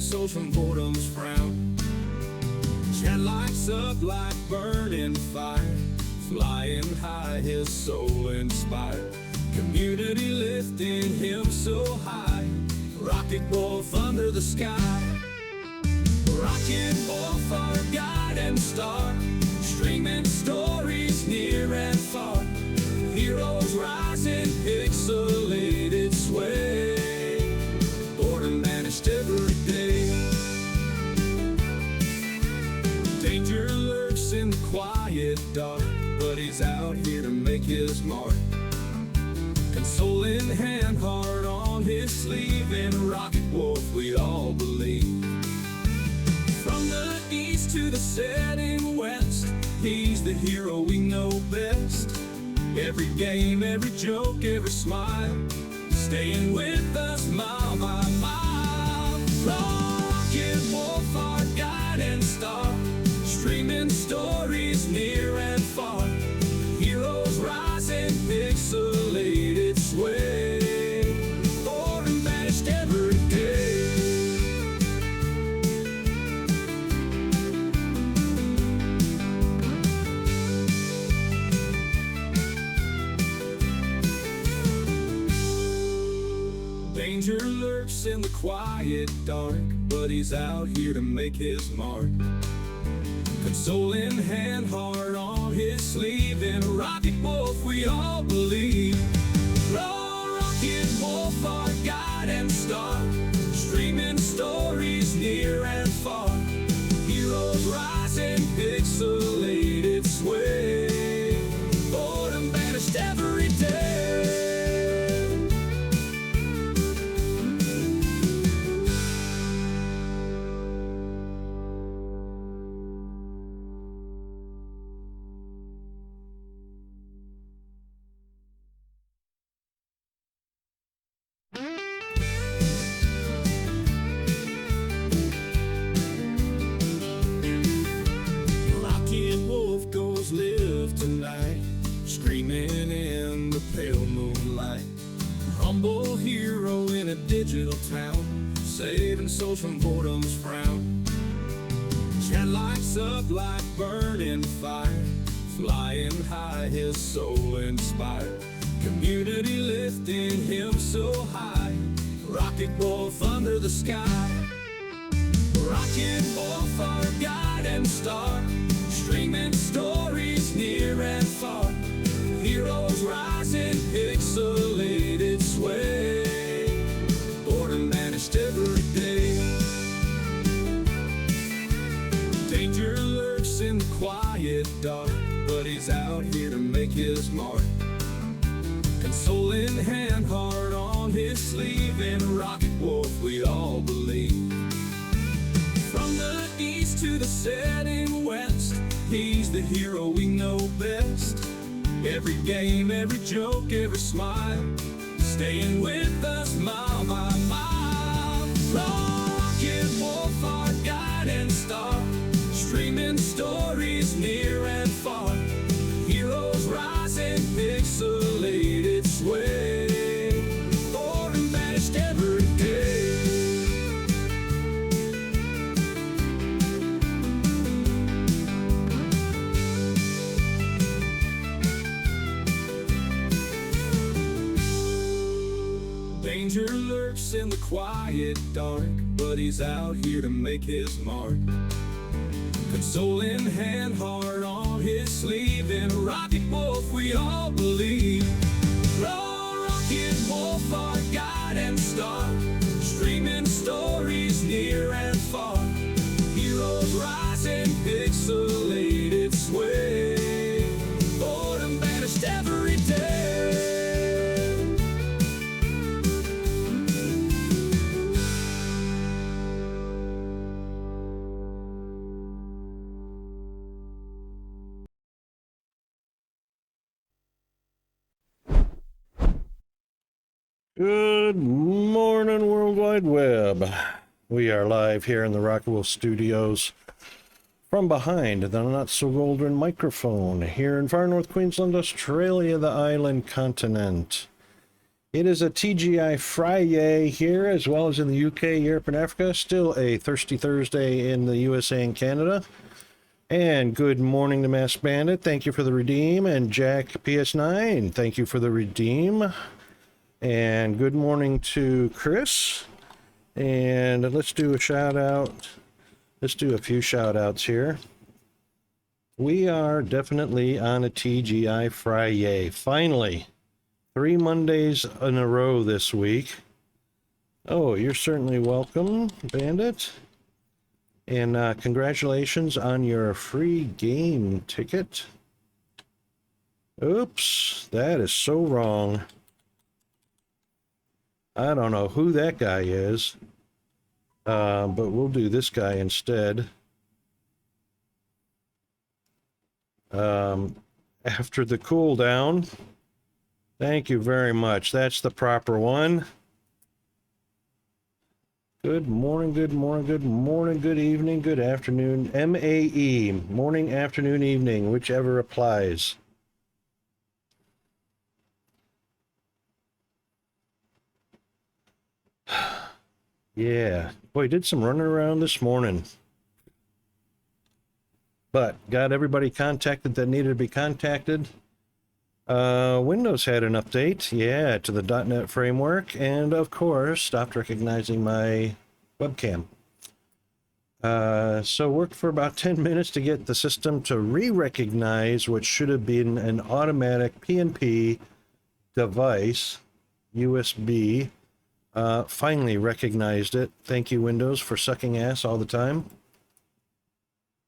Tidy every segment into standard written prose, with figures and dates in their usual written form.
souls from boredom's frown. Chat lights up like burning fire, flying high, his soul inspired. Community lifting him so high, rocket wolf under the sky. Rocket wolf, our guide and star, streaming stories near and far. Heroes rising, pixelated sway, boredom vanished every day. Danger lurks in the quiet dark, but he's out here to make his mark. Console in hand, heart on his sleeve, and rocket wolf we all believe. From the east to the setting west, he's the hero we know best. Every game, every joke, every smile, staying with us mile by mile. Rocket wolf, our guide and star, streaming stories near and far. Heroes rising, pixelated sway, boredom vanished every day. Danger lurks in the quiet dark, but he's out here to make his mark. Console in hand, heart on his sleeve, and rocket wolf we all believe. Rocket wolf, our guide and star, streaming stories near and far. Heroes rising, pixelated sway, boredom vanished every day. Live tonight, screaming in the pale moonlight. Humble hero in a digital town, saving souls from boredom's frown. Chat lights up like burning fire, flying high, his soul inspired. Community lifting him so high, rocket wolf under the sky. Rocket wolf, our guide and star, streaming stories near and far. Heroes rising, pixelated sway, boredom vanished every day. Danger lurks in the quiet dark, but he's out here to make his mark. Console in hand, heart on his sleeve, and rocket wolf we all believe. From the east to the setting west, he's the hero we know best. Every game, every joke, every smile, staying with us mile by mile. Rocket wolf, our guide and star, streaming stories near and far. Heroes rising, pixelated sway, boredom vanished every day. Danger lurks in the quiet dark, but he's out here to make his mark. Console in hand, heart on his sleeve, and rocket wolf we all believe. Rocket wolf, our guide and star, streaming stories near and far. Heroes rising, pixelated sway, boredom vanished every day. Good morning, World Wide Web. We are live here in the Rocket Wolf Studios from behind the not-so-golden microphone here in far north Queensland, Australia, the island continent. It is a TGIFriYAY here, as well as in the UK, Europe, and Africa. Still a Thirsty Thursday in the USA and Canada. And good morning to Mass Bandit. Thank you for the redeem. And Jack PS9, thank you for the redeem. And good morning to Chris. And let's do a shout out. Let's do a few shout outs here. We are definitely on a TGIFriYAY. Finally, 3 Mondays in a row this week. Oh, you're certainly welcome, Bandit. And congratulations on your free game ticket. Oops, that is so wrong. I don't know who that guy is, but we'll do this guy instead. After the cooldown. Thank you very much. That's the proper one. Good morning, good morning, good morning, good evening, good afternoon. MAE, morning, afternoon, evening, whichever applies. Yeah, boy, did some running around this morning. But got everybody contacted that needed to be contacted. Windows had an update, yeah, to the .NET framework, and of course, stopped recognizing my webcam. So worked for about 10 minutes to get the system to re-recognize what should have been an automatic PNP device, USB. Finally recognized it. Thank you, Windows, for sucking ass all the time.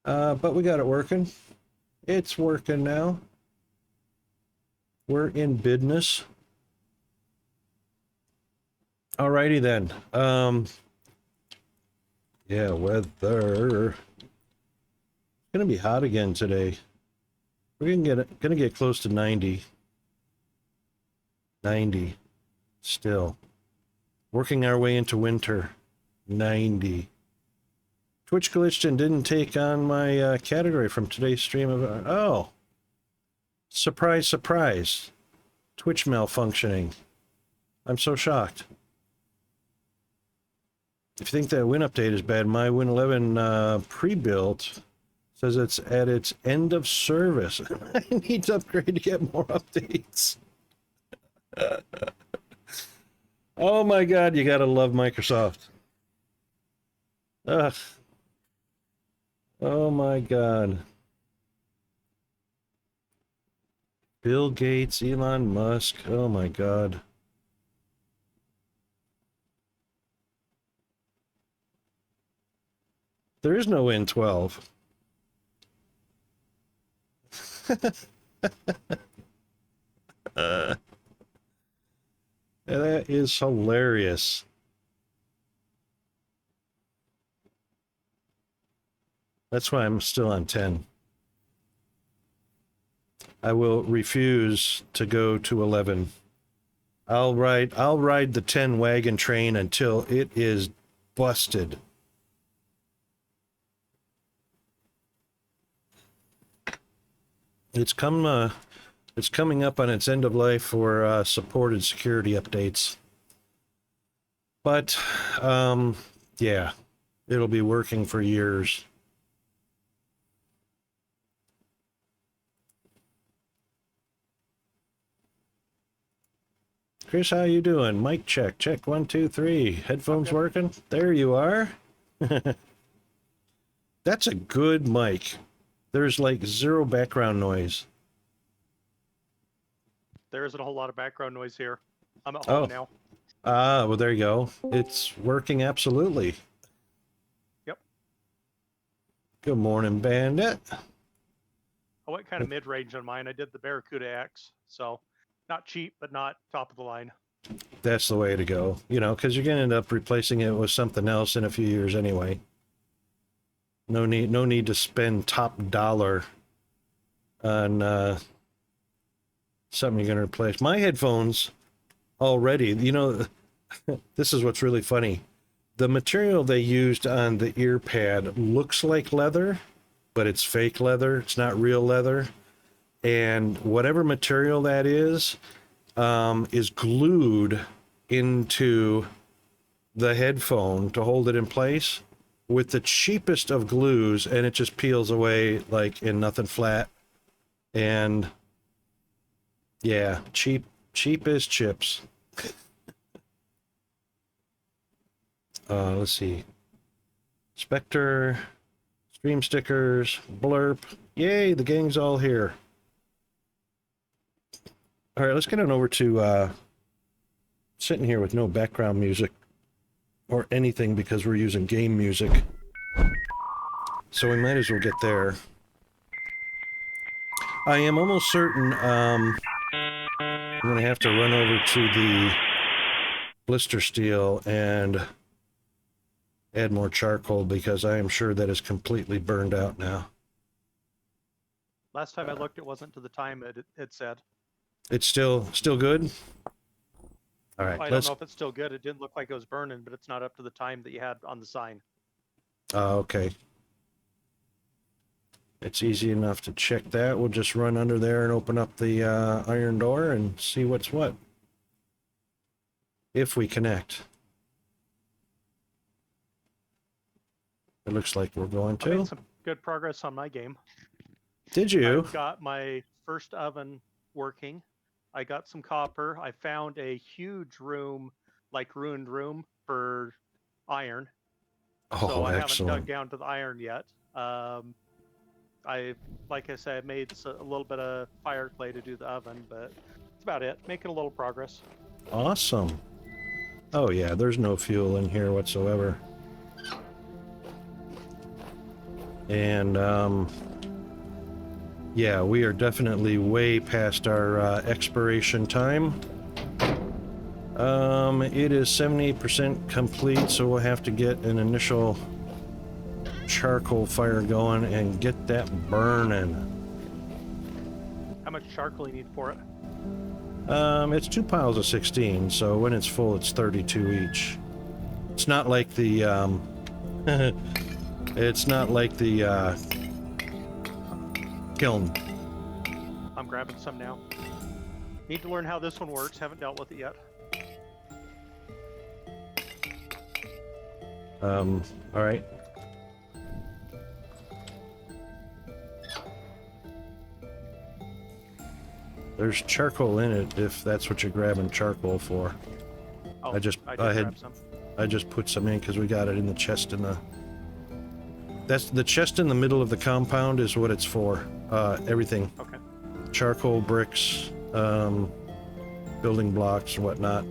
But we got it working. It's working now. We're in business. Alrighty then. Yeah, weather. It's gonna be hot again today. We're gonna get close to 90. 90. Still. Working our way into winter. 90. Twitch glitched and didn't take on my category from today's stream of oh. Surprise, surprise. Twitch malfunctioning. I'm so shocked. If you think that Win update is bad, my Win 11 pre-built says it's at its end of service. I need to upgrade to get more updates. Oh my God, you gotta love Microsoft. Ugh. Oh my God. Bill Gates, Elon Musk, oh my God. There is no N12. That is hilarious. That's why I'm still on 10. I will refuse to go to 11. I'll ride the 10 wagon train until it is busted. It's coming up on its end of life for supported security updates. But yeah, it'll be working for years. Chris, how you doing? Mic check. Check 1, 2, 3. Headphones working? There you are. That's a good mic. There's like zero background noise. There isn't a whole lot of background noise here. I'm at home now. Ah, well, there you go. It's working absolutely. Yep. Good morning, Bandit. I went kind of mid-range on mine. I did the Barracuda X, so not cheap, but not top of the line. That's the way to go, you know, because you're going to end up replacing it with something else in a few years anyway. No need to spend top dollar on something you're going to replace. My headphones already, you know, this is what's really funny. The material they used on the ear pad looks like leather, but it's fake leather. It's not real leather. And whatever material that is, is glued into the headphone to hold it in place with the cheapest of glues, and it just peels away like in nothing flat. And yeah, cheap as chips. Let's see. Spectre, stream stickers, blurp. Yay, the gang's all here. All right, let's get on over to sitting here with no background music or anything because we're using game music. So we might as well get there. I am almost certain I'm going to have to run over to the blister steel and add more charcoal because I am sure that is completely burned out now. Last time I looked, it wasn't to the time it said. It's still good? All right, I don't know if it's still good. It didn't look like it was burning, but it's not up to the time that you had on the sign. Okay. It's easy enough to check that. We'll just run under there and open up the iron door and see what's what. If we connect. It looks like we're going I made to. some good progress on my game. Did you? I've got my first oven working. I got some copper. I found a huge room, like ruined room for iron. Oh, so I excellent. haven't dug down to the iron yet. Like I said, I made a little bit of fire clay to do the oven, but that's about it. Making a little progress. Awesome. Oh yeah, there's no fuel in here whatsoever. And yeah, we are definitely way past our expiration time. It is 78% complete, so we'll have to get an initial charcoal fire going and get that burning. How much charcoal you need for it? It's 2 piles of 16, so when it's full, it's 32 each. It's not like the, it's not like the, kiln. I'm grabbing some now. Need to learn how this one works. Haven't dealt with it yet. All right. There's charcoal in it if that's what you're grabbing charcoal for. Oh, I just put some in because we got it in the chest in the. That's the chest in the middle of the compound is what it's for. Everything. Okay. Charcoal, bricks, building blocks, and whatnot.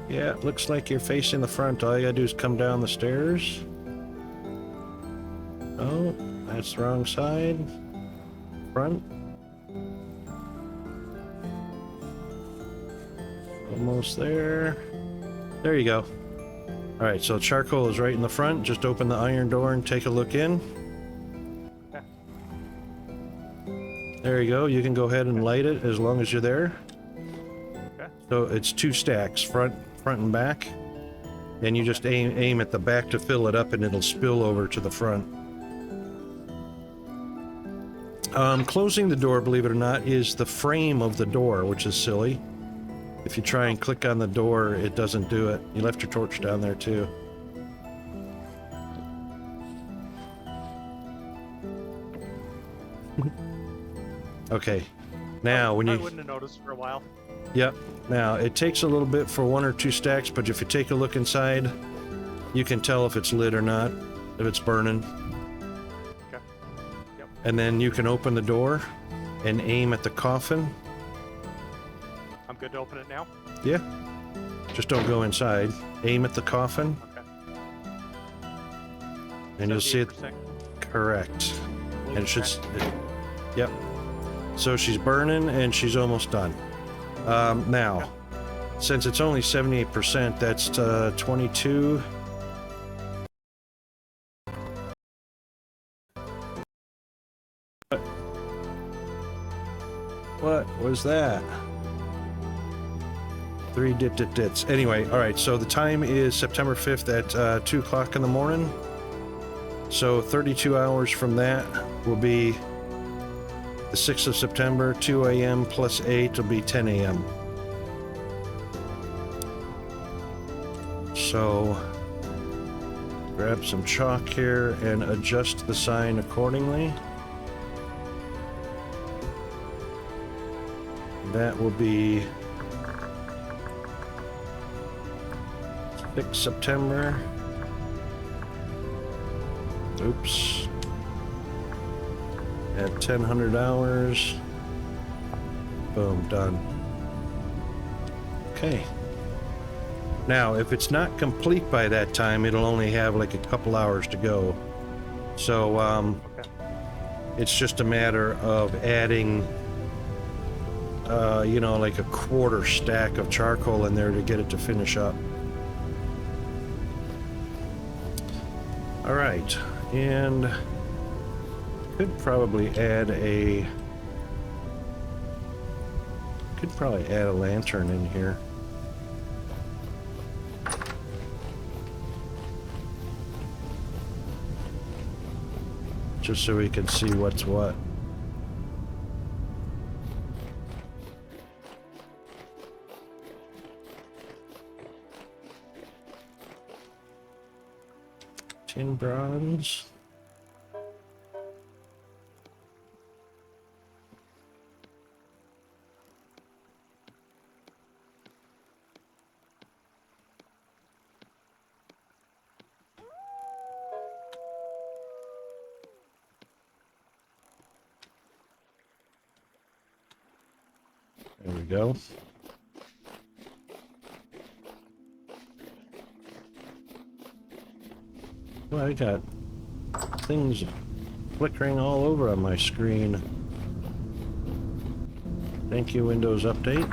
Yeah, it looks like you're facing the front. All you gotta do is come down the stairs. Oh, that's the wrong side. Front. Almost there. There you go. Alright, so charcoal is right in the front. Just open the iron door and take a look in. Okay. There you go. You can go ahead and light it as long as you're there. Okay. So it's 2 stacks, front and back. And you just aim at the back to fill it up and it'll spill over to the front. Closing the door, believe it or not, is the frame of the door, which is silly. If you try and click on the door, it doesn't do it. You left your torch down there too. Okay. Now when you... I wouldn't have noticed for a while. Yep. Now, it takes a little bit for 1 or 2 stacks, but if you take a look inside, you can tell if it's lit or not, if it's burning. Okay. Yep. And then you can open the door and aim at the coffin. I'm good to open it now? Yeah. Just don't go inside. Aim at the coffin. Okay. And you'll see it. 78%. Correct. And it should... Yep. So she's burning and she's almost done. Now, since it's only 78%, that's 22. What was that? 3 dits. Anyway, all right, so the time is September 5th at 2 o'clock in the morning. So 32 hours from that will be the 6th of September, 2 a.m. plus 8 will be 10 a.m. So grab some chalk here and adjust the sign accordingly. That will be 6 September. Oops. At 1000 hours. Boom, done. Okay. Now, if it's not complete by that time, it'll only have like a couple hours to go. So, Okay. it's just a matter of adding, you know, like a quarter stack of charcoal in there to get it to finish up. All right, and could probably add a lantern in here. Just so we can see what's what. Tin bronze. There we go. Well, I got things flickering all over on my screen. Thank you, Windows Update.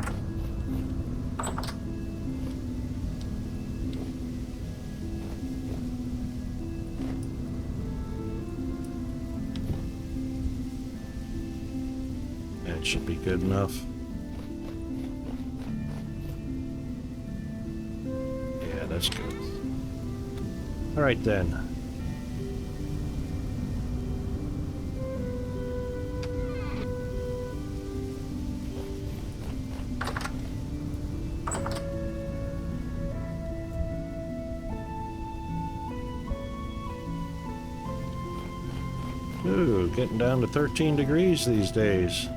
That should be good enough. Yeah, that's good. All right then. Ooh, getting down to 13 degrees these days.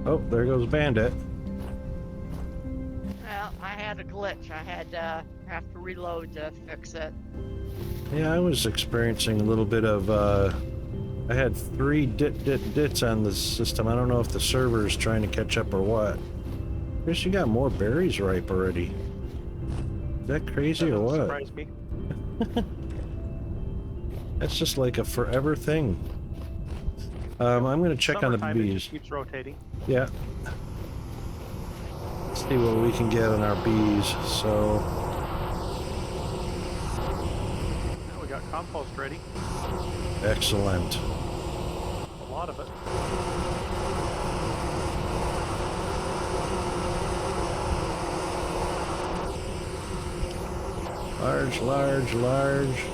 Oh, there goes Bandit. Well, I had a glitch. I had to have to reload to fix it. Yeah, I was experiencing a little bit of, I had 3 dits on the system. I don't know if the server is trying to catch up or what. Chris, you got more berries ripe already. Is that crazy or what? Surprise me. That's just like a forever thing. I'm gonna check on the Summertime, it bees. just keeps rotating. Yeah. Let's see what we can get on our bees. So, Now we got compost ready. excellent. A lot of it.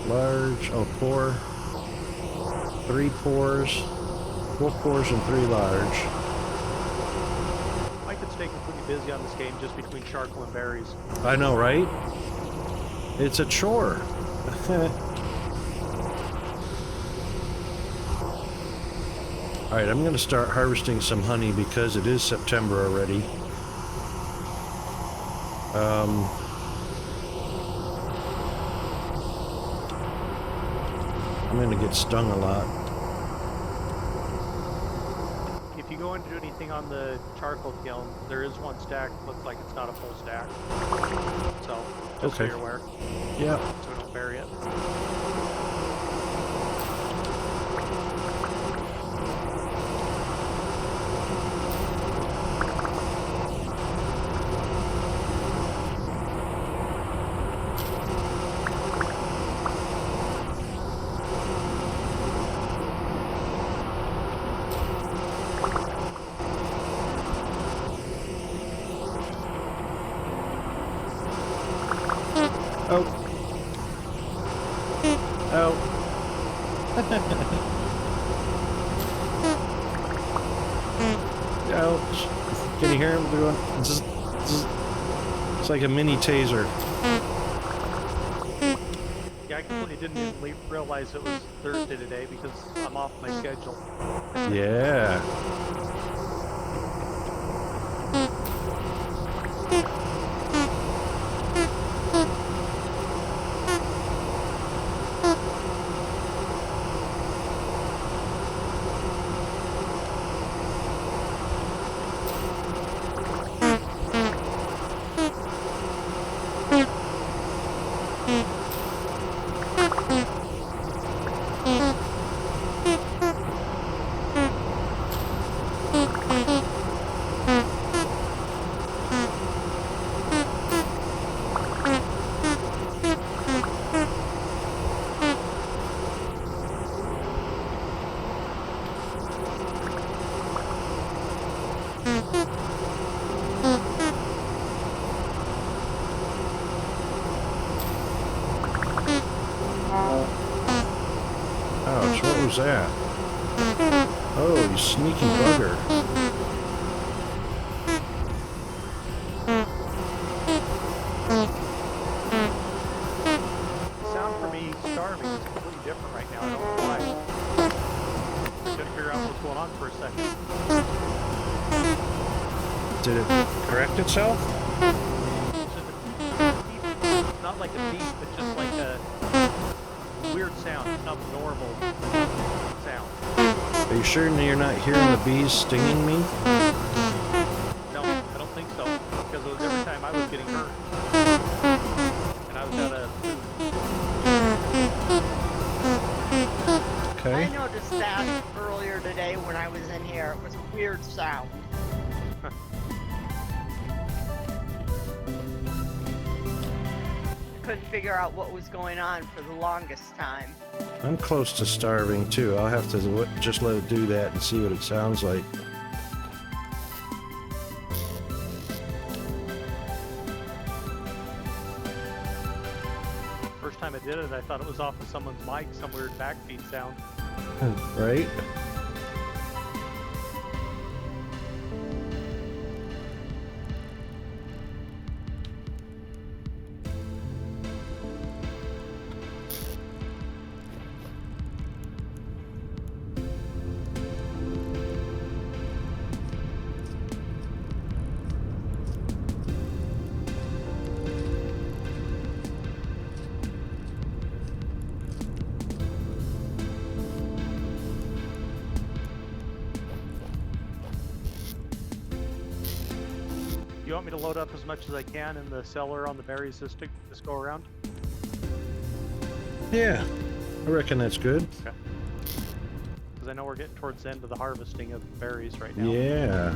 Large. Oh, pour. 3 pours. 4 pours and 3 large. I could stay completely busy on this game just between charcoal and berries. I know, right? It's a chore. Alright, I'm going to start harvesting some honey because it is September already. I'm going to get stung a lot. If you go and do anything on the charcoal kiln, there is one stack. Looks like it's not a full stack. So, just so Okay. you're aware. Yeah. So we don't bury it. Oh. Oh. Ouch. Can you hear him doing? Zzz, zzz. It's like a mini taser. Yeah, I completely didn't even realize it was Thursday today because I'm off my schedule. Yeah. Ouch, what was that? Oh, you sneaky bugger. The sound for me starving is completely different right now. I don't know why. I couldn't figure out what's going on for a second. Did it correct itself? It's just not like a beep, but just like a weird sound. It's not normal sound. Are you sure you're not hearing the bees stinging me? No, I don't think so. Because it was every time I was getting hurt. And I was at a... Okay. I noticed that earlier today when I was in here. It was a weird sound. Couldn't figure out what was going on for the longest time. I'm close to starving too. I'll have to just let it do that and see what it sounds like. First time I did it, I thought it was off of someone's mic, some weird backbeat sound. Right? You want me to load up as much as I can in the cellar on the berries this go around? Yeah. I reckon that's good. Okay. Because I know we're getting towards the end of the harvesting of berries right now. Yeah.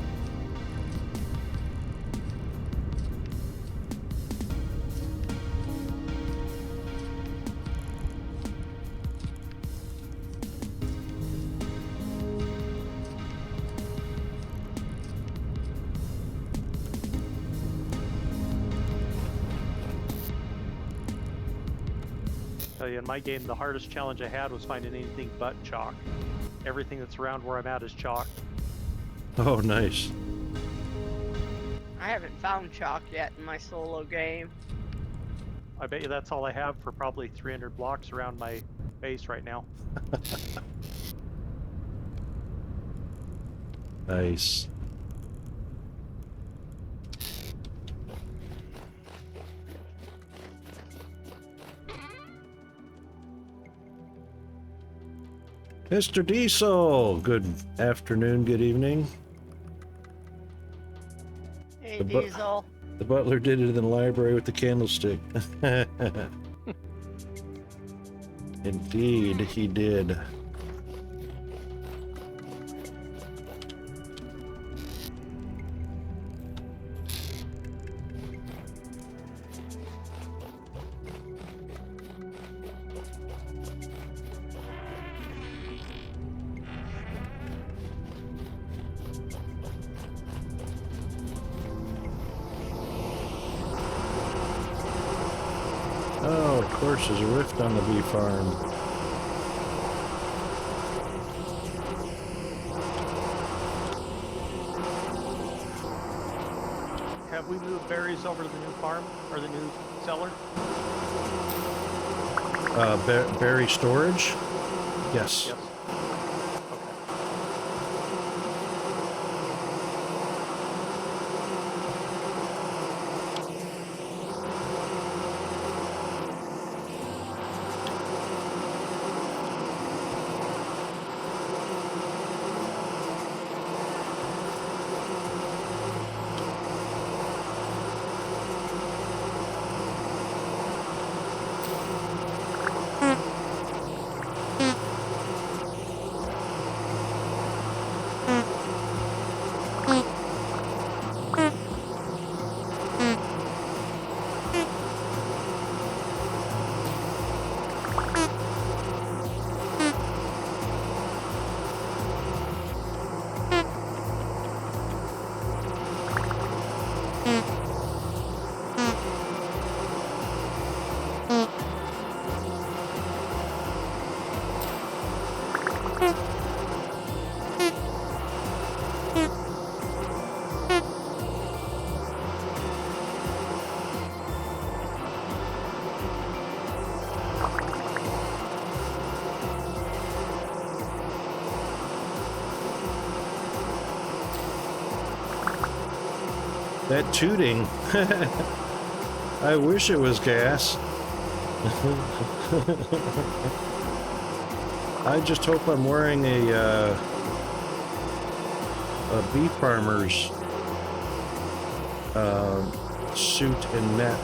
Tell you, in my game, the hardest challenge I had was finding anything but chalk. Everything that's around where I'm at is chalk. Oh, nice. I haven't found chalk yet in my solo game. I bet you that's all I have for probably 300 blocks around my base right now. Nice. Mr. Diesel, good afternoon, good evening. Hey, The bu- Diesel. The butler did it in the library with the candlestick. Indeed, he did. Oh, of course, there's a rift on the bee farm. Have we moved berries over to the new farm or the new cellar? Berry storage? Yes. Yes. That tooting. I wish it was gas. I just hope I'm wearing a bee farmer's suit and net.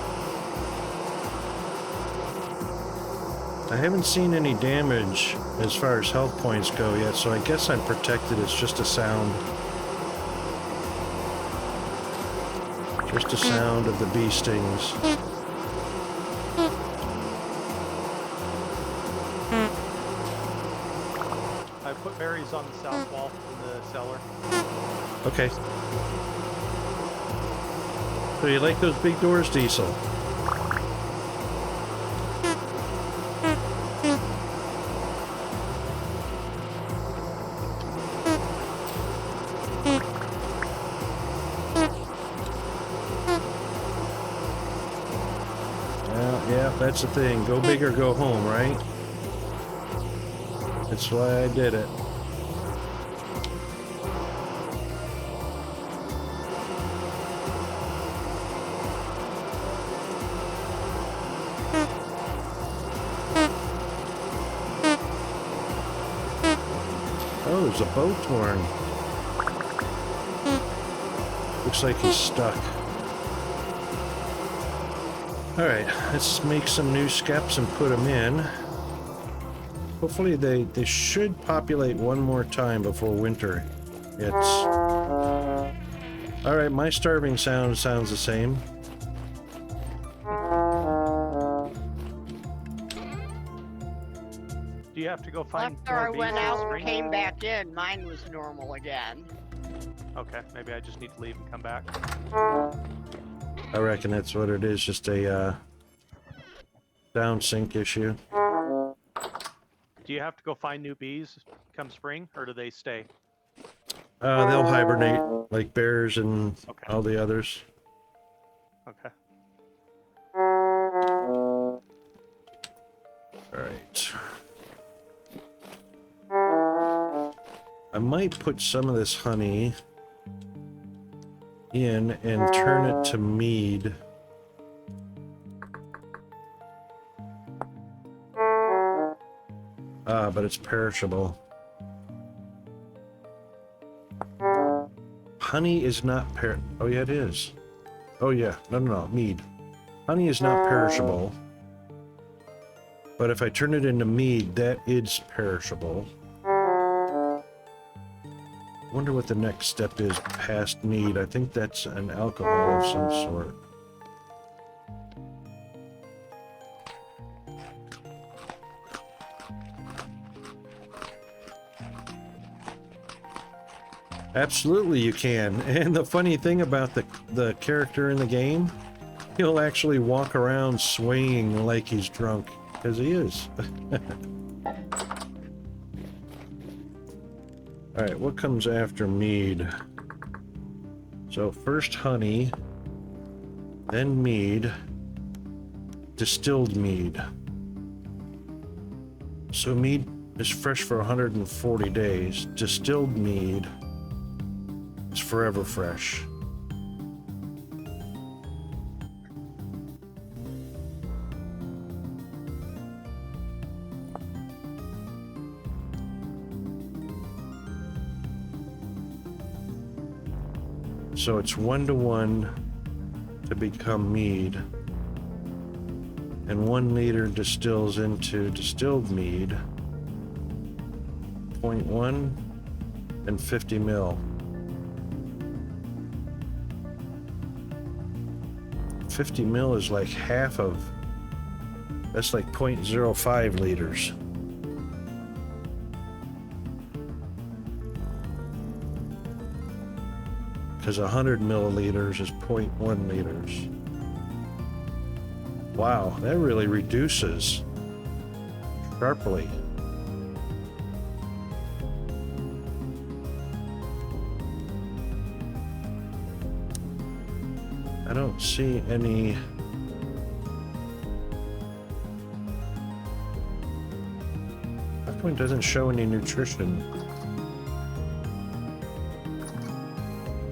I haven't seen any damage as far as health points go yet, so I guess I'm protected. It's just a sound. Just a sound of the bee stings. I put berries on the south wall in the cellar. Okay. So you like those big doors, Diesel? Yeah, that's the thing. Go big or go home, right? That's why I did it. Oh, there's a boat torn. Looks like he's stuck. Alright, let's make some new skeps and put them in. Hopefully they should populate one more time before winter hits. Alright, my starving sound sounds the same. Do you have to go find After more I bees went in the out and spring? came back in, mine was normal again. Okay, maybe I just need to leave and come back. I reckon that's what it is, just a down sync issue. Do you have to go find new bees come spring, or do they stay? They'll hibernate like bears and Okay. all the others. Okay. Alright. I might put some of this honey in and turn it to mead. But it's perishable. Honey is not oh yeah, it is. Oh yeah, no, mead. Honey is not perishable. But if I turn it into mead, that is perishable. Wonder what the next step is past mead. I think that's an alcohol of some sort. Absolutely you can. And the funny thing about the character in the game He'll actually walk around swaying like he's drunk, because he is. Alright, what comes after mead? So first honey, then mead, distilled mead. So mead is fresh for 140 days. Distilled mead is forever fresh. So it's 1-to-1 to become mead, and 1 liter distills into distilled mead, 0.1 and 50 mil. 50 mil is like half of, that's like 0.05 liters. Because 100 milliliters is 0.1 liters. Wow, that really reduces sharply. I don't see any. How come it doesn't show any nutrition?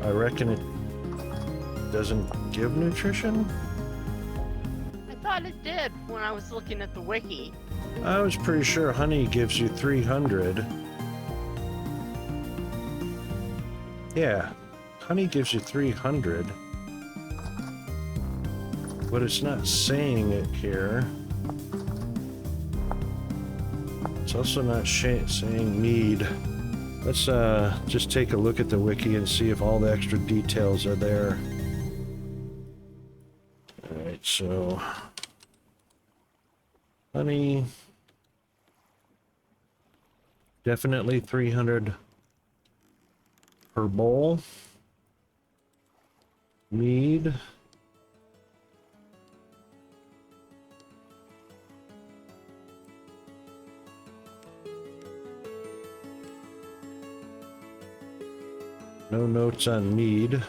I reckon it doesn't give nutrition? I thought it did when I was looking at the wiki. I was pretty sure honey gives you 300. Yeah, honey gives you 300. But it's not saying it here. It's also not saying mead. Let's just take a look at the wiki and see if all the extra details are there. Alright, so honey, definitely 300 per bowl. Mead, no notes on mead.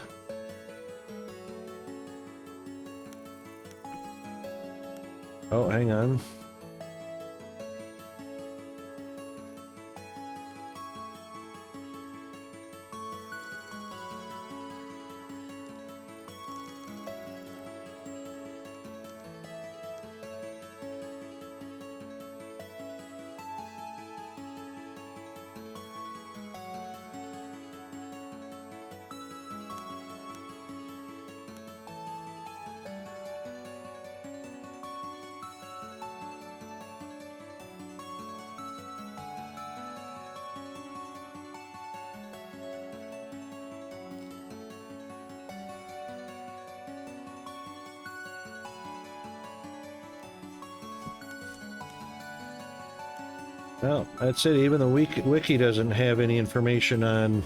Oh, hang on. Well, that's it. Even the wiki doesn't have any information on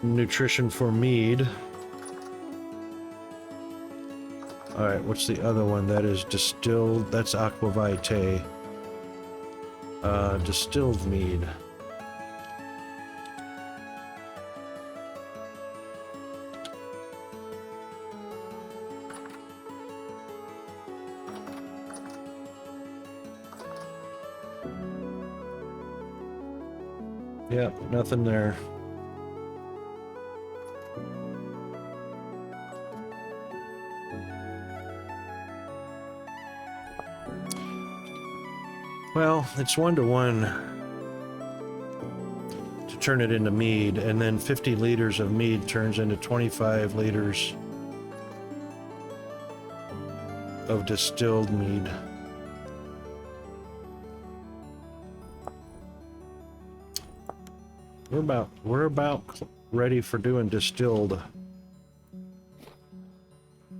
nutrition for mead. Alright, what's the other one? That is distilled. That's aqua vitae. Distilled mead. Yep, nothing there. Well, it's 1-to-1 to turn it into mead, and then 50 liters of mead turns into 25 liters of distilled mead. We're about ready for doing distilled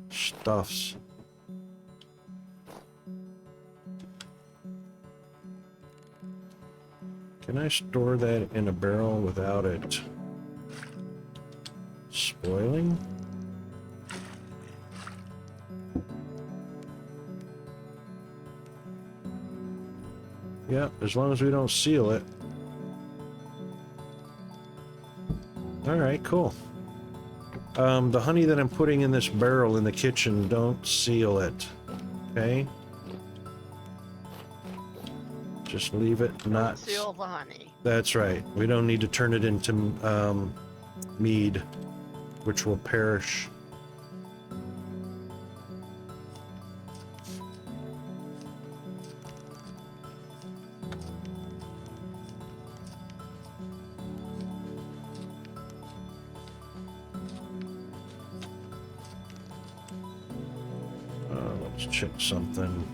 stuffs. Can I store that in a barrel without it spoiling? Yeah, as long as we don't seal it. All right, cool. The honey that I'm putting in this barrel in the kitchen, don't seal it. Okay? Just leave it not... Don't seal the honey. That's right. We don't need to turn it into mead, which will perish. Let's check something.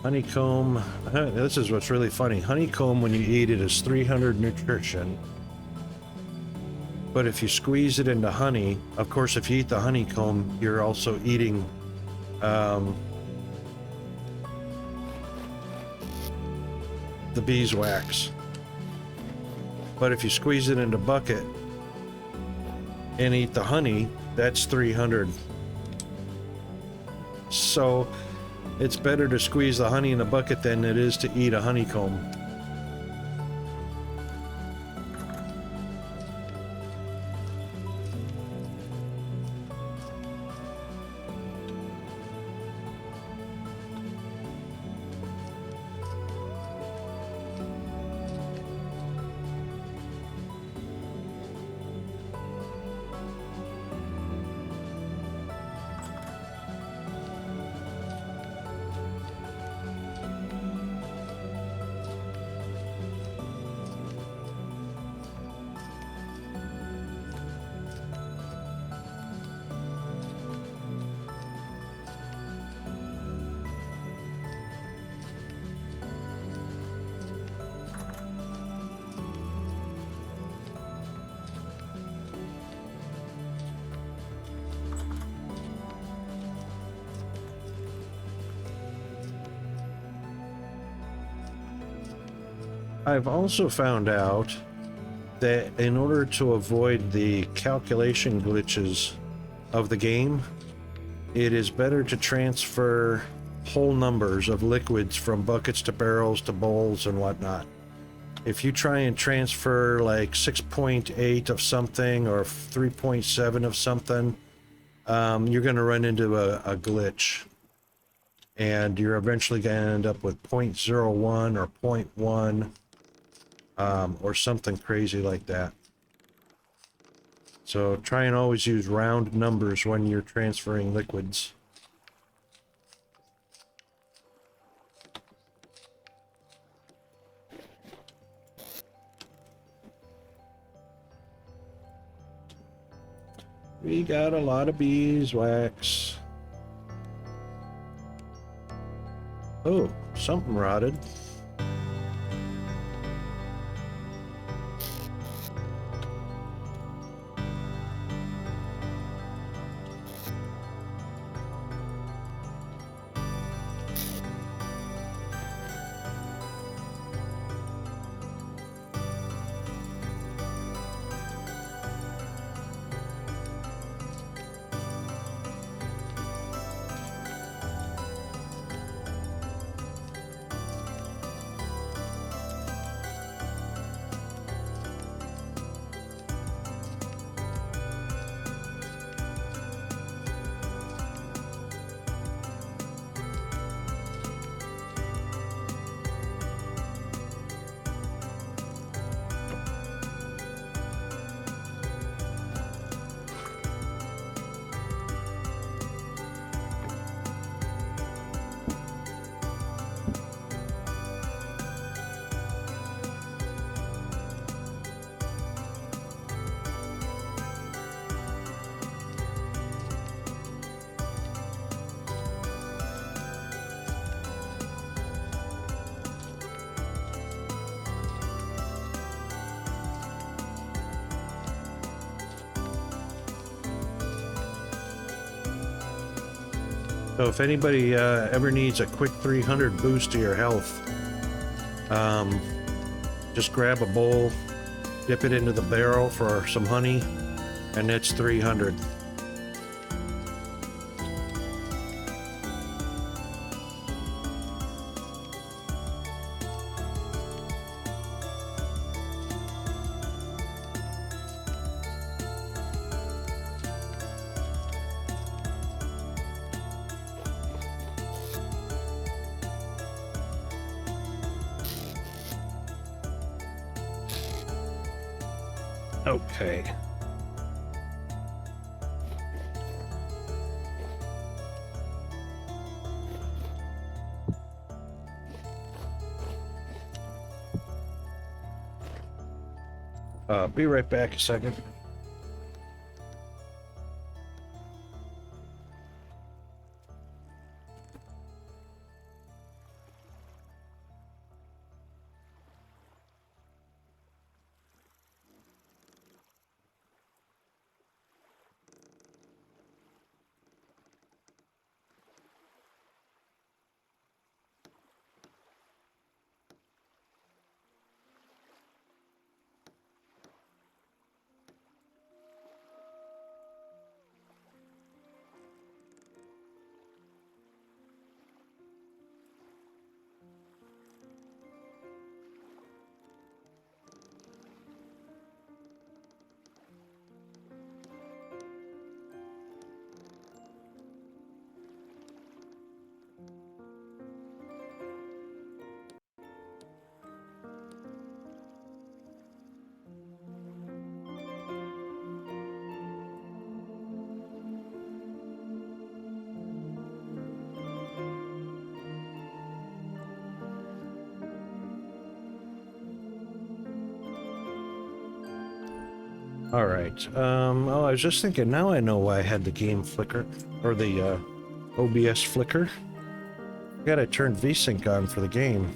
Honeycomb, this is what's really funny. Honeycomb, when you eat it, is 300 nutrition. But if you squeeze it into honey, of course, if you eat the honeycomb, you're also eating the beeswax. But if you squeeze it into bucket and eat the honey, that's 300. So it's better to squeeze the honey in a bucket than it is to eat a honeycomb. I've also found out that in order to avoid the calculation glitches of the game, it is better to transfer whole numbers of liquids from buckets to barrels to bowls and whatnot. If you try and transfer like 6.8 of something or 3.7 of something, you're going to run into a glitch. And you're eventually going to end up with 0.01 or 0.1 or something crazy like that. So try and always use round numbers when you're transferring liquids. We got a lot of beeswax. Oh, something rotted. So if anybody ever needs a quick 300 boost to your health, just grab a bowl, dip it into the barrel for some honey, And it's 300. Okay. Be right back a second. All right. Oh, I was just thinking, now I know why I had the game flicker, or the OBS flicker. I gotta turn VSync on for the game.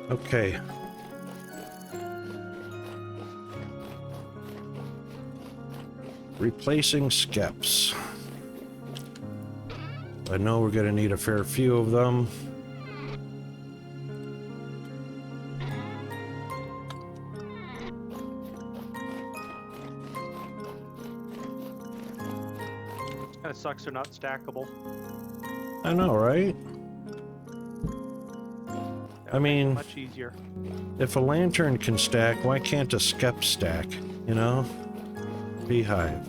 Okay. Replacing skeps. I know we're gonna need a fair few of them. Kind of sucks they're not stackable. I know, right? That I would make it mean, much easier. if a lantern can stack, why can't a skep stack? You know? Beehive.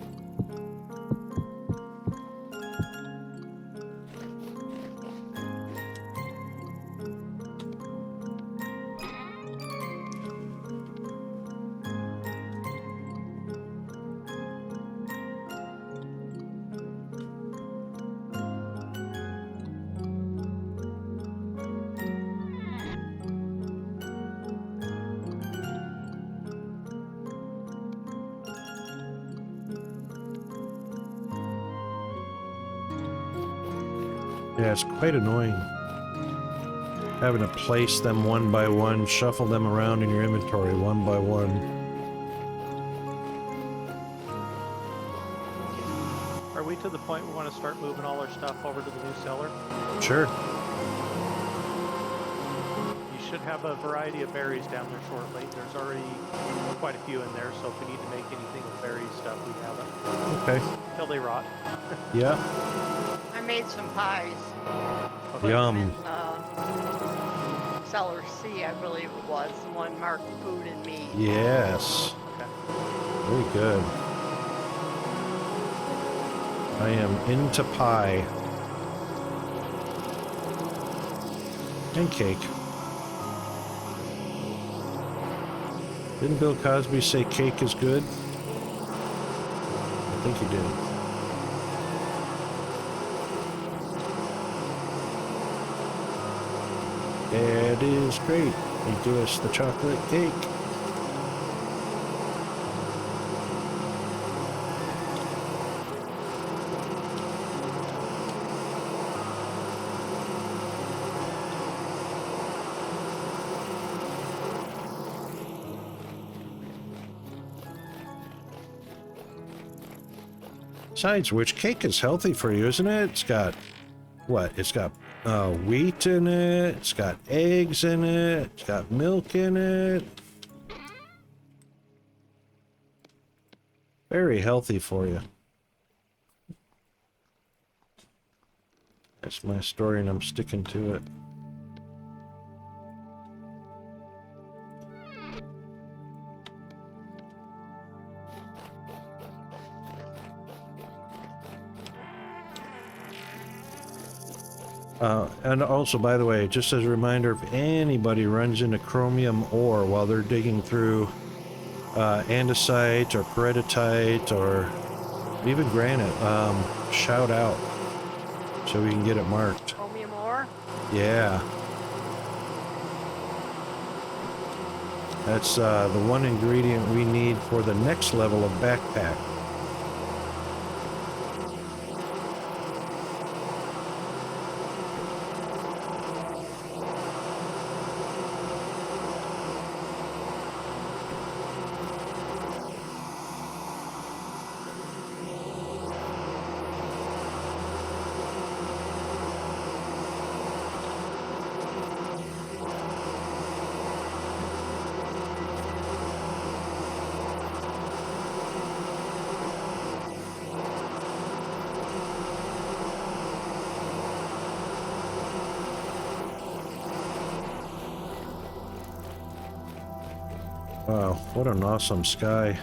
Yeah, it's quite annoying. Having to place them one by one, shuffle them around in your inventory one by one. Are we to the point we want to start moving all our stuff over to the new cellar? Sure. You should have a variety of berries down there shortly. There's already quite a few in there, so if we need to make anything with berry stuff, we have it. Okay. Till they rot. Yeah. I made some pies. Put Yum. them in, cellar C, I believe it was. The one marked food and meat. Yes. Okay. Very good. I am into pie. And cake. Didn't Bill Cosby say cake is good? I think he did. That is great. They do us the chocolate cake. Besides which, cake is healthy for you, isn't it? It's got, what? It's got wheat in it. It's got eggs in it. It's got milk in it. Very healthy for you. That's my story, and I'm sticking to it. And also, by the way, just as a reminder, if anybody runs into chromium ore while they're digging through andesite or peridotite or even granite, shout out so we can get it marked. Chromium ore? Yeah. That's the one ingredient we need for the next level of backpack. Wow, what an awesome sky.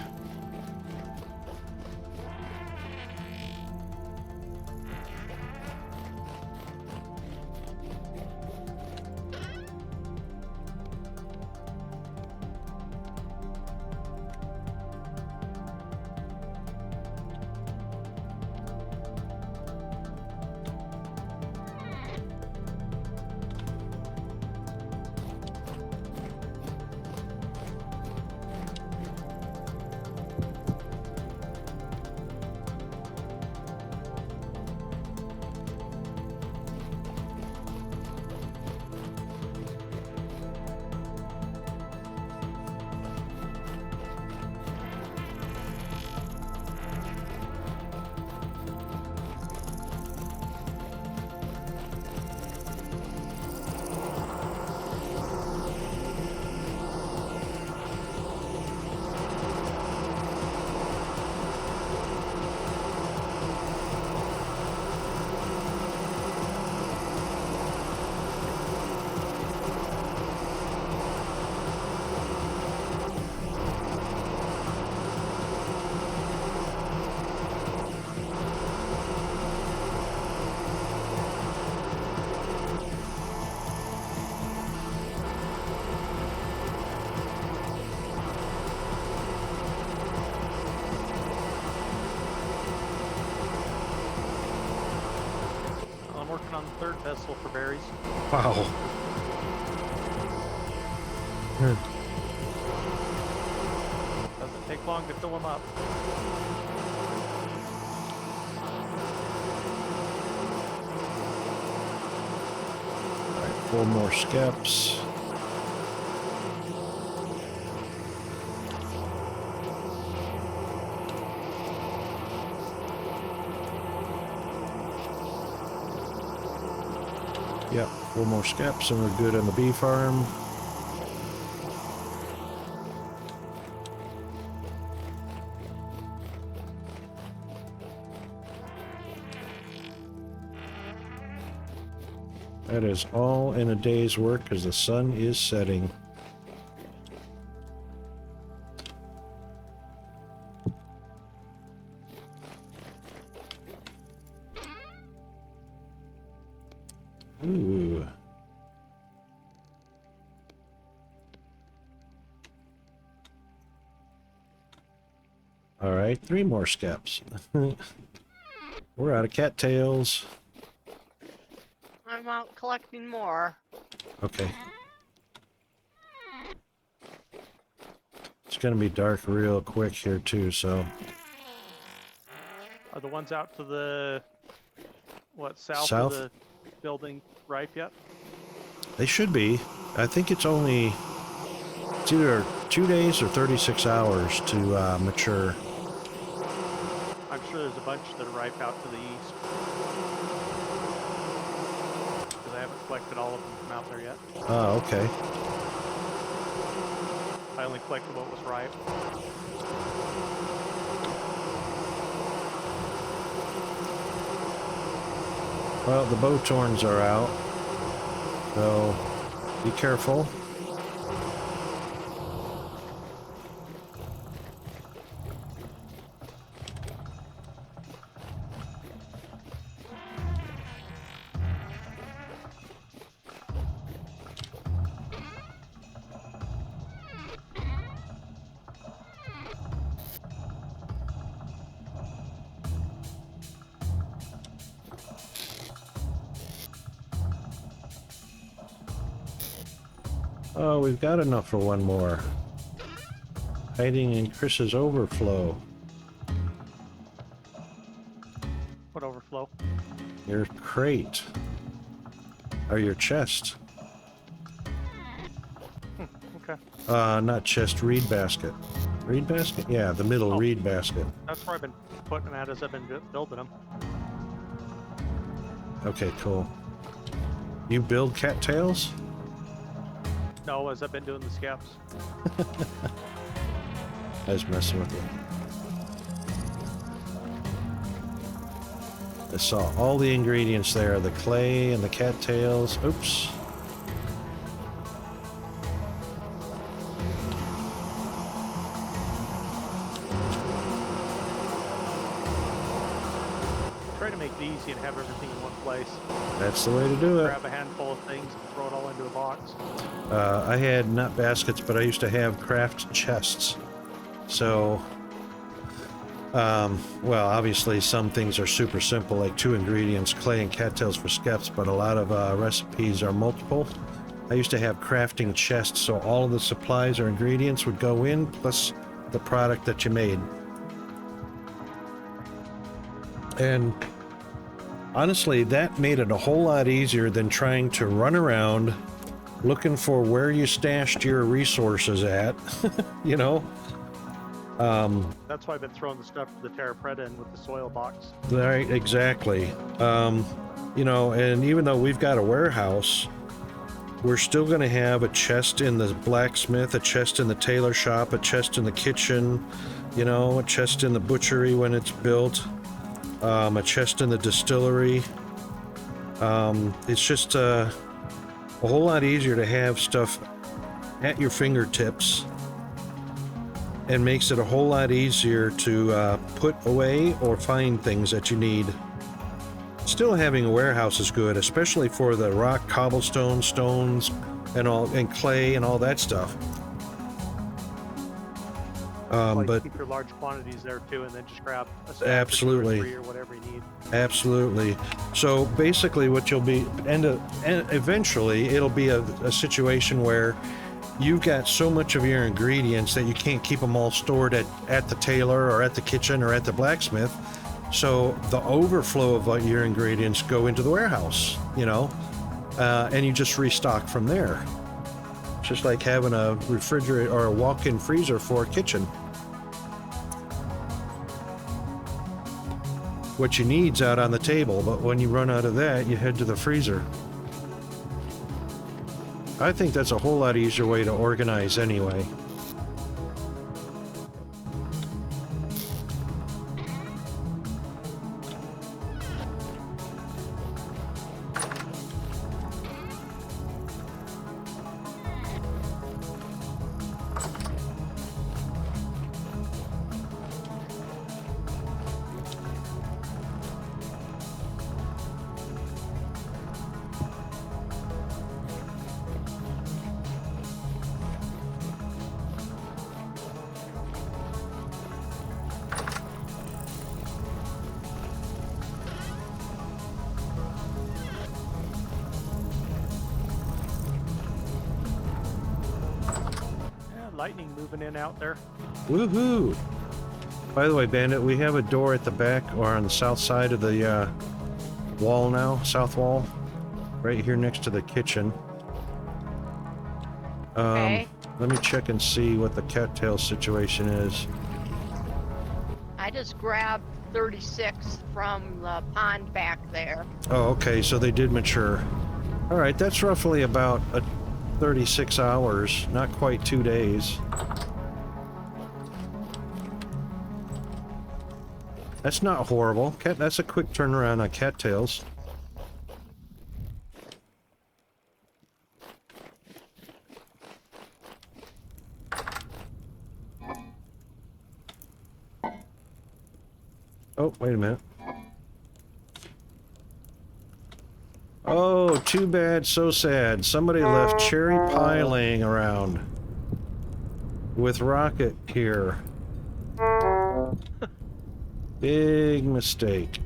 I'm working on the third vessel for berries. Wow. Doesn't take long to fill them up. Alright, 4 more skeps. Yep, 4 more skeps and we're good on the bee farm. That is all in a day's work because the sun is setting. Ooh. All right, 3 more skeps. We're out of cattails. I'm out collecting more. Okay. It's gonna be dark real quick here too, so. Are the ones out to the south South? of the building ripe yet? They should be. I think it's only, it's either 2 days or 36 hours to mature. I'm sure there's a bunch that are ripe out to the east. Because collected all of them from out there yet. Oh, okay. I only collected what was ripe. Well, the bow torns are out, so be careful. Oh, we've got enough for one more. Hiding in Chris's overflow. What overflow? Your crate. Or your chest. Okay. Not chest, reed basket. Reed basket? Yeah, the middle Oh. reed basket. That's where I've been putting them at as I've been building them. Okay, cool. You build cattails? No, as I've been doing the scaps. I was messing with you. I saw all the ingredients there, the clay and the cattails. Oops. Try to make it easy and have everything in one place. That's the way to do it. Grab a handful of things and throw it all into a box. I had not baskets, but I used to have craft chests. So, well, obviously some things are super simple, like 2 ingredients, clay and cattails for skeps, but a lot of recipes are multiple. I used to have crafting chests, so all of the supplies or ingredients would go in, plus the product that you made. And honestly, that made it a whole lot easier than trying to run around looking for where you stashed your resources at, you know? That's why I've been throwing the stuff for the Terra Preta in with the soil box. Right, exactly. You know, and even though we've got a warehouse, we're still going to have a chest in the blacksmith, a chest in the tailor shop, a chest in the kitchen, you know, a chest in the butchery when it's built, a chest in the distillery. It's just a whole lot easier to have stuff at your fingertips, and makes it a whole lot easier to put away or find things that you need. Still having a warehouse is good, especially for the rock, cobblestone, stones, and all, and clay and all that stuff. But keep your large quantities there too, and then just grab a stack absolutely, or 2 or 3 or whatever you need. Absolutely. So basically, what you'll be, and eventually, it'll be a situation where you've got so much of your ingredients that you can't keep them all stored at the tailor or at the kitchen or at the blacksmith. So the overflow of your ingredients go into the warehouse, you know, and you just restock from there. It's just like having a refrigerator or a walk-in freezer for a kitchen. What you need's out on the table, but when you run out of that, you head to the freezer. I think that's a whole lot easier way to organize anyway. Lightning moving in out there. Woohoo! By the way, Bandit, we have a door at the back or on the south side of the wall now, south wall, right here next to the kitchen. Okay. Let me check and see what the cattail situation is. I just grabbed 36 from the pond back there. Oh, okay, so they did mature. All right, that's roughly about 36 hours, not quite 2 days. That's not horrible. That's a quick turnaround on cattails. Oh, wait a minute. Oh, too bad, so sad. Somebody left cherry pie laying around. With Rocket here. Big mistake.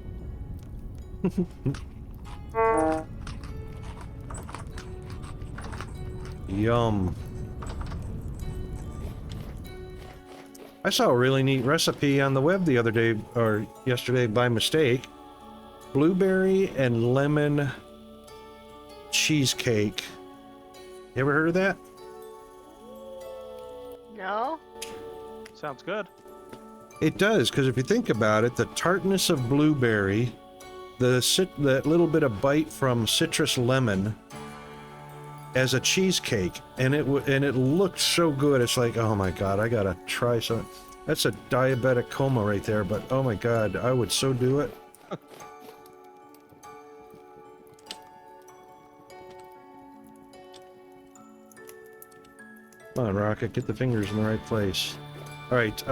Yum. I saw a really neat recipe on the web the other day, or yesterday by mistake. Blueberry and lemon cheesecake. You ever heard of that? No? Sounds good. It does, because if you think about it, the tartness of blueberry, that little bit of bite from citrus lemon as a cheesecake, and it looked so good. It's like, oh my god, I gotta try some. That's a diabetic coma right there, but oh my god, I would so do it. Come on, Rocket, get the fingers in the right place. Alright,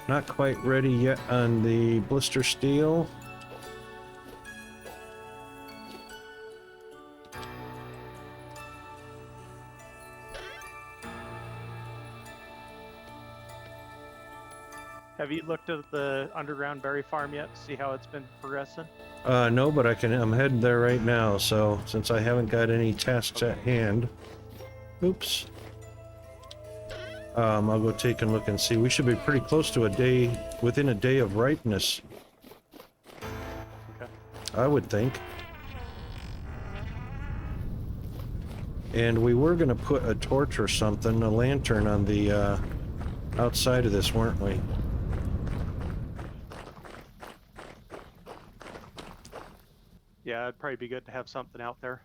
not quite ready yet on the blister steel. Have you looked at the underground berry farm yet to see how it's been progressing? No, but I'm heading there right now, so since I haven't got any tasks at hand. Oops. I'll go take a look and see. We should be pretty close to within a day of ripeness. Okay. I would think. And we were going to put a torch or something, a lantern on the outside of this, weren't we? Yeah, it'd probably be good to have something out there.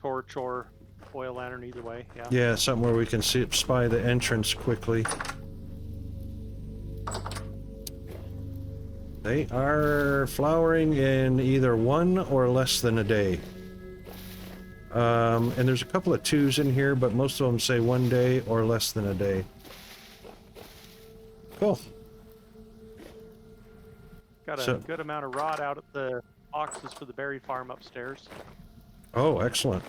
Torch or oil lantern, either way, yeah. Yeah, something where we can spy the entrance quickly. They are flowering in either 1 or less than a day. And there's a couple of 2s in here, but most of them say 1 day or less than a day. Cool. Got a good amount of rod out at the boxes for the berry farm upstairs. Oh, excellent.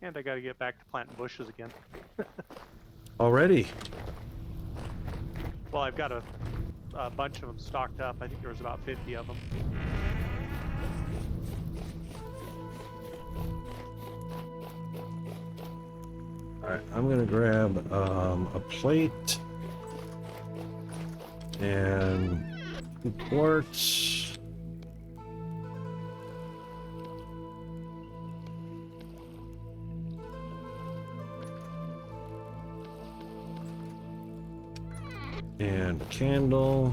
And I gotta get back to planting bushes again. Already? Well, I've got a bunch of them stocked up. I think there was about 50 of them. Alright, I'm gonna grab a plate and 2 quarts. And a candle.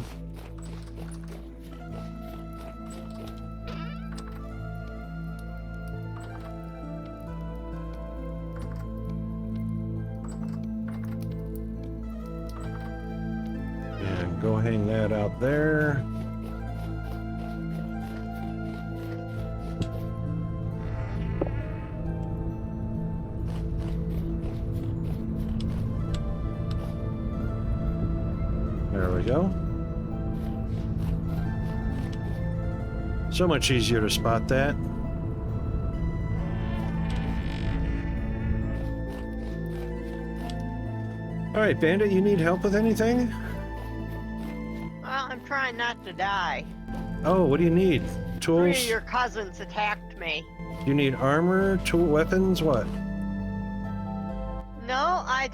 And go hang that out there. There we go. So much easier to spot that. All right, Bandit, you need help with anything? Well, I'm trying not to die. Oh, what do you need? 3 Tools? of your cousins attacked me. You need armor, tool, weapons, what? No, I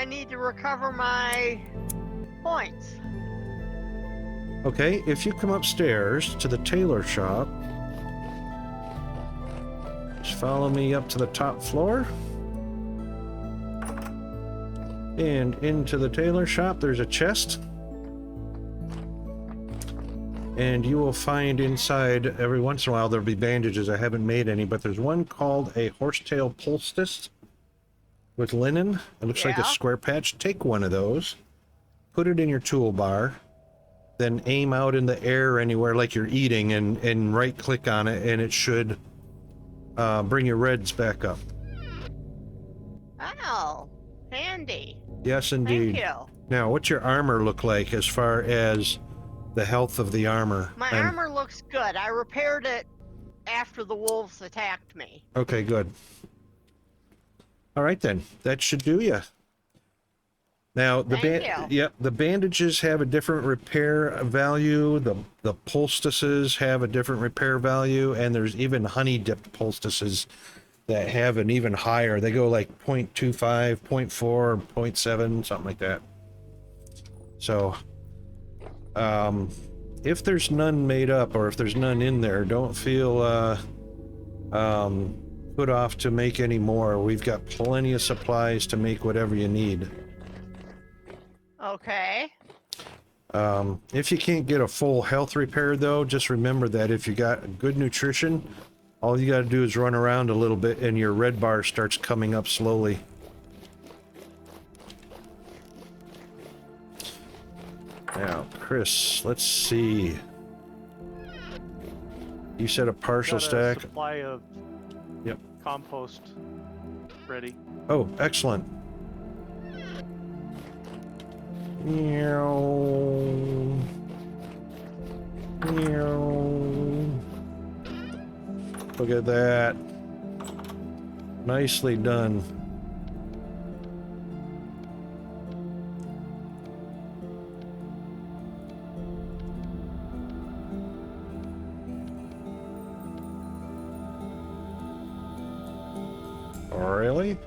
need to recover my points. Okay, if you come upstairs to the tailor shop, just follow me up to the top floor. And into the tailor shop, there's a chest. and you will find inside every once in a while there'll be bandages. I haven't made any, but there's one called a horsetail poultice with linen. It looks like a Yeah. square patch. Take one of those, put it in your toolbar, then aim out in the air anywhere like you're eating, and right click on it, and it should bring your reds back up. Oh, handy. Yes, indeed. Thank you. Now, what's your armor look like as far as the health of the armor? My armor looks good. I repaired it after the wolves attacked me. Okay, good. All right then, that should do you. Now the bandages have a different repair value. The poultices have a different repair value, and there's even honey dipped poultices that have an even higher. They go like 0.25, 0.4, 0.7, something like that. So, if there's none made up, or if there's none in there, don't feel put off to make any more. We've got plenty of supplies to make whatever you need. Okay. If you can't get a full health repair, though, just remember that if you got good nutrition, all you got to do is run around a little bit and your red bar starts coming up slowly. Now, Chris, let's see. You said a partial Got a stack. supply of Yep. compost ready. Oh, excellent. Meow. Meow. Look at that. Nicely done. Really?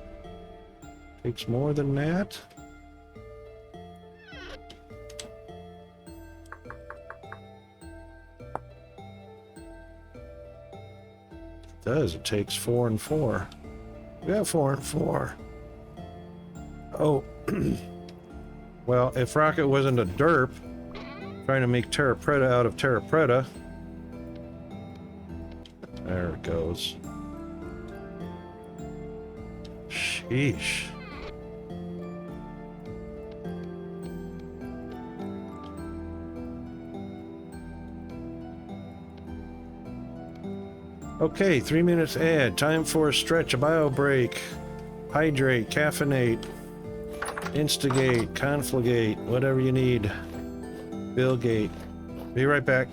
Takes more than that? It does. It takes 4 and 4. We got 4 and 4. Oh. Well, if Rocket wasn't a derp trying to make Terra Preta out of Terra Preta. There it goes. Sheesh. Okay, 3 minutes ad. Time for a stretch, a bio break. Hydrate, caffeinate, instigate, confligate, whatever you need. Billgate. Be right back.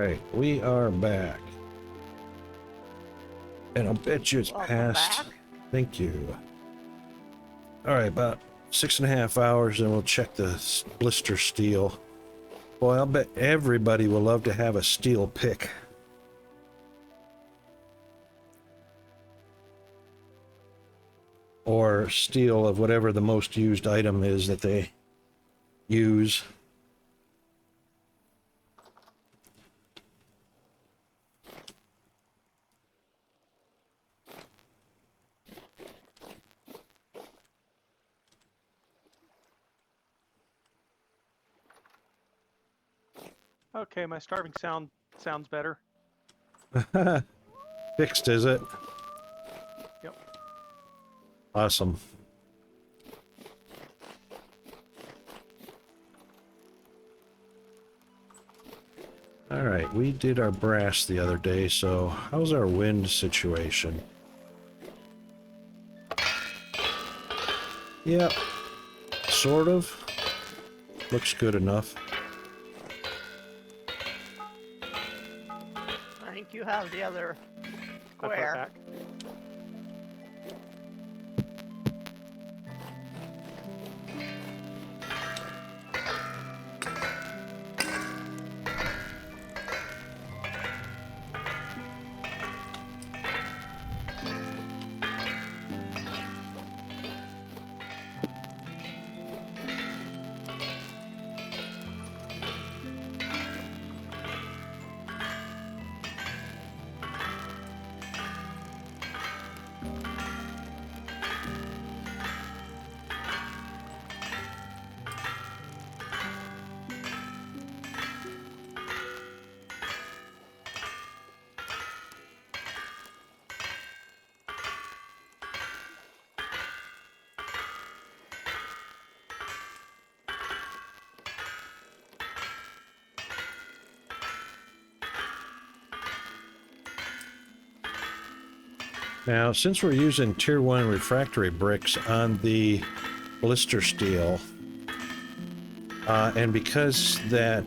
Right, we are back. And I'll bet you it's Welcome past. back. Thank you. All right, about 6.5 hours, and we'll check the blister steel. Boy, I'll bet everybody will love to have a steel pick. Or steel of whatever the most used item is that they use. Okay, my starving sounds better. Fixed, is it? Yep. Awesome. All right, we did our brass the other day, so how's our wind situation? Yep, sort of. Looks good enough. I think you have the other I put it square. back. Now, since we're using Tier 1 refractory bricks on the blister steel, and because that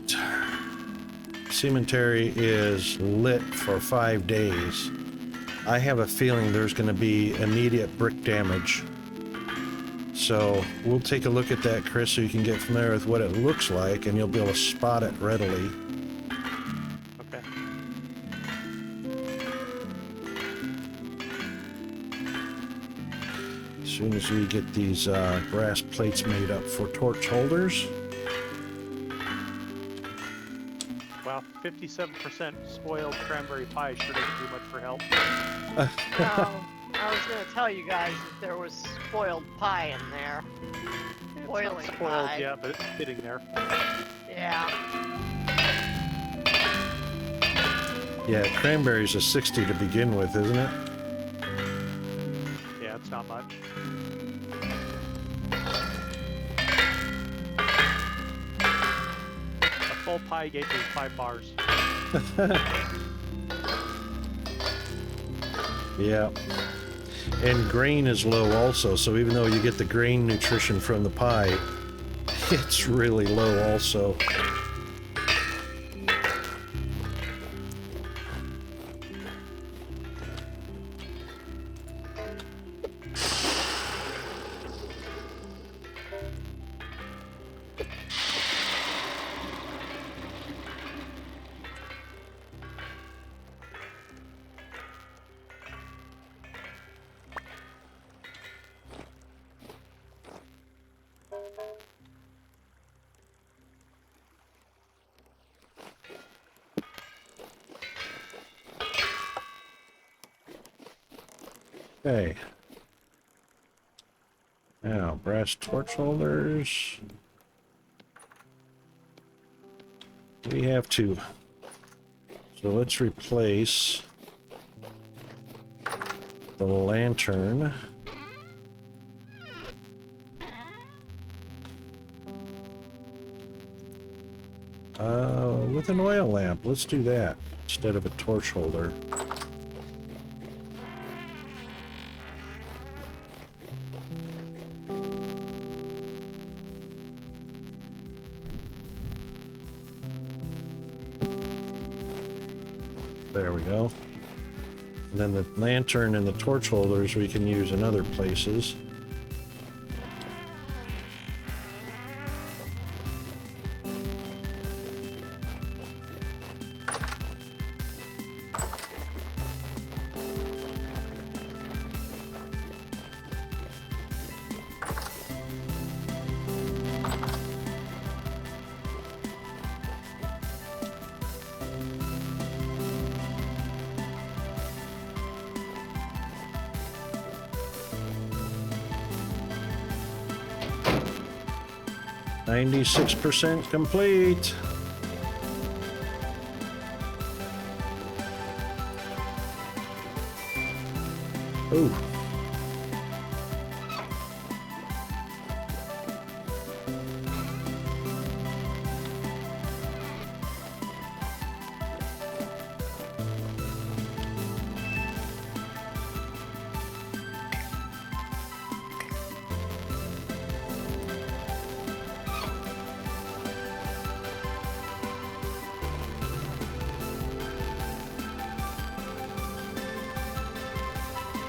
cemetery is lit for 5 days, I have a feeling there's going to be immediate brick damage. So we'll take a look at that, Chris, so you can get familiar with what it looks like, and you'll be able to spot it readily. Okay. As soon as we get these brass plates made up for torch holders. Wow, 57% spoiled cranberry pie sure doesn't do much for health. I was going to tell you guys that there was spoiled pie in there. It's Boiling not spoiled pie. yet, but it's getting there. Yeah. Yeah, cranberry's a 60 to begin with, isn't it? Yeah, it's not much. A full pie gave me 5 bars. Yeah. And grain is low also, so even though you get the grain nutrition from the pie, it's really low also. Okay. Now, brass torch holders. We have 2. So let's replace the lantern. With an oil lamp. Let's do that instead of a torch holder. There we go. And then the lantern and the torch holders we can use in other places. %, complete. Ooh.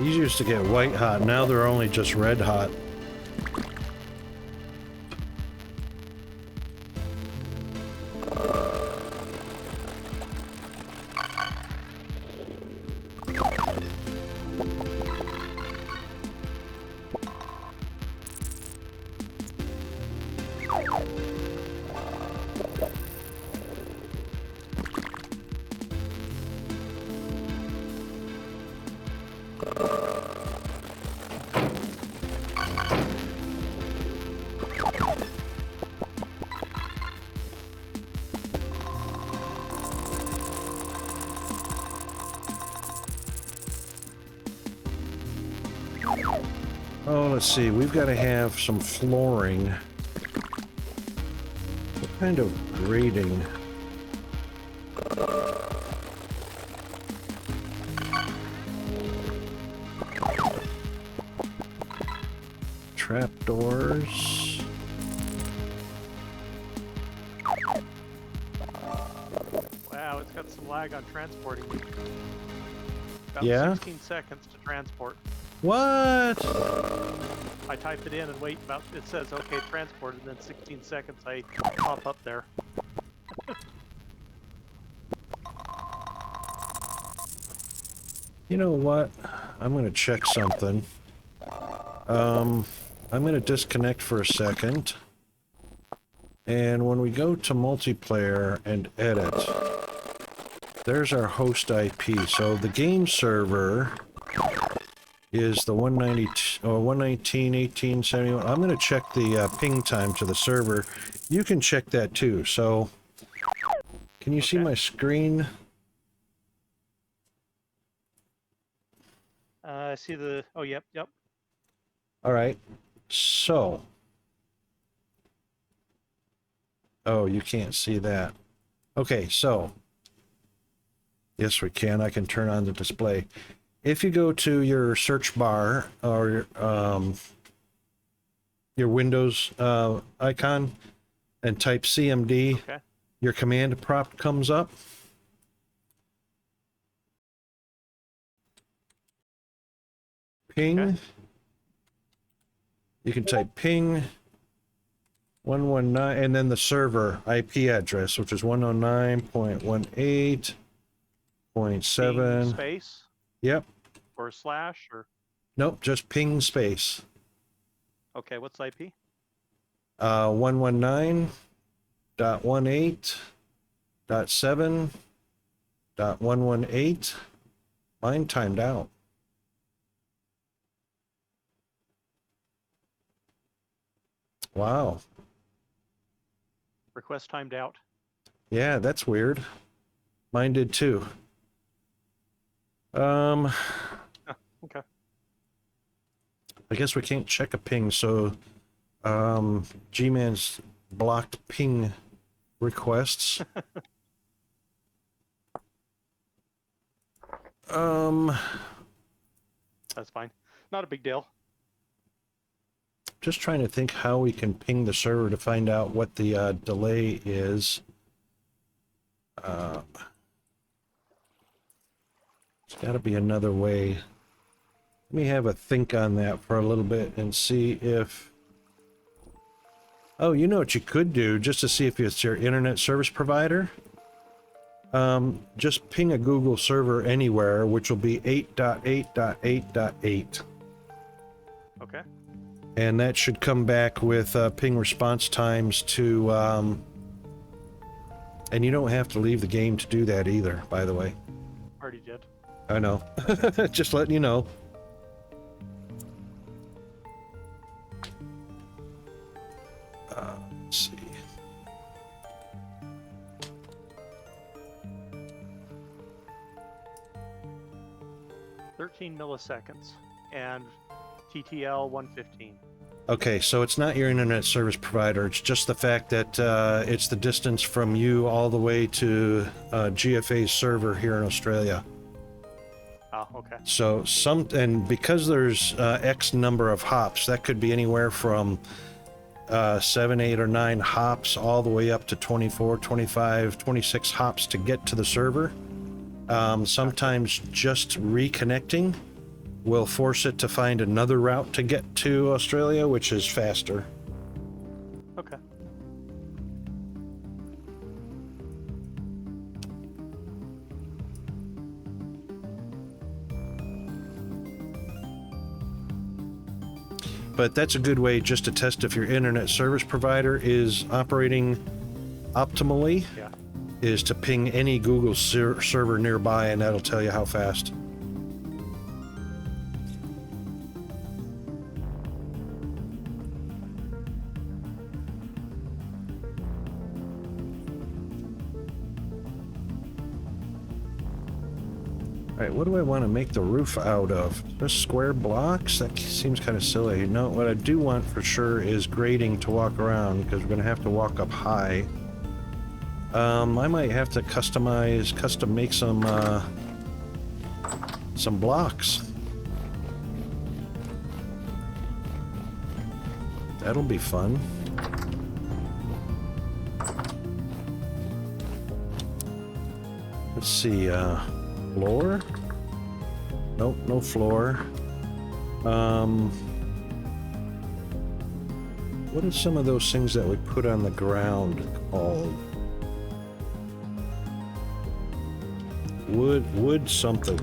These used to get white hot, now they're only just red hot. Oh, let's see, we've got to have some flooring. What kind of grating? Trapdoors. Wow, it's got some lag on transporting. About Yeah? 16 seconds to transport. What? I type it in and wait about, it says, okay, transport, and then 16 seconds I pop up there. You know what? I'm going to check something. I'm going to disconnect for a second. And when we go to multiplayer and edit, there's our host IP. So the game server is the 119.18.71. I'm going to check the ping time to the server. You can check that too. So can you see my screen? I see the, oh, yep. All right. So, oh, you can't see that. Okay, so yes, we can. I can turn on the display. If you go to your search bar or your Windows icon and type CMD, Okay. your command prompt comes up. Ping. Okay. You can type ping 119 and then the server IP address, which is 109.18.7. Ping space Yep. or slash or, Nope, just ping space. okay, what's IP? 119.18.7.118. Mine timed out. Wow. Request timed out. Yeah, that's weird. Mine did too. Okay. I guess we can't check a ping, so G-Man's blocked ping requests. That's fine. Not a big deal. Just trying to think how we can ping the server to find out what the delay is. There's got to be another way. Let me have a think on that for a little bit and see if... Oh, you know what you could do, just to see if it's your internet service provider? Just ping a Google server anywhere, which will be 8.8.8.8. Okay. And that should come back with ping response times to... and you don't have to leave the game to do that either, by the way. Already did. I know. Just letting you know. Let's see. "13 milliseconds and TTL 115. Okay, so it's not your internet service provider. It's just the fact that it's the distance from you all the way to GFA's server here in Australia. Oh, okay. So and because there's X number of hops, that could be anywhere from 7, 8, or 9 hops all the way up to 24, 25, 26 hops to get to the server. Sometimes just reconnecting will force it to find another route to get to Australia, which is faster. Okay. But that's a good way just to test if your internet service provider is operating optimally, Yeah. is to ping any Google server nearby, and that'll tell you how fast. Alright, what do I want to make the roof out of? Just square blocks? That seems kind of silly. No, what I do want for sure is grading to walk around, because we're going to have to walk up high. I might have to custom make some blocks. That'll be fun. Let's see, floor? Nope, no floor. What are some of those things that we put on the ground called? Wood something.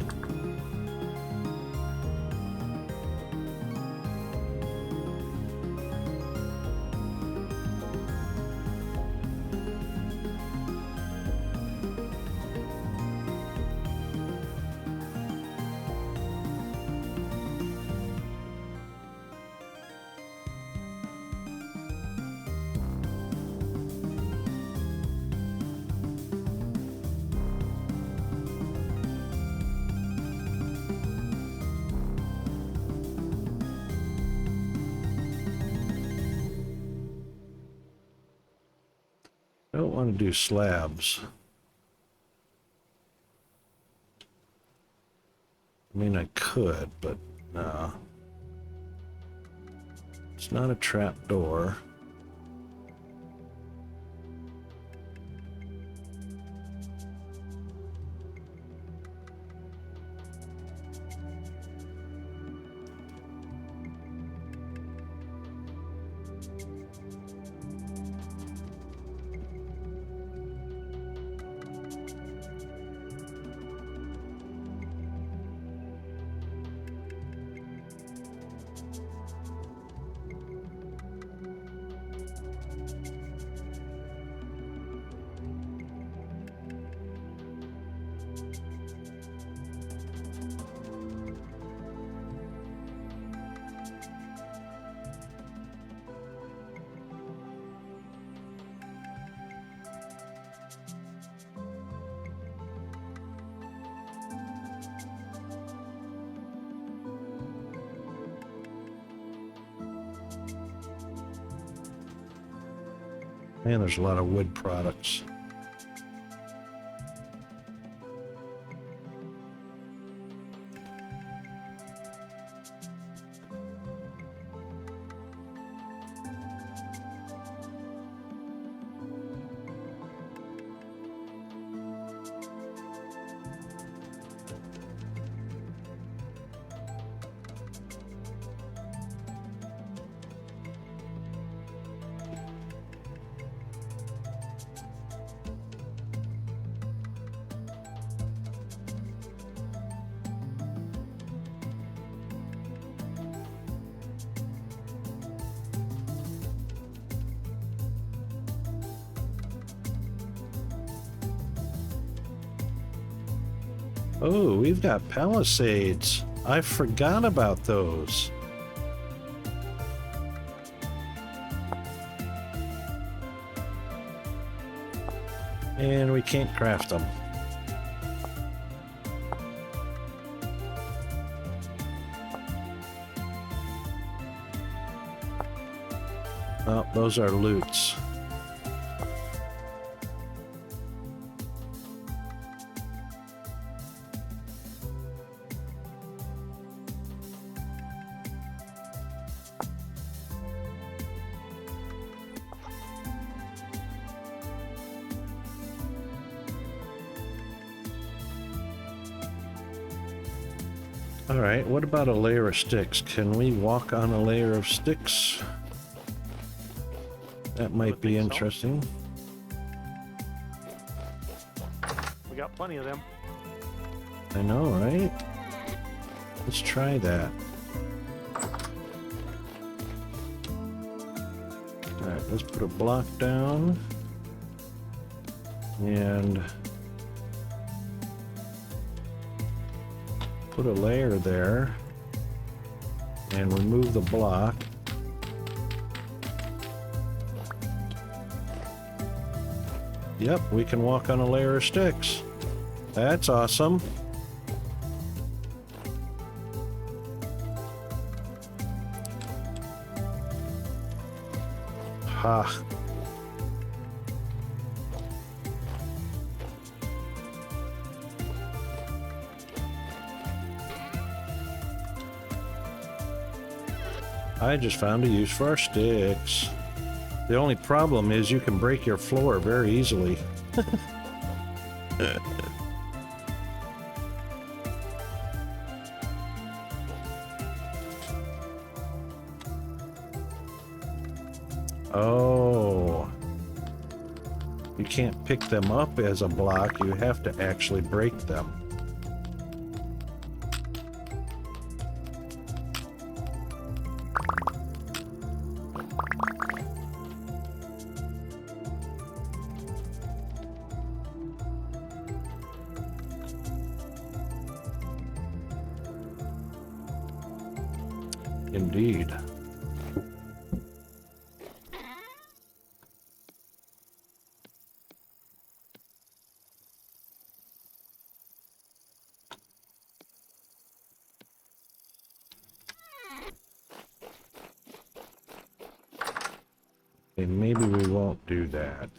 I don't want to do slabs. I mean, I could, but no. It's not a trap door. Man, there's a lot of wood products. Oh, we've got palisades. I forgot about those. And we can't craft them. Oh, those are loots. All right, what about a layer of sticks? Can we walk on a layer of sticks? That might be interesting. We got plenty of them. I know, right? Let's try that. All right, let's put a block down. And put a layer there. And remove the block. Yep, we can walk on a layer of sticks. That's awesome. Ha. I just found a use for our sticks. The only problem is you can break your floor very easily. Oh. You can't pick them up as a block, you have to actually break them. Indeed. Okay, maybe we won't do that.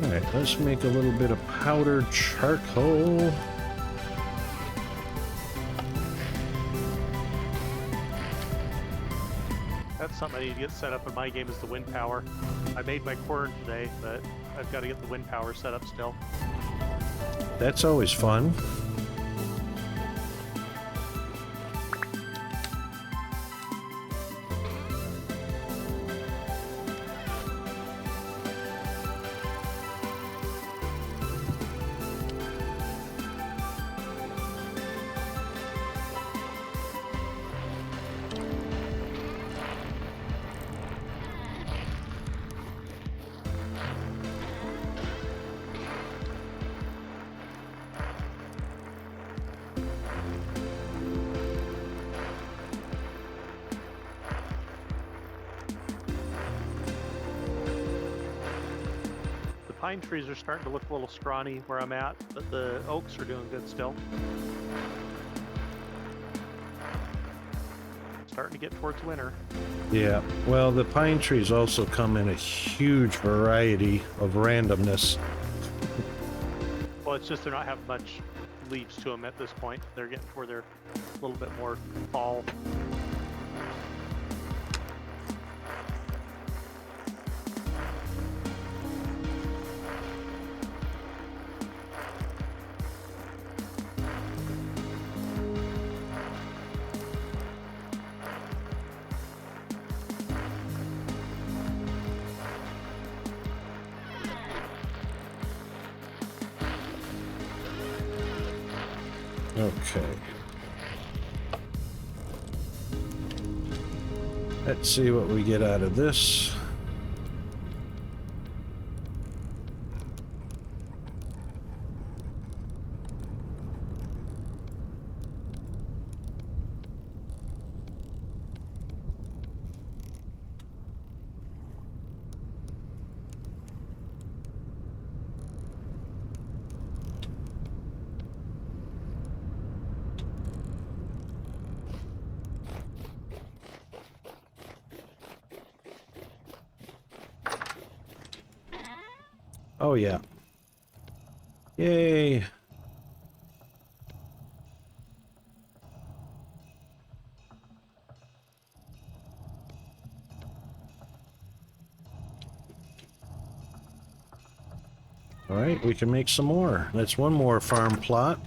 Alright, let's make a little bit of powdered charcoal. That's something I need to get set up in my game is the wind power. I made my quern today, but I've got to get the wind power set up still. That's always fun. pine trees are starting to look a little scrawny where I'm at, but the oaks are doing good still. Starting to get towards winter. Yeah, well, the pine trees also come in a huge variety of randomness. Well, it's just they're not having much leaves to them at this point. They're getting where they're a little bit more fall. Okay. Let's see what we get out of this. Oh, yeah. Yay. All right, we can make some more. That's one more farm plot.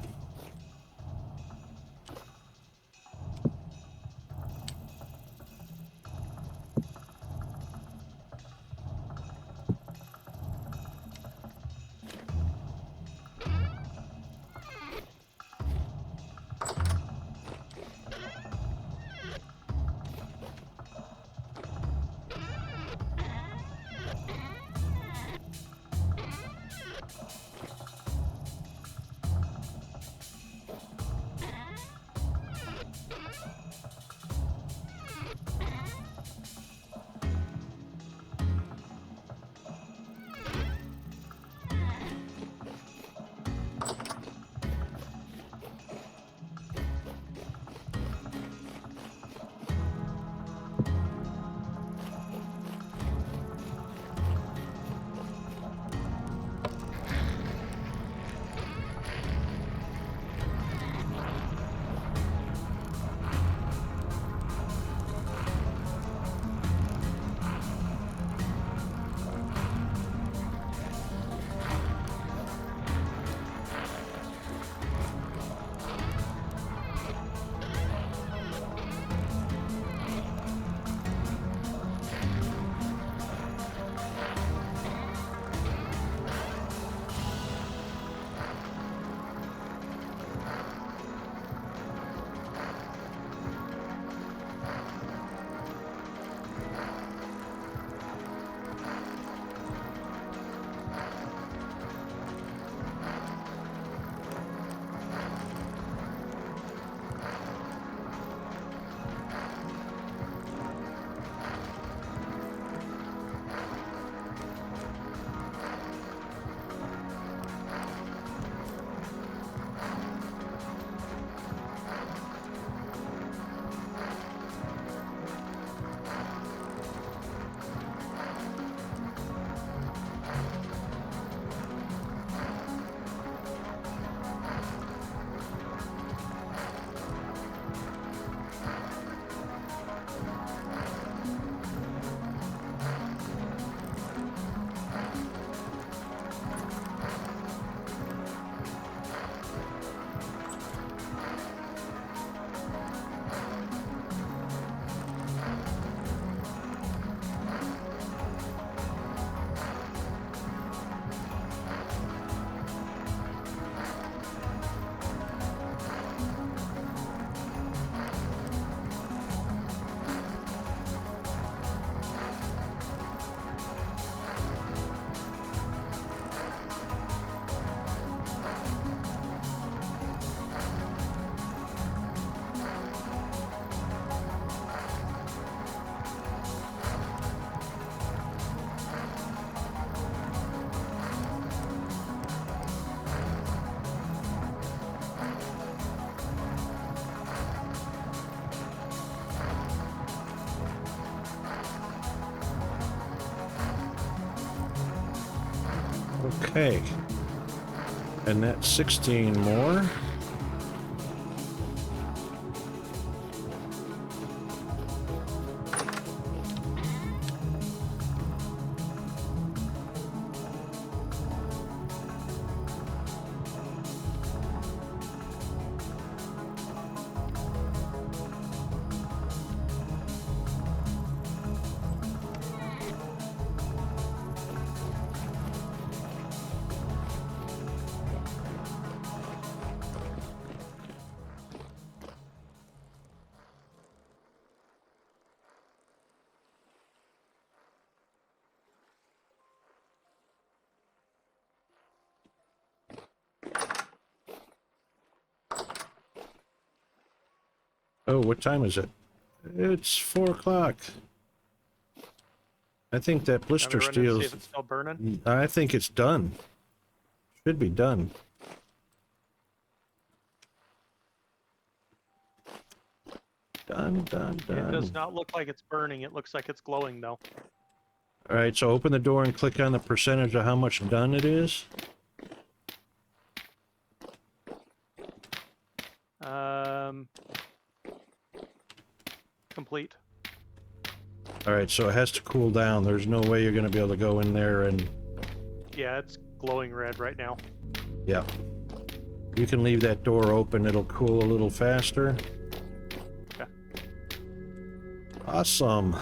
Okay. And that's 16 more. Oh, what time is it? It's 4 o'clock. I think that blister Want me to run in and see steel's... if it's still burning? I think it's done. Should be done. Done. It does not look like it's burning. It looks like it's glowing though. All right, so open the door and click on the percentage of how much done it is. Complete. All right, so it has to cool down. There's no way you're going to be able to go in there and... Yeah, it's glowing red right now. Yeah. You can leave that door open. It'll cool a little faster. Okay. Awesome.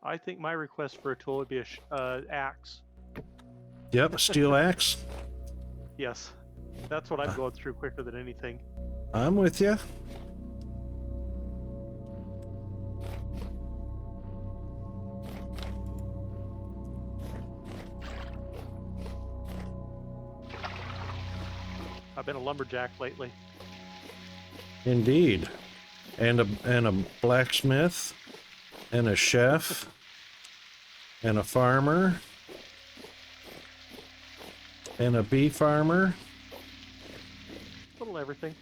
I think my request for a tool would be a axe. Yep, a steel axe. Yes, that's what I'm going through quicker than anything. I'm with you. I've been a lumberjack lately. Indeed. And a blacksmith, and a chef, and a farmer, and a bee farmer. A little everything.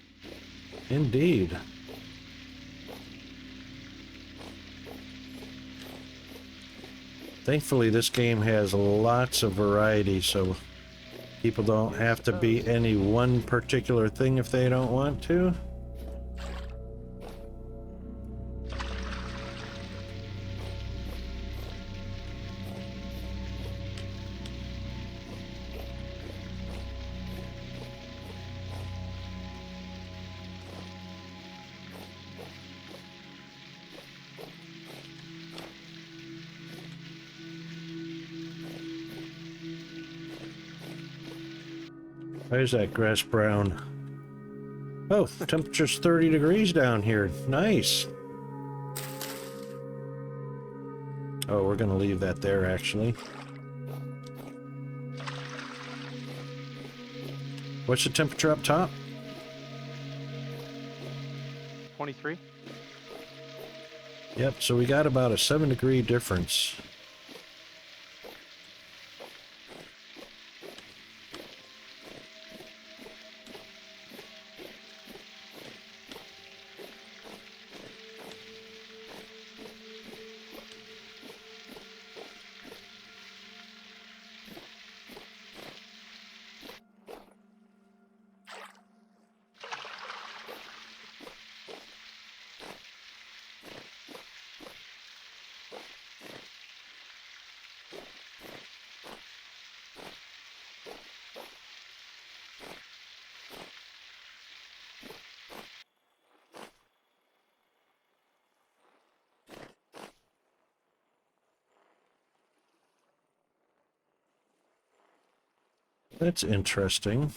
Indeed. Thankfully, this game has lots of variety, so people don't have to be any one particular thing if they don't want to. Why is that grass brown? Oh, temperature's 30 degrees down here. Nice. Oh, we're gonna leave that there, actually. What's the temperature up top? 23. Yep, so we got about a 7-degree difference. That's interesting.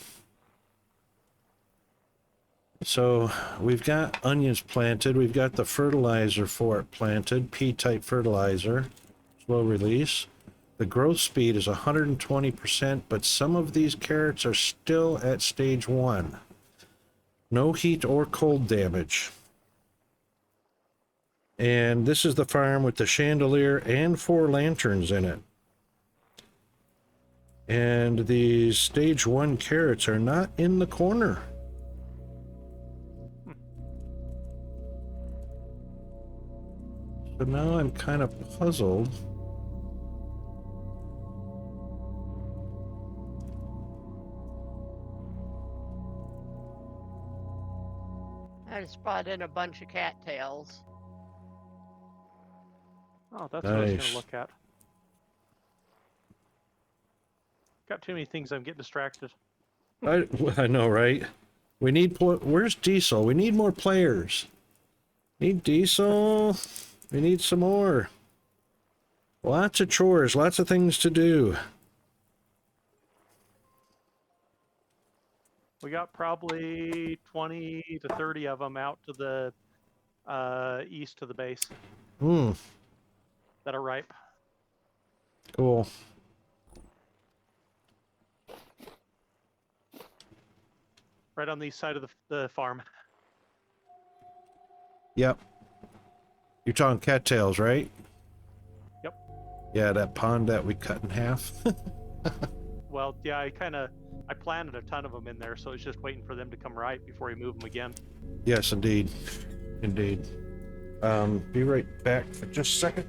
So we've got onions planted. We've got the fertilizer for it planted, P-type fertilizer, slow release. The growth speed is 120%, but some of these carrots are still at stage 1. No heat or cold damage. And this is the farm with the chandelier and 4 lanterns in it. And these stage 1 carrots are not in the corner. So now I'm kind of puzzled. I just brought in a bunch of cattails. Oh, that's what I was going Nice. to look at. Got too many things, I'm getting distracted. I know, right? We need, where's Diesel? We need more players. Need Diesel. We need some more. Lots of chores, lots of things to do. We got probably 20 to 30 of them out to the east of the base Hmm, that are ripe. cool. Right on the east side of the farm. Yep. You're talking cattails, right? Yep. Yeah, that pond that we cut in half. Well, yeah, I planted a ton of them in there, so it's just waiting for them to come ripe before we move them again. Yes, indeed. Indeed. Be right back for just a second.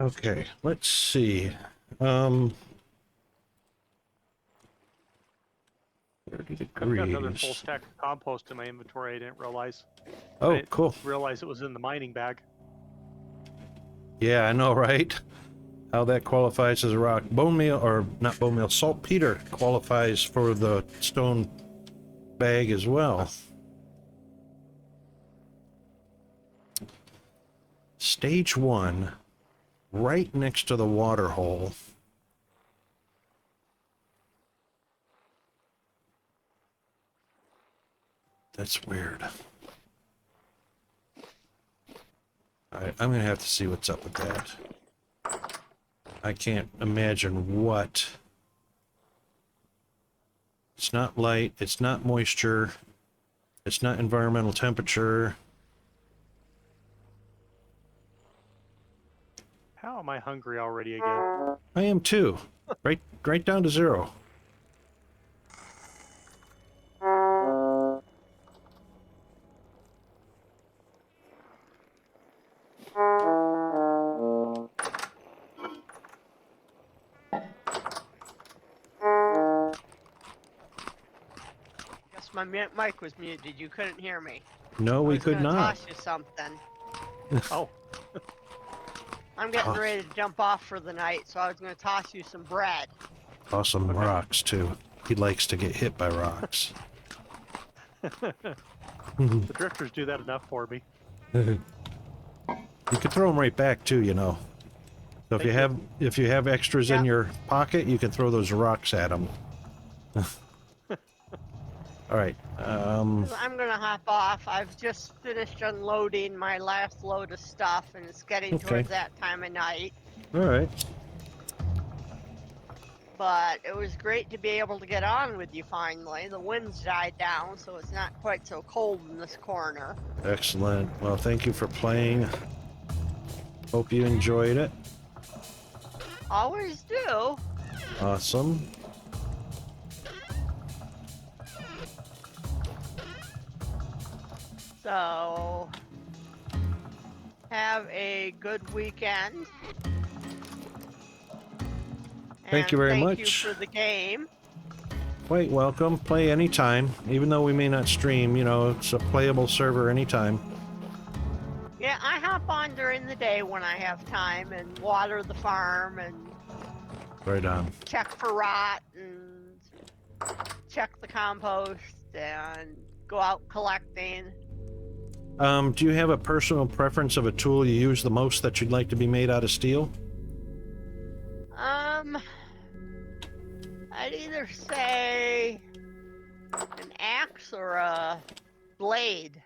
Okay, let's see. 30 I've got another full degrees. stack of compost in my inventory. I didn't realize. Oh, I didn't cool. realize it was in the mining bag. Yeah, I know, right? How that qualifies as a rock. Bone meal, or not bone meal, saltpeter qualifies for the stone bag as well. Stage 1, right next to the water hole. That's weird. Alright, I'm gonna have to see what's up with that. I can't imagine what. It's not light, it's not moisture, it's not environmental temperature. How am I hungry already again? I am too. Right down to 0. Guess my mic was muted. You couldn't hear me. No, I we was could gonna not. toss you something. Oh, I'm getting Toss. ready to jump off for the night, so I was gonna toss you some bread. Toss some Okay. rocks too. He likes to get hit by rocks. the drifters do that enough for me. You can throw them right back too, you know. So if you have extras in Yeah. your pocket, you can throw those rocks at them. All right. I'm gonna hop off. I've just finished unloading my last load of stuff, and it's getting Okay. towards that time of night. All right. But it was great to be able to get on with you finally. The wind's died down, so it's not quite so cold in this corner. Excellent. Well, thank you for playing. Hope you enjoyed it. Always do. Awesome. So, have a good weekend. Thank you very Thank much. you for the game. Quite welcome. Play anytime. Even though we may not stream, you know, it's a playable server anytime. Yeah, I hop on during the day when I have time and water the farm and Right on. check for rot and check the compost and go out collecting. Do you have a personal preference of a tool you use the most that you'd like to be made out of steel? I'd either say an axe or a blade.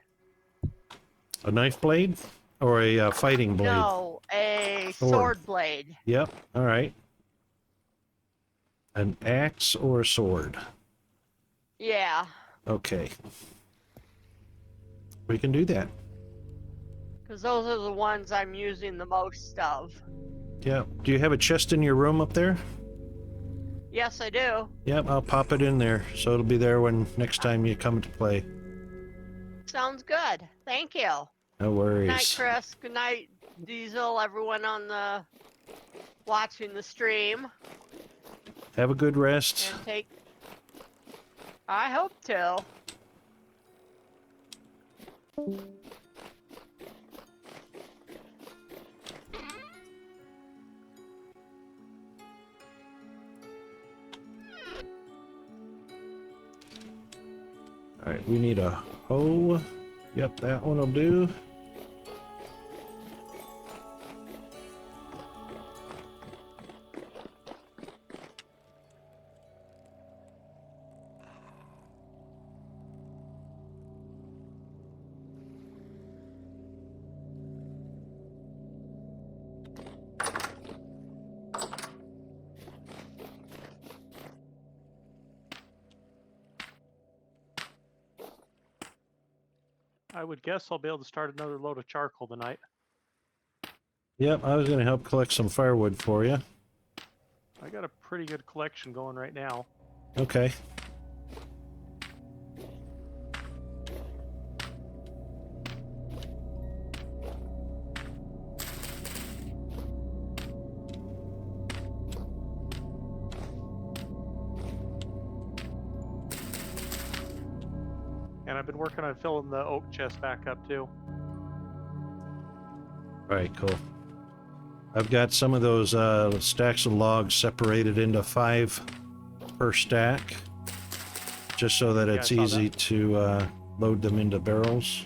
A knife blade or a fighting blade? No, a sword blade. Yep. All right. An axe or a sword? Yeah. Okay. We can do that. Because those are the ones I'm using the most of. Yeah. Do you have a chest in your room up there? Yes, I do. Yep, I'll pop it in there, so it'll be there when next time you come to play. Sounds good. Thank you. No Good worries. night, Chris. Good night, Diesel. Everyone on the watching the stream. Have a good rest. And take. I hope to. All right, we need a hoe. Yep, that one will do. I would guess I'll be able to start another load of charcoal tonight. Yep, I was going to help collect some firewood for you. I got a pretty good collection going right now. Okay. And I've been working on filling the oak chest back up too. All right, cool. I've got some of those stacks of logs separated into 5 per stack, just so that Yeah, it's I saw easy that. to load them into barrels.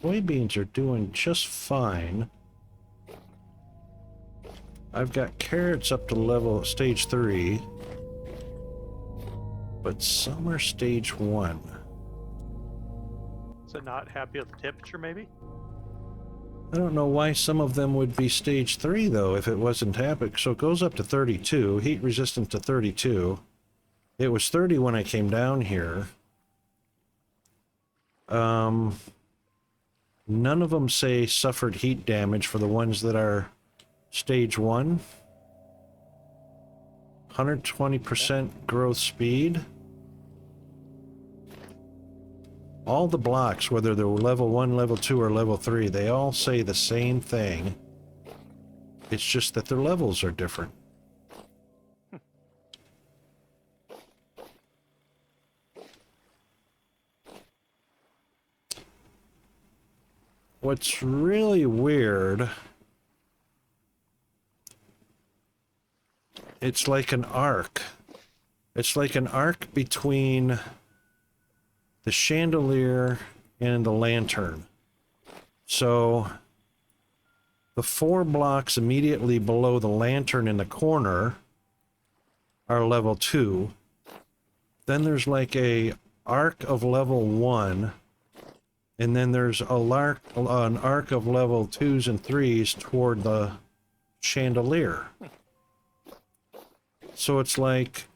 Soybeans are doing just fine. I've got carrots up to level stage 3, but some are stage 1. So not happy with the temperature, maybe? I don't know why some of them would be stage 3 though if it wasn't happening. So it goes up to 32, heat resistant to 32. It was 30 when I came down here. None of them say suffered heat damage for the ones that are stage 1. 120% growth speed. All the blocks, whether they're level 1, level 2, or level 3, they all say the same thing. It's just that their levels are different. What's really weird, it's like an arc. It's like an arc between the chandelier and the lantern. So the 4 blocks immediately below the lantern in the corner are level 2. Then there's like a arc of level 1, and then there's an arc of level 2s and 3s toward the chandelier. So it's like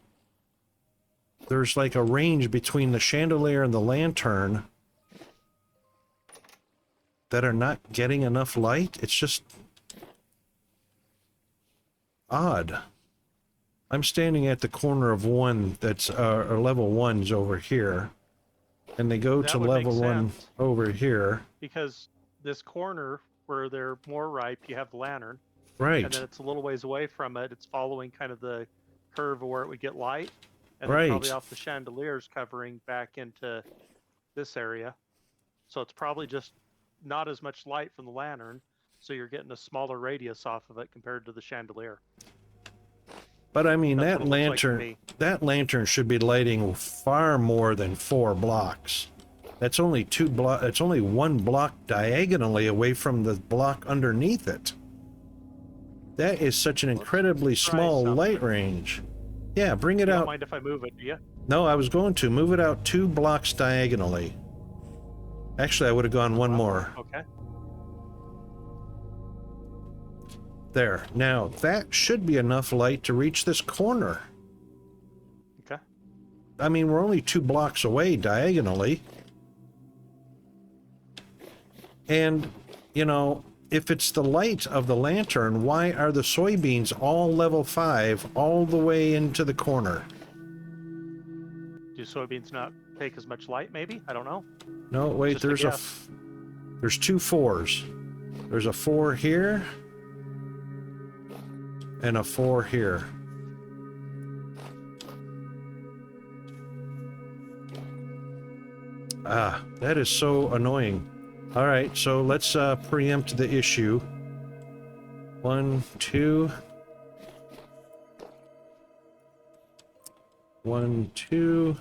there's like a range between the chandelier and the lantern that are not getting enough light. It's just odd. I'm standing at the corner of one that's or level 1's over here, and they go That to would make level 1 sense, over here. because this corner where they're more ripe, you have the lantern, Right. and then it's a little ways away from it. It's following kind of the curve of where it would get light, and then probably Right. off the chandeliers covering back into this area. So it's probably just not as much light from the lantern, so you're getting a smaller radius off of it compared to the chandelier. But I mean, That's that what it looks like to lantern, me. that lantern should be lighting far more than 4 blocks. That's only 2 block. It's only 1 block diagonally away from the block underneath it. That is such an incredibly try small something. light range. Yeah, bring it You don't out. mind if I move it, do you? No, I was going to move it out 2 blocks diagonally. Actually, I would have gone one more. Okay. There. Now, that should be enough light to reach this corner. Okay. I mean, we're only 2 blocks away diagonally. And, you know, if it's the light of the lantern, why are the soybeans all level 5 all the way into the corner? Do soybeans not take as much light, maybe? I don't know. No, wait, Just a there's guess. there's 2 4s. There's a 4 here and a 4 here. Ah, that is so annoying. All right, so let's preempt the issue. 1, 2. 1, 2.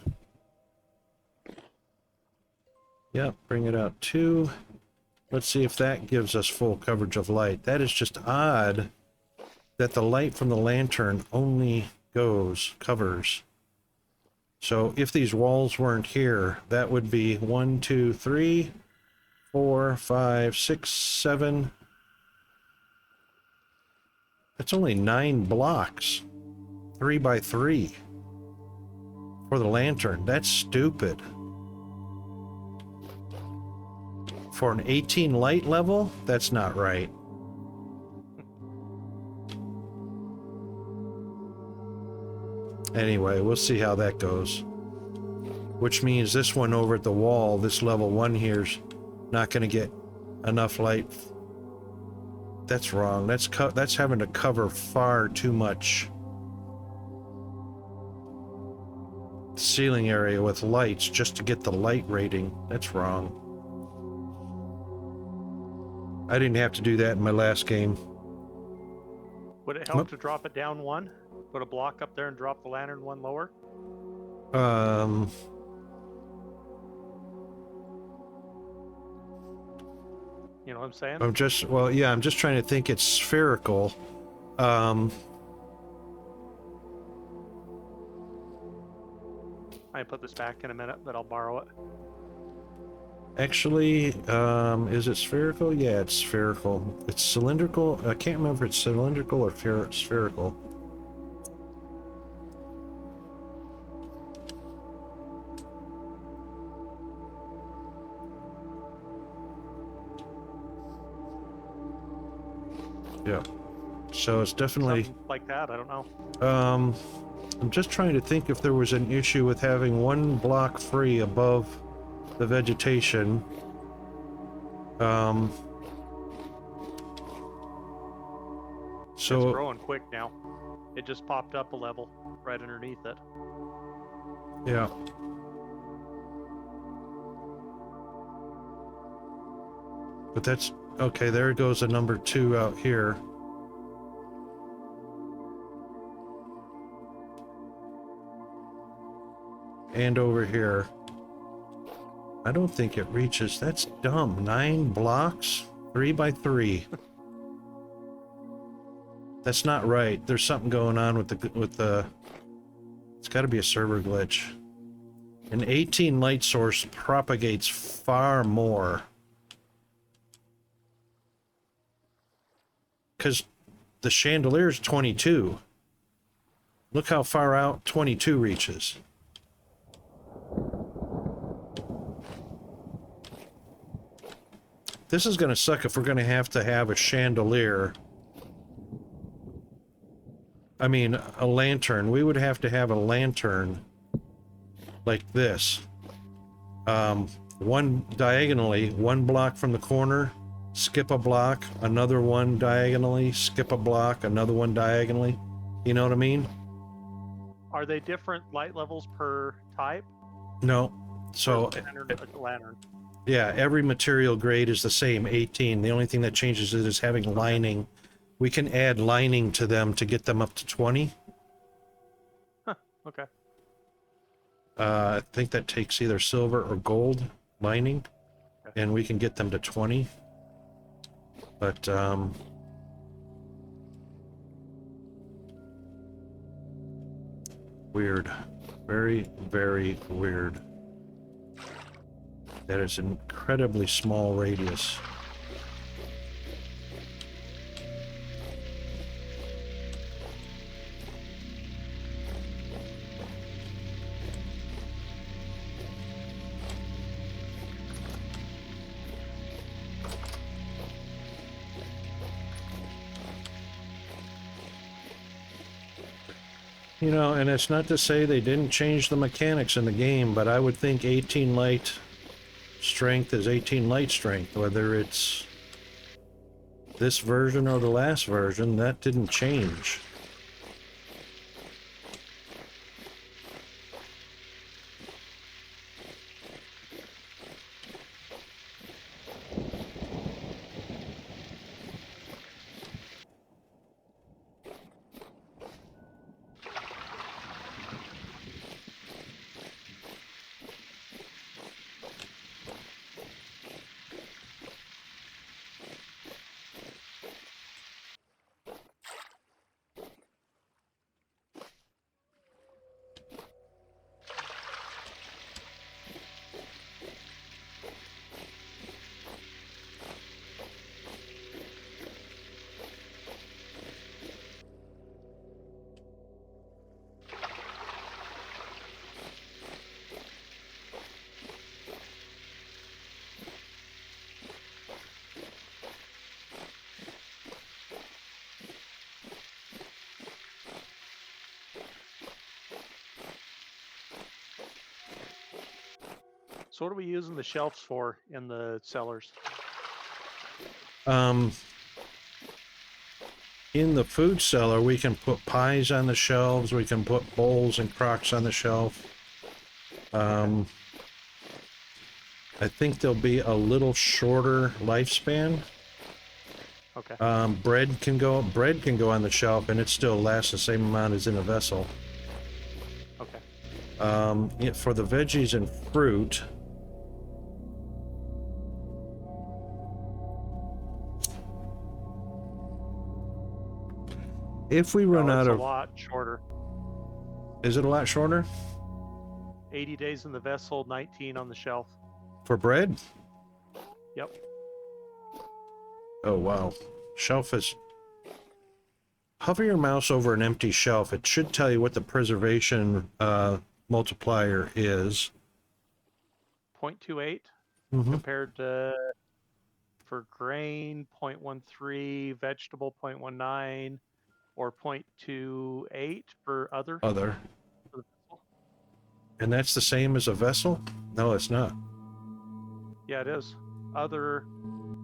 Yep, bring it out 2. Let's see if that gives us full coverage of light. That is just odd that the light from the lantern only covers. So if these walls weren't here, that would be 1, 2, 3, 4, 5, 6, 7. That's only 9 blocks. 3 by 3 for the lantern. That's stupid. For an 18 light level, that's not right. Anyway, we'll see how that goes. Which means this one over at the wall, this level 1 here's not going to get enough light. That's wrong. That's having to cover far too much ceiling area with lights just to get the light rating. That's wrong. I didn't have to do that in my last game. Would it help to drop it down 1? Put a block up there and drop the lantern 1 lower? You know what I'm saying? I'm just trying to think. It's spherical. I put this back in a minute, but I'll borrow it. Actually, is it spherical? Yeah, it's spherical. It's cylindrical. I can't remember if it's cylindrical or spherical. Yeah. So it's definitely Something like that, I don't know. I'm just trying to think if there was an issue with having 1 block free above the vegetation. So it's So growing quick now. It just popped up a level right underneath it. yeah. But that's okay. There goes a number 2 out here. And over here. I don't think it reaches. That's dumb. 9 blocks, 3 by 3. That's not right. There's something going on with the. It's got to be a server glitch. An 18 light source propagates far more. Because the chandelier is 22. Look how far out 22 reaches. This is going to suck if we're going to have a chandelier. I mean, a lantern. We would have to have a lantern like this. One diagonally, 1 block from the corner, skip a block, another one diagonally, skip a block, another one diagonally. You know what I mean? Are they different light levels per type? No. So, Lantern. yeah, every material grade is the same, 18. The only thing that changes is having lining. We can add lining to them to get them up to 20. Huh, okay. I think that takes either silver or gold lining, Okay. and we can get them to 20. But, weird. Very, very weird. That is an incredibly small radius. You know, and it's not to say they didn't change the mechanics in the game, but I would think 18 light strength is 18 light strength, whether it's this version or the last version, that didn't change. So what are we using the shelves for in the cellars? In the food cellar, we can put pies on the shelves, we can put bowls and crocks on the shelf. I think there'll be a little shorter lifespan. Okay. Bread can go on the shelf and it still lasts the same amount as in a vessel. Okay. For the veggies and fruit, if we run out It's of, a lot shorter. is it a lot shorter 80 days in the vessel, 19 on the shelf. for bread? Yep. Oh wow, shelf is. Hover your mouse over an empty shelf. It should tell you what the preservation multiplier is. 0.28 Mm-hmm. compared to for grain 0.13, vegetable 0.19, or 0.28 for other. Other. For the vessel. And that's the same as a vessel? No, it's not. Yeah, it is. Other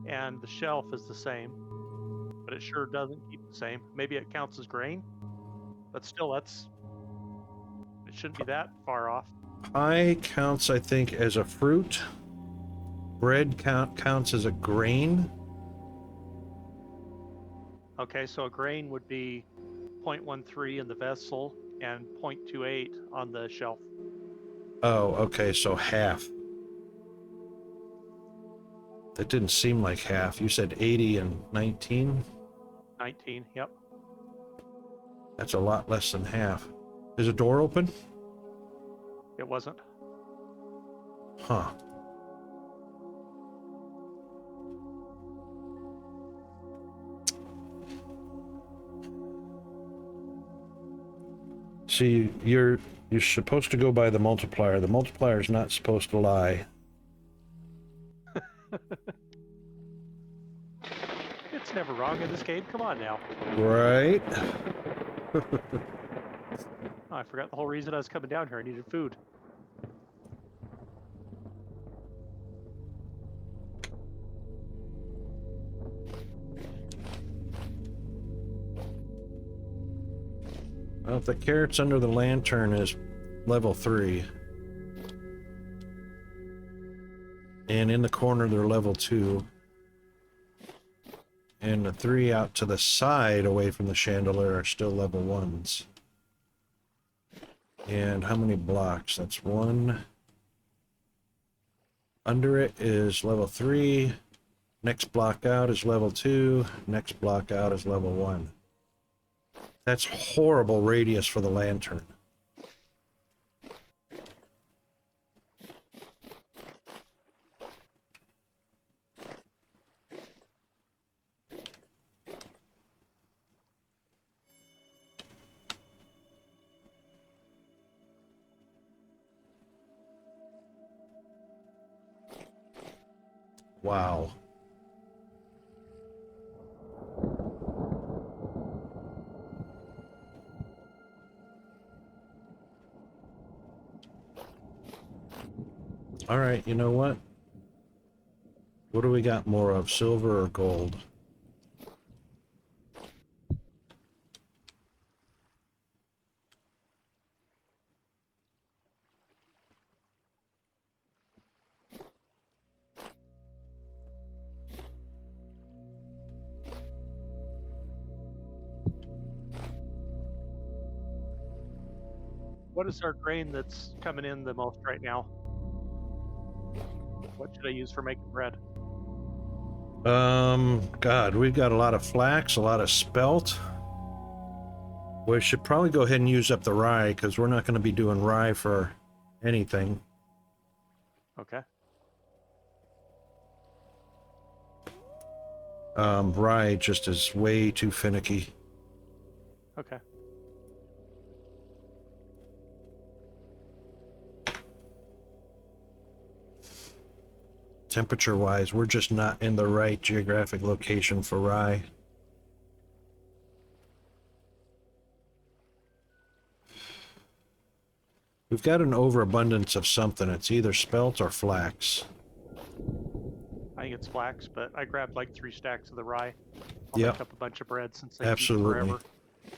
and the shelf is the same, but it sure doesn't keep the same. Maybe it counts as grain, but still, it shouldn't be that far off. Pie counts, I think, as a fruit. Bread counts as a grain. Okay, so a grain would be 0.13 in the vessel and 0.28 on the shelf. Oh, okay, so half. That didn't seem like half. You said 80 and 19? 19, yep. That's a lot less than half. Is a door open? It wasn't. Huh. See, you're supposed to go by the multiplier. The multiplier is not supposed to lie. It's never wrong in this game. Come on now. Right? Oh, I forgot the whole reason I was coming down here. I needed food. Well, the carrots under the lantern is level 3. And in the corner, they're level 2. And the 3 out to the side away from the chandelier are still level 1s. And how many blocks? That's 1. Under it is level 3. Next block out is level 2. Next block out is level 1. That's horrible radius for the lantern. Wow. All right, you know what? What do we got more of, silver or gold? What is our grain that's coming in the most right now? What should I use for making bread? God, we've got a lot of flax, a lot of spelt. We should probably go ahead and use up the rye, because we're not going to be doing rye for anything. Okay. Rye just is way too finicky. Okay. Temperature-wise, we're just not in the right geographic location for rye. We've got an overabundance of something. It's either spelt or flax. I think it's flax, but I grabbed like 3 stacks of the rye. I'll Yep. make up a bunch of bread since they Absolutely. keep forever.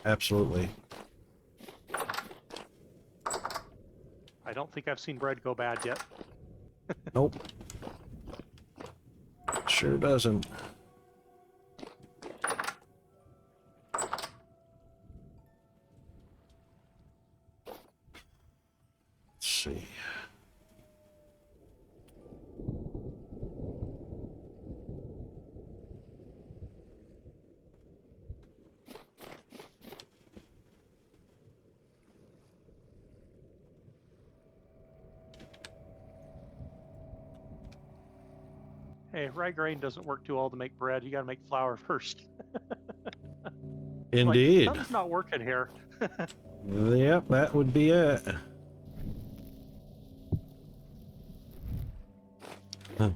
Absolutely. I don't think I've seen bread go bad yet. Nope. Sure doesn't. Let's see. Hey, rye grain doesn't work too well to make bread. You got to make flour first. Indeed. Like, something's not working here. Yep, that would be it. Huh.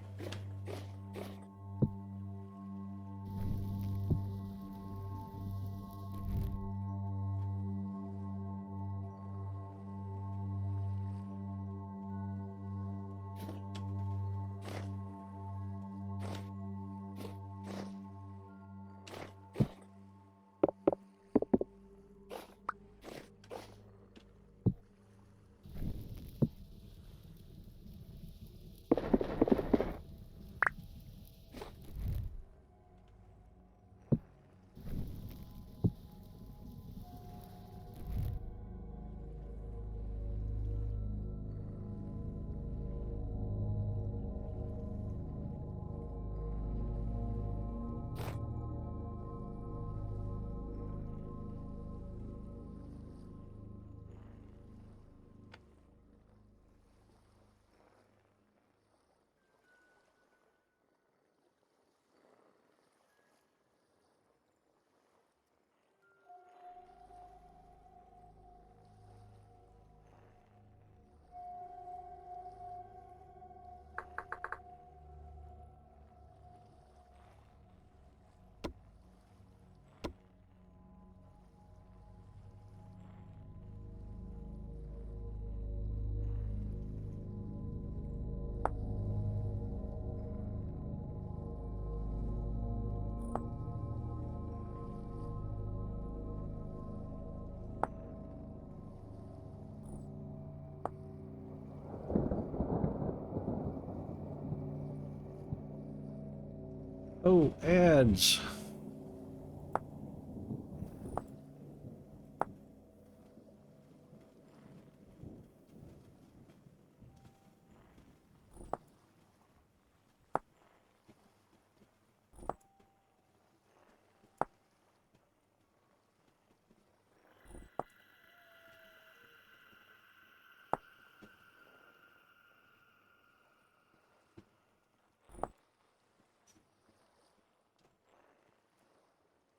Oh, ads.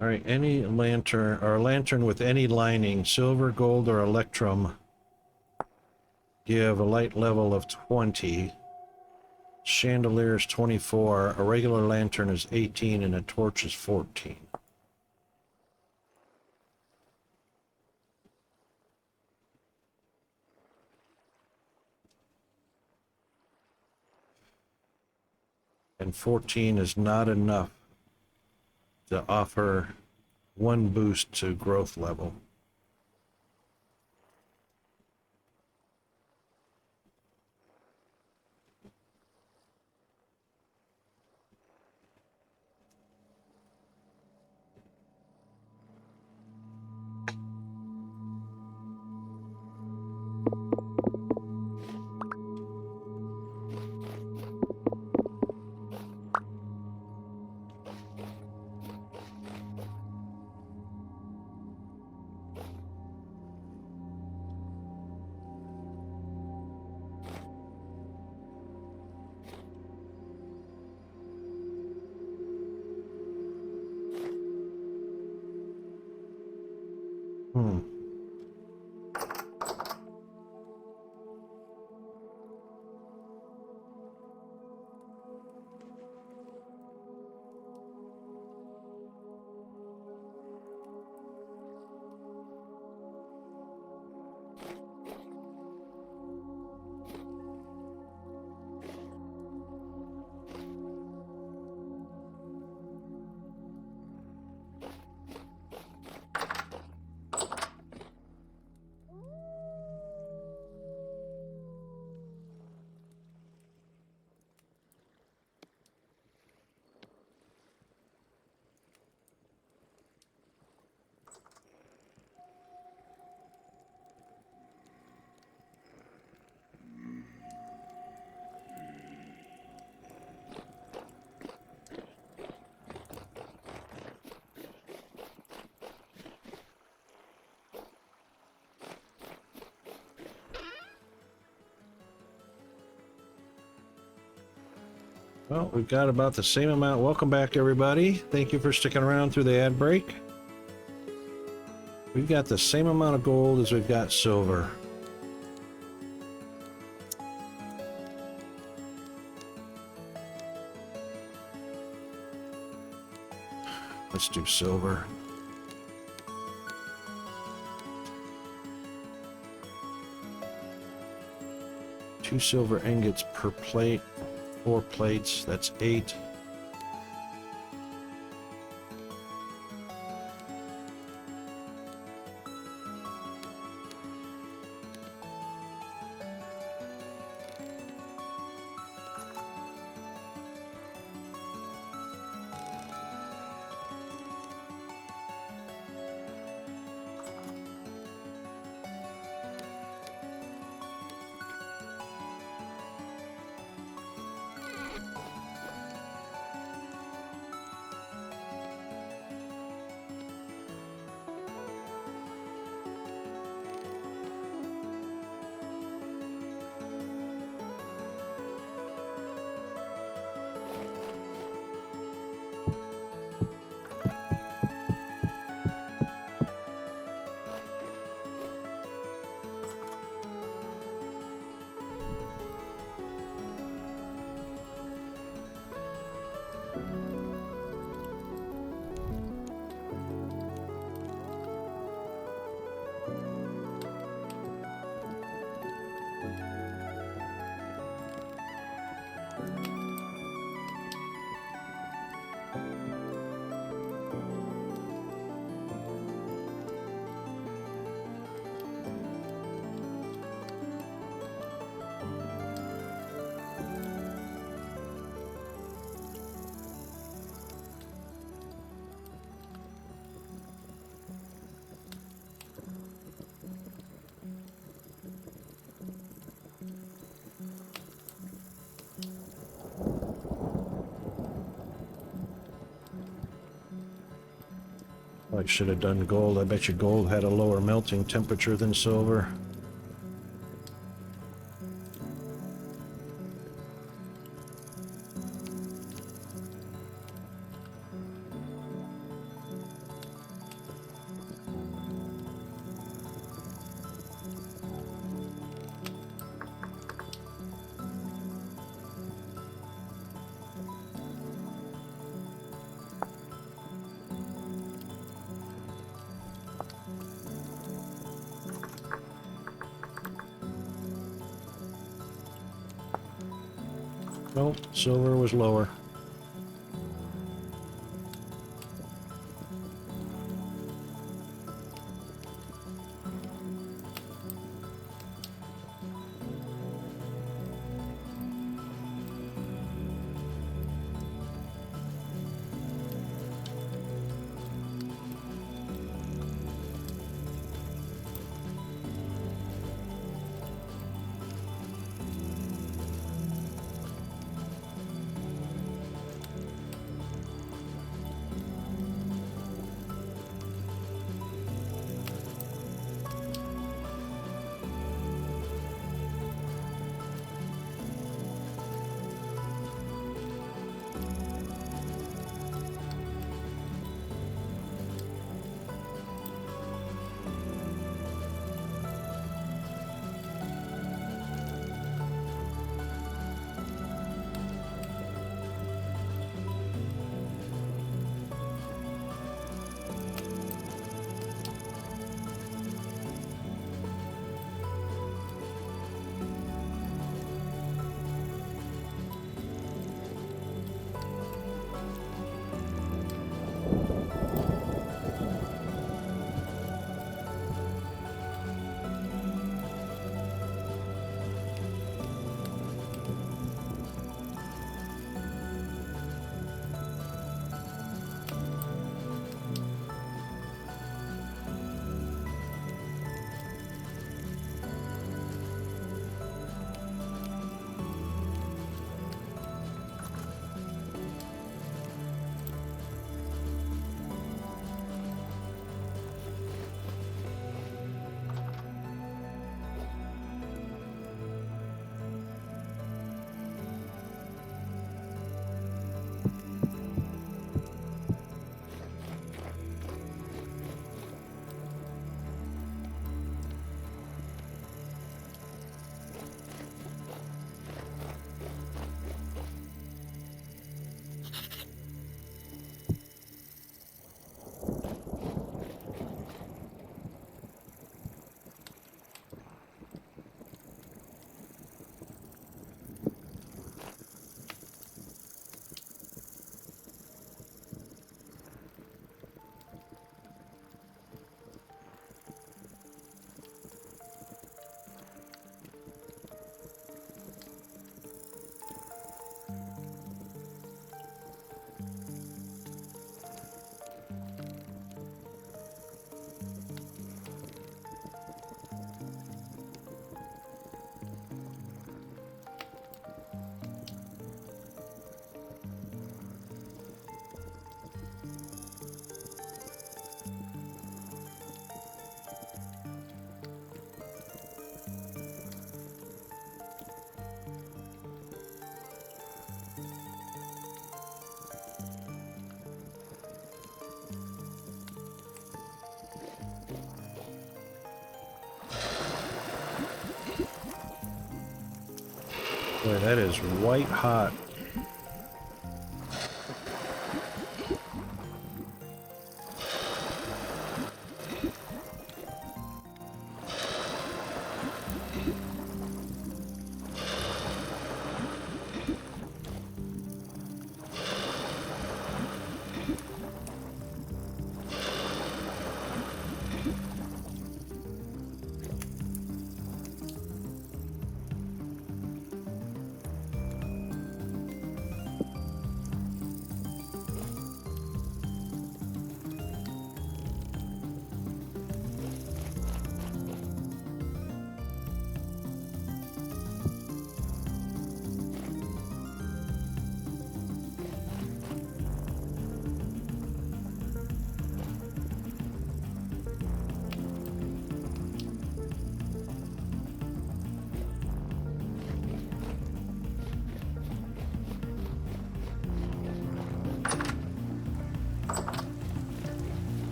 All right, any lantern or a lantern with any lining, silver, gold, or electrum, give a light level of 20. Chandelier is 24, a regular lantern is 18, and a torch is 14. And 14 is not enough to offer one boost to growth level. Hmm. Well, we've got about the same amount. Welcome back, everybody. Thank you for sticking around through the ad break. We've got the same amount of gold as we've got silver. Let's do silver. Two silver ingots per plate. 4 plates, that's 8. I should have done gold. I bet you gold had a lower melting temperature than silver. Nope, silver was lower. Boy, that is white hot.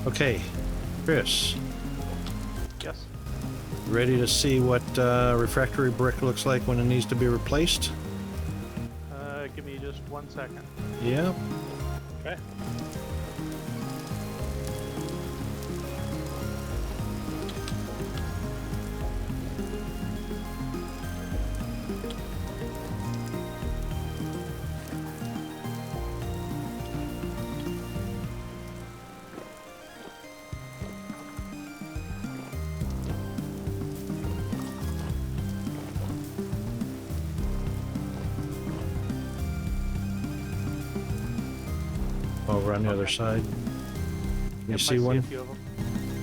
Okay, Chris, Yes. ready to see what refractory brick looks like when it needs to be replaced? Give me just 1 second. Yeah. Okay. Over on the other side. You Yep, see I one? see a few of them.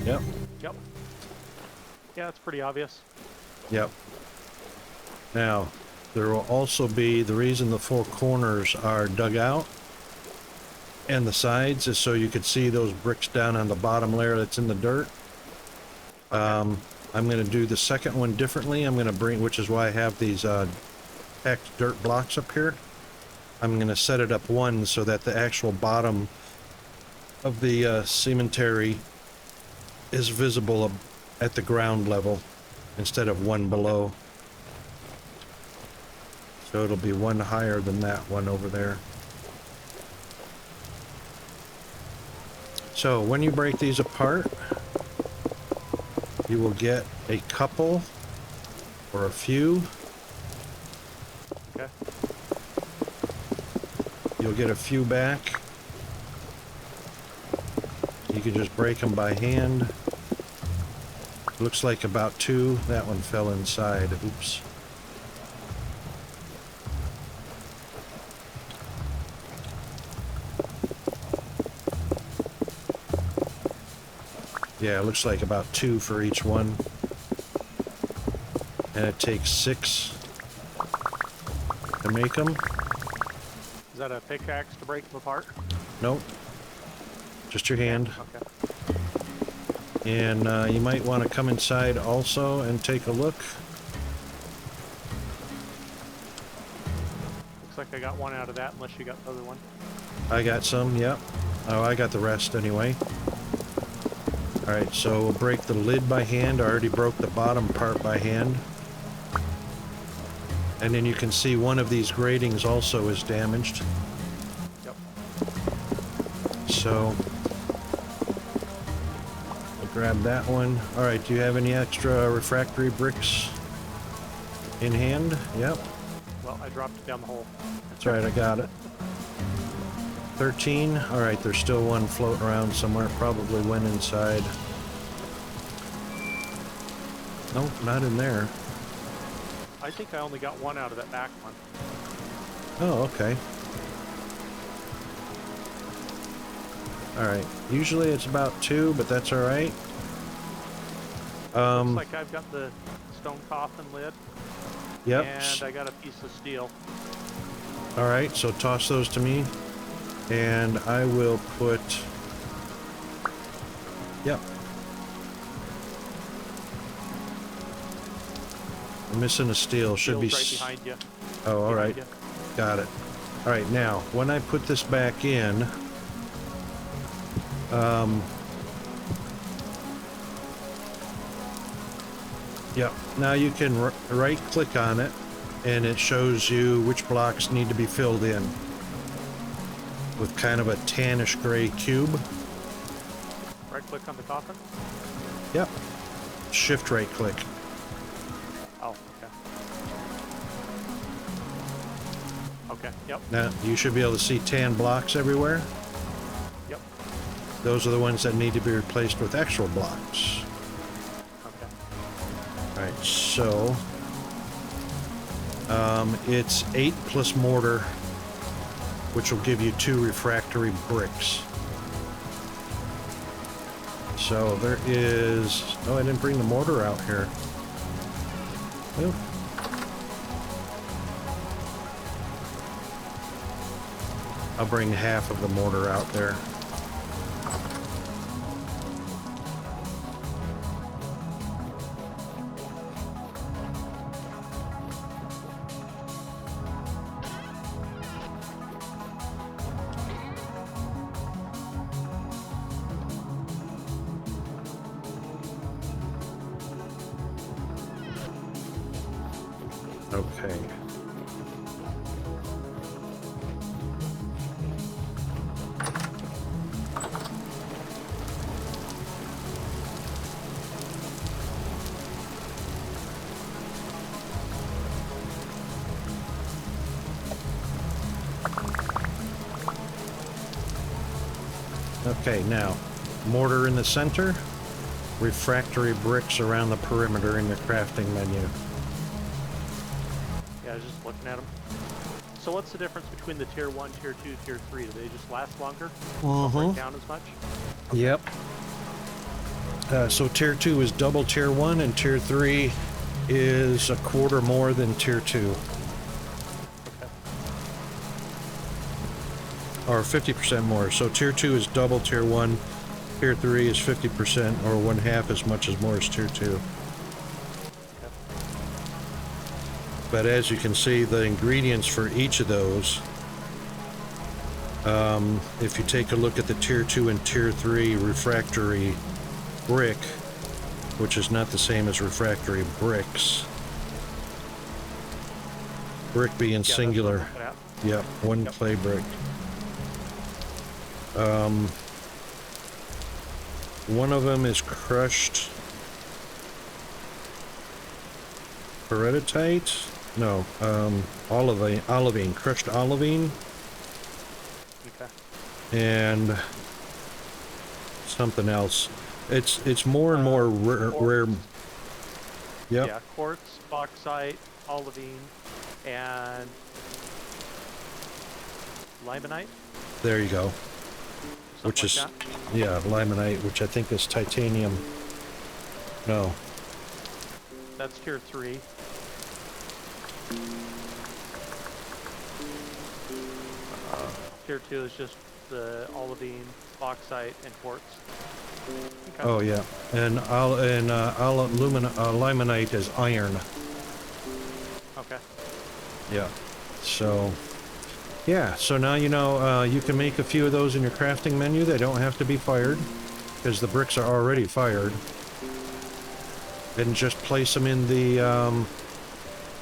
Yep. Yep. Yeah, it's pretty obvious. Yep. Now, there will also be, the reason the four corners are dug out and the sides is so you could see those bricks down on the bottom layer that's in the dirt. I'm going to do the second one differently. I'm going to bring, which is why I have these packed dirt blocks up here. I'm going to set it up one so that the actual bottom of the cemetery is visible at the ground level instead of one below. So it'll be one higher than that one over there. So when you break these apart, you will get a couple or a few. Okay. You'll get a few back. You can just break them by hand. Looks like about two. That one fell inside. Oops. Yeah, it looks like about two for each one. And it takes 6 to make them. Is that a pickaxe to break them apart? Nope. Just your hand. Okay. And you might want to come inside also and take a look. Looks like I got one out of that, unless you got the other one. I got some, yep. Oh, I got the rest anyway. Alright, so we'll break the lid by hand. I already broke the bottom part by hand. And then you can see one of these gratings also is damaged. Yep. So, I'll grab that one. Alright, do you have any extra refractory bricks in hand? Yep. Well, I dropped it down the hole. That's right, I got it. 13. Alright, there's still one floating around somewhere. Probably went inside. Nope, not in there. I think I only got one out of that back one. Oh, okay. Alright, usually it's about 2, but that's alright. Looks like I've got the stone coffin lid. Yep. And I got a piece of steel. Alright, so toss those to me. And I will put... Yep. I'm missing a steel. Should be... Steel's right behind you. Oh, alright. Behind you. Got it. Alright, now, when I put this back in... Yep. Now you can right-click on it, and it shows you which blocks need to be filled in. With kind of a tannish gray cube. Right click on the coffin? Yep. Shift right click. Oh, okay. Okay, yep, Now you should be able to see tan blocks everywhere. yep. Those are the ones that need to be replaced with actual blocks. Okay. Alright, so it's 8 plus mortar, which will give you 2 refractory bricks. So there is... Oh, I didn't bring the mortar out here. Well, I'll bring half of the mortar out there. Okay. Okay, now, mortar in the center, refractory bricks around the perimeter in your crafting menu. Yeah, I was just looking at them. So what's the difference between the tier 1, tier 2, tier 3? Do they just last longer? Don't break down as much? Yep. So tier 2 is double tier 1, and tier 3 is a quarter more than tier 2. Okay. Or 50% more. So tier 2 is double tier 1, tier 3 is 50%, or 1/2 as much as more as tier 2. Okay. But as you can see, the ingredients for each of those, if you take a look at the tier 2 and tier 3 refractory brick, which is not the same as refractory bricks, brick being Yeah, singular. that's what I'm looking at. Yep, one clay brick. One of them is crushed peridotite. No, olivine, crushed olivine, Okay. and something else. It's more and more rare. Yep. Yeah, quartz, bauxite, olivine, and limonite. There you go. Something Which is, like that. yeah, limonite, which I think is titanium. No. That's tier 3. Tier 2 is just the olivine, bauxite, and quartz. Okay. Oh yeah, and limonite is iron. Okay. Yeah. So, yeah. So now you know you can make a few of those in your crafting menu. They don't have to be fired because the bricks are already fired. And just place them in the.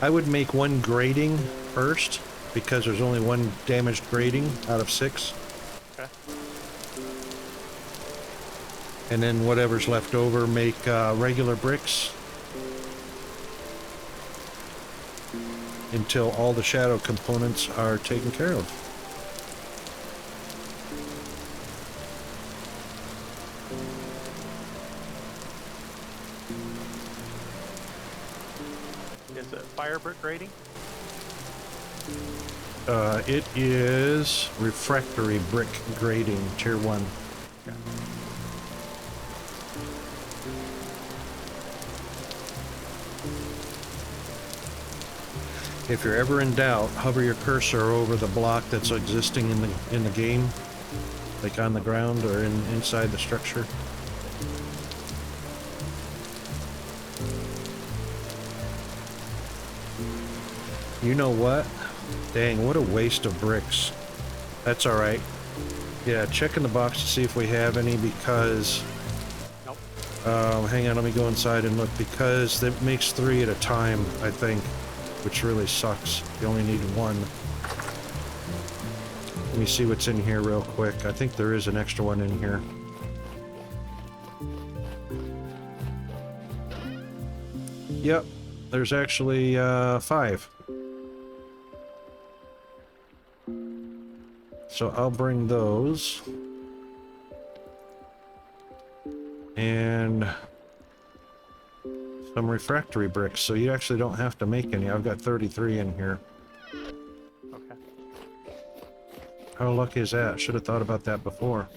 I would make one grating first because there's only one damaged grating out of 6. Okay. And then whatever's left over, make regular bricks until all the shadow components are taken care of. Is it fire brick grading? It is refractory brick grading, tier 1. Okay. If you're ever in doubt, hover your cursor over the block that's existing in the game, like on the ground or inside the structure. You know what? Dang, what a waste of bricks. That's alright. Yeah, check in the box to see if we have any because... Nope. Hang on, let me go inside and look because it makes 3 at a time, I think, which really sucks. You only need 1. Let me see what's in here real quick. I think there is an extra one in here. Yep, there's actually 5. So I'll bring those. And some refractory bricks, so you actually don't have to make any. I've got 33 in here. Okay. How lucky is that? Should have thought about that before.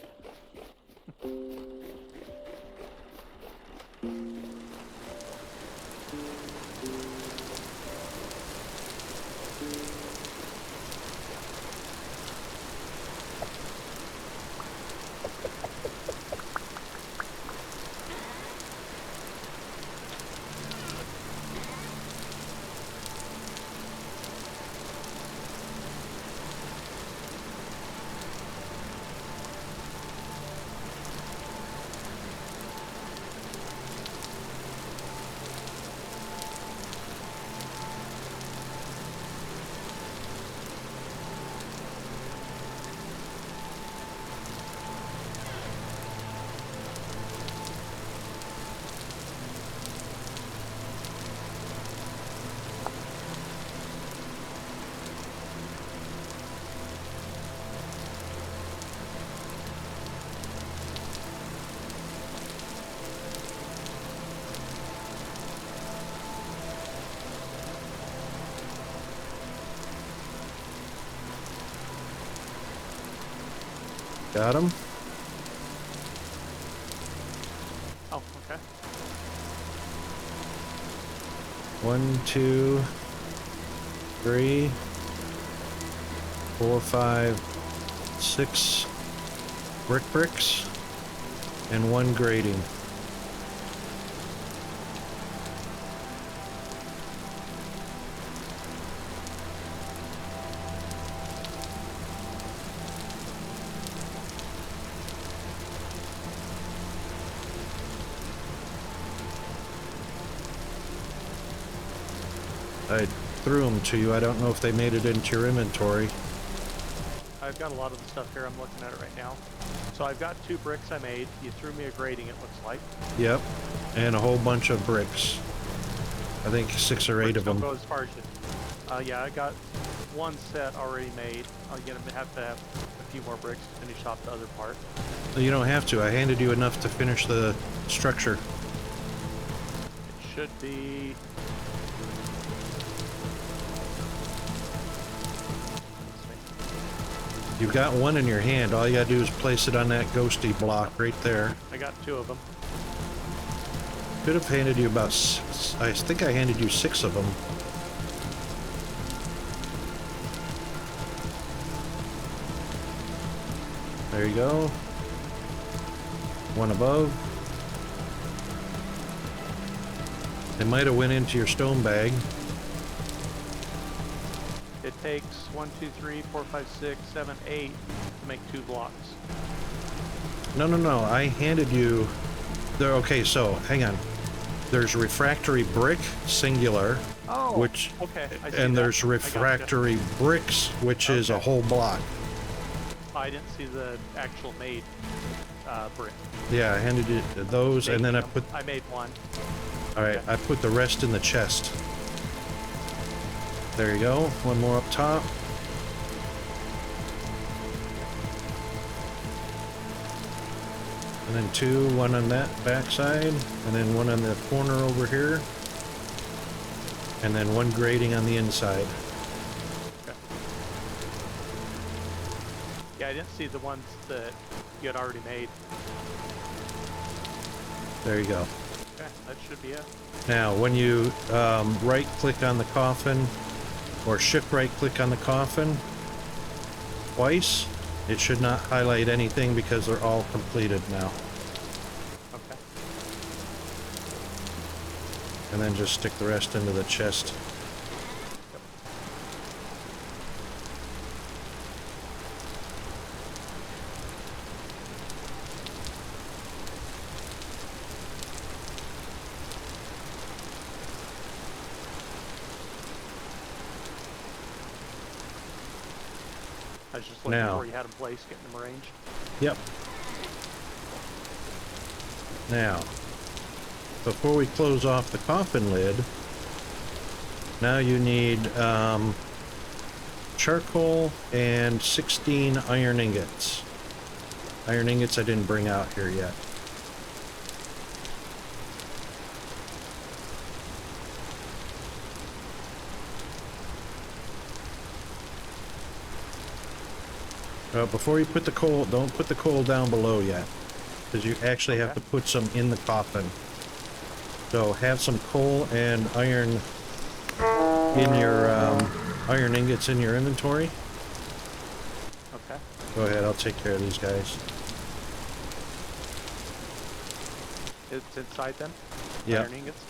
Got him. Oh, okay. 1, 2, 3, 4, 5, 6 bricks, and 1 grating. I threw them to you. I don't know if they made it into your inventory. I've got a lot of the stuff here. I'm looking at it right now. So I've got 2 bricks I made. You threw me a grating, it looks like. Yep, and a whole bunch of bricks. I think 6 or 8 Bricks of them. don't go as far as you. Yeah, I got 1 set already made. I'm gonna have to have a few more bricks to finish off the other part. You don't have to. I handed you enough to finish the structure. It should be. You've got 1 in your hand. All you gotta do is place it on that ghosty block right there. I got 2 of them. Could have handed you about 6. I think I handed you 6 of them. There you go. 1 above. They might have went into your stone bag. It takes 1, 2, 3, 4, 5, 6, 7, 8 to make 2 blocks. No, no, no. I handed you... There. Okay, so, hang on. There's refractory brick, singular, Oh, which... okay. I see And that. there's I gotcha. refractory bricks, which is a Okay. whole block. I didn't see the actual made brick. Yeah, I handed you those, and then I put... I made 1. Alright, Okay. I put the rest in the chest. There you go. 1 more up top. And then 2, 1 on that backside, and then 1 on the corner over here. And then 1 grating on the inside. Okay. Yeah, I didn't see the ones that you had already made. There you go. Okay, that should be it. Now, when you right-click on the coffin, or shift right-click on the coffin twice, it should not highlight anything because they're all completed now. Okay. And then just stick the rest into the chest. I was just looking Now. where you had them placed, getting them arranged. Yep. Now, before we close off the coffin lid, now you need charcoal and 16 iron ingots. Iron ingots I didn't bring out here yet. Before you put the coal, don't put the coal down below yet, because you actually have to put some in the coffin. So have some coal and iron in your iron ingots in your inventory. Okay. Go ahead, I'll take care of these guys. It's inside them? Yeah. Iron ingots?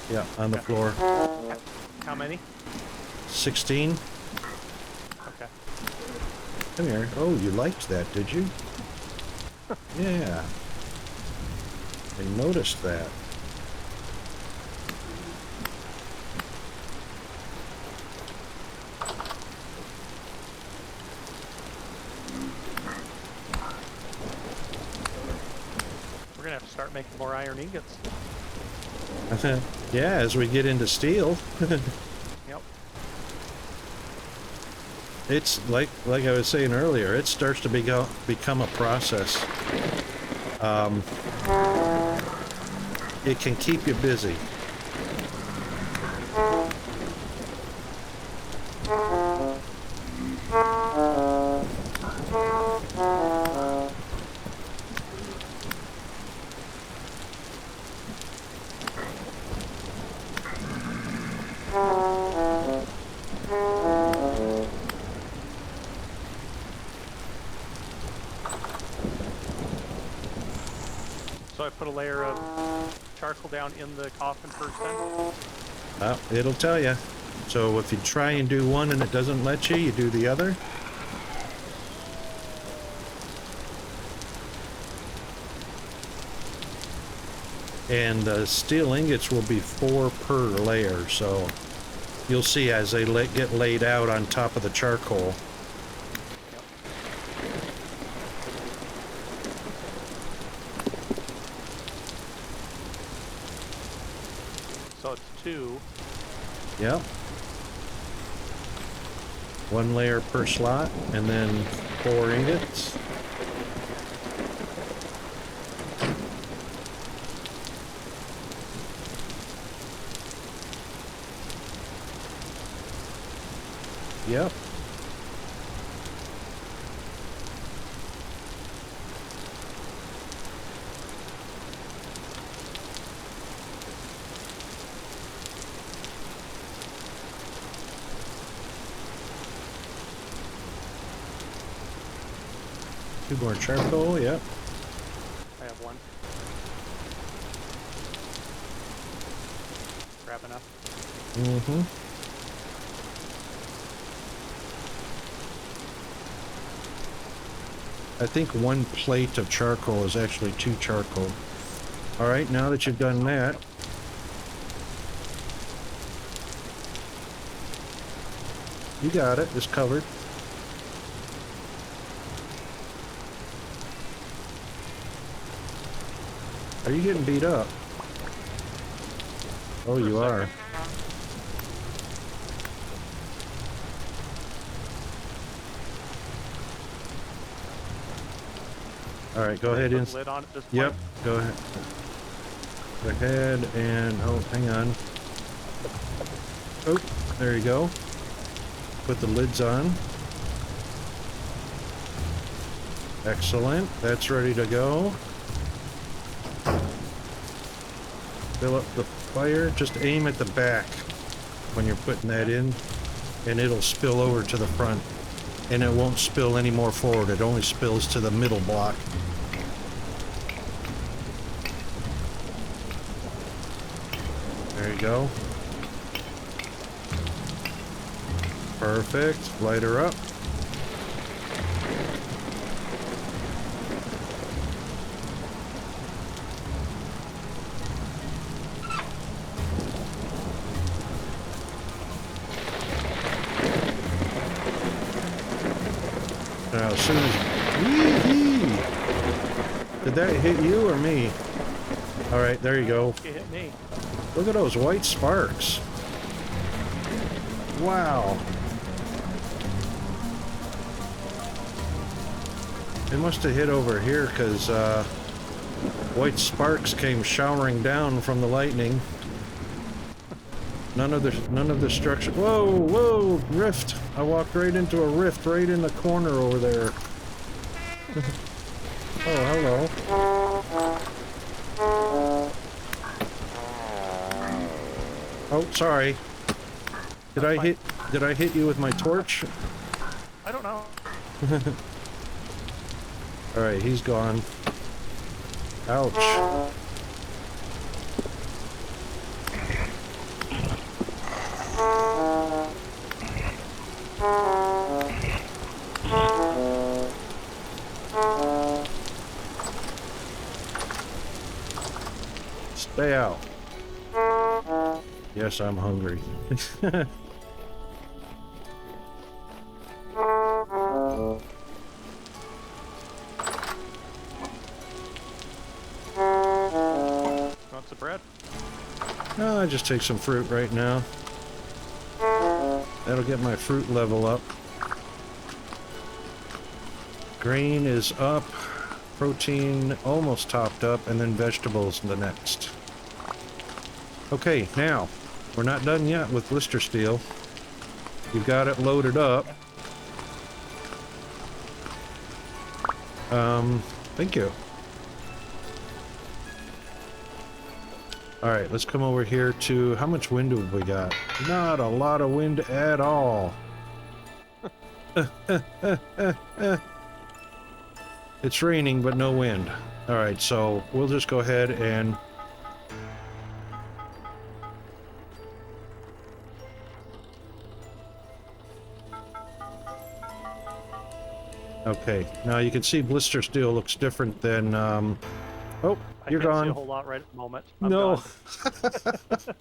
Yeah, on the Okay. floor. How many? 16. Okay. Come here. Oh, you liked that, did you? Yeah. I noticed that. We're gonna have to start making more iron ingots. Yeah, as we get into steel. Yep. It's like I was saying earlier, it starts to become a process. It can keep you busy. So I put a layer of charcoal down in the coffin first then? It'll tell you. So if you try and do one and it doesn't let you, you do the other. And the steel ingots will be 4 per layer, so you'll see as they get laid out on top of the charcoal. So it's 2. Yep. 1 layer per slot, and then 4 ingots. Yep. Two more charcoal, yep. I have 1. Grab enough. Mm-hmm. I think 1 plate of charcoal is actually 2 charcoal. All right, now that you've done that, you got it. It's covered. Are you getting beat up? Oh, you are. All right, go ahead and... Put the lid on at this point? Yep, go ahead. Go ahead and... Oh, hang on. Oh, there you go. Put the lids on. Excellent. That's ready to go. Fill up the fire. Just aim at the back when you're putting that in, and it'll spill over to the front. And it won't spill any more forward. It only spills to the middle block. There you go. Perfect. Light her up. Now, as soon as... Wee-hee! Did that hit you or me? Alright, there you go. It hit me. Look at those white sparks. Wow. It must have hit over here because white sparks came showering down from the lightning. None of the structure. Whoa, whoa, rift. I walked right into a rift right in the corner over there. Oh, hello. Oh, sorry. Did I hit you with my torch? I don't know. All right, he's gone. Ouch. Stay out. Yes, I'm hungry. Want some bread? No, I just take some fruit right now. That'll get my fruit level up. Grain is up. Protein almost topped up, and then vegetables the next. Okay, now, we're not done yet with blister steel. You've got it loaded up. Thank you. Alright, let's come over here to... How much wind have we got? Not a lot of wind at all. It's raining, but no wind. All right, so we'll just go ahead and... Okay, now you can see blister steel looks different than, oh, you're I can't see a gone. whole lot right at the moment. I'm No. gone.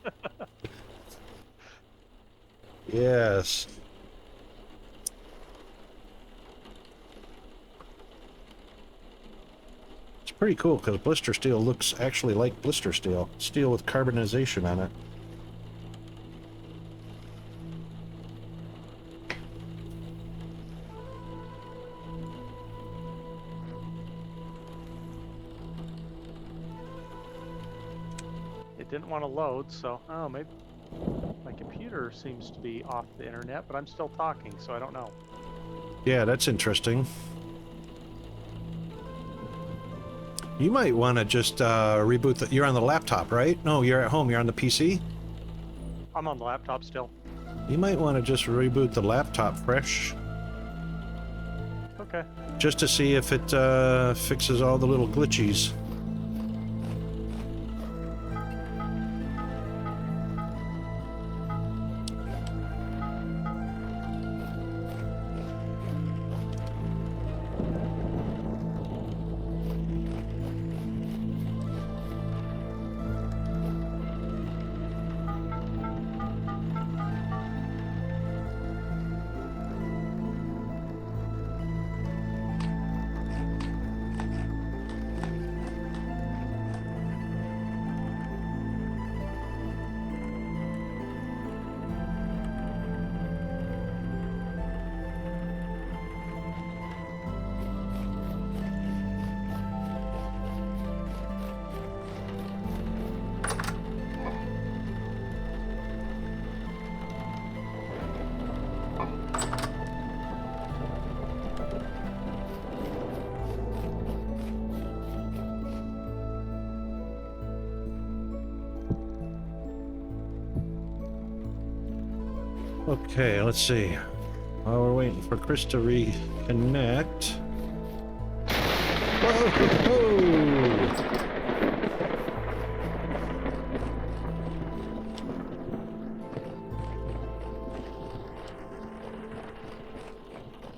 Yes. It's pretty cool because blister steel looks actually like blister steel. Steel with carbonization on it. It didn't want to load, so oh, maybe my computer seems to be off the internet, but I'm still talking, so I don't know. Yeah, that's interesting. You might want to just reboot the... You're on the laptop, right? No, you're at home. You're on the PC? I'm on the laptop still. You might want to just reboot the laptop fresh. Okay. Just to see if it fixes all the little glitchies. Okay, let's see. While we're waiting for Chris to reconnect. Whoa!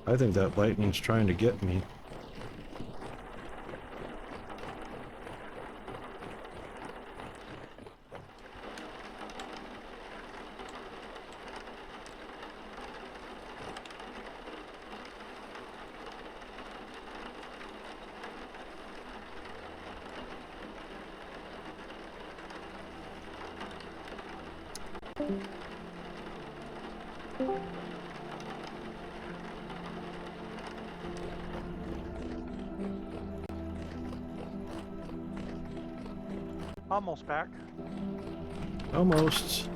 I think that lightning's trying to get me. Almost back. Almost.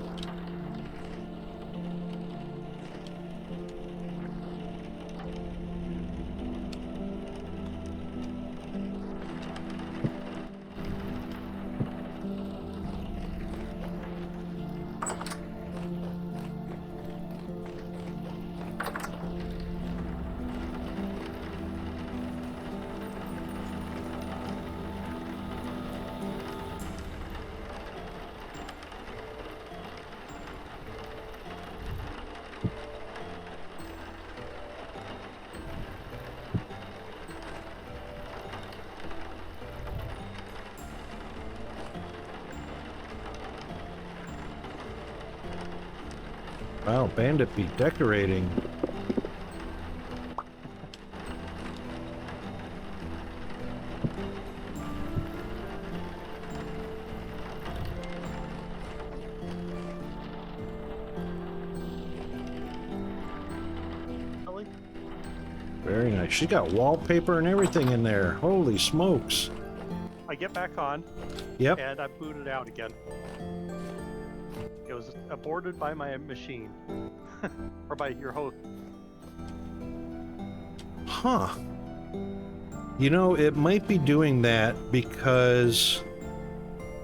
Wow, Bandit be decorating. Really? Very nice. She got wallpaper and everything in there. Holy smokes. I get back on. Yep. And I booted out again. It was aborted by my machine. Or by your host. Huh. You know, it might be doing that because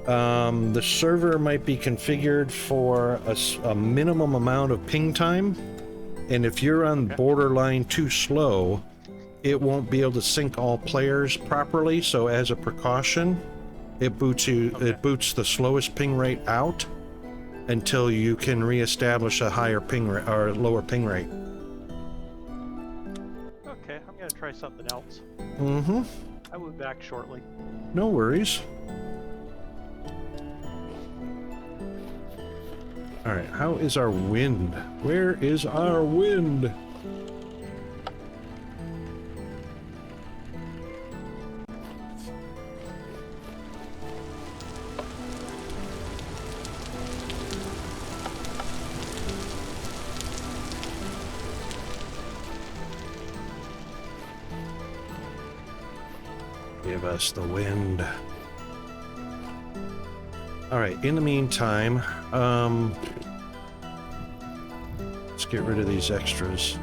the server might be configured for a minimum amount of ping time. And if you're on borderline too slow, it won't be able to sync all players properly, so as a precaution, it boots the slowest ping rate out until you can reestablish a higher ping rate or lower ping rate. Okay, I'm gonna try something else. Mm-hmm. I will be back shortly. No worries. All right, how is our wind? Where is our wind? Give us the wind. All right, in the meantime, let's get rid of these extras.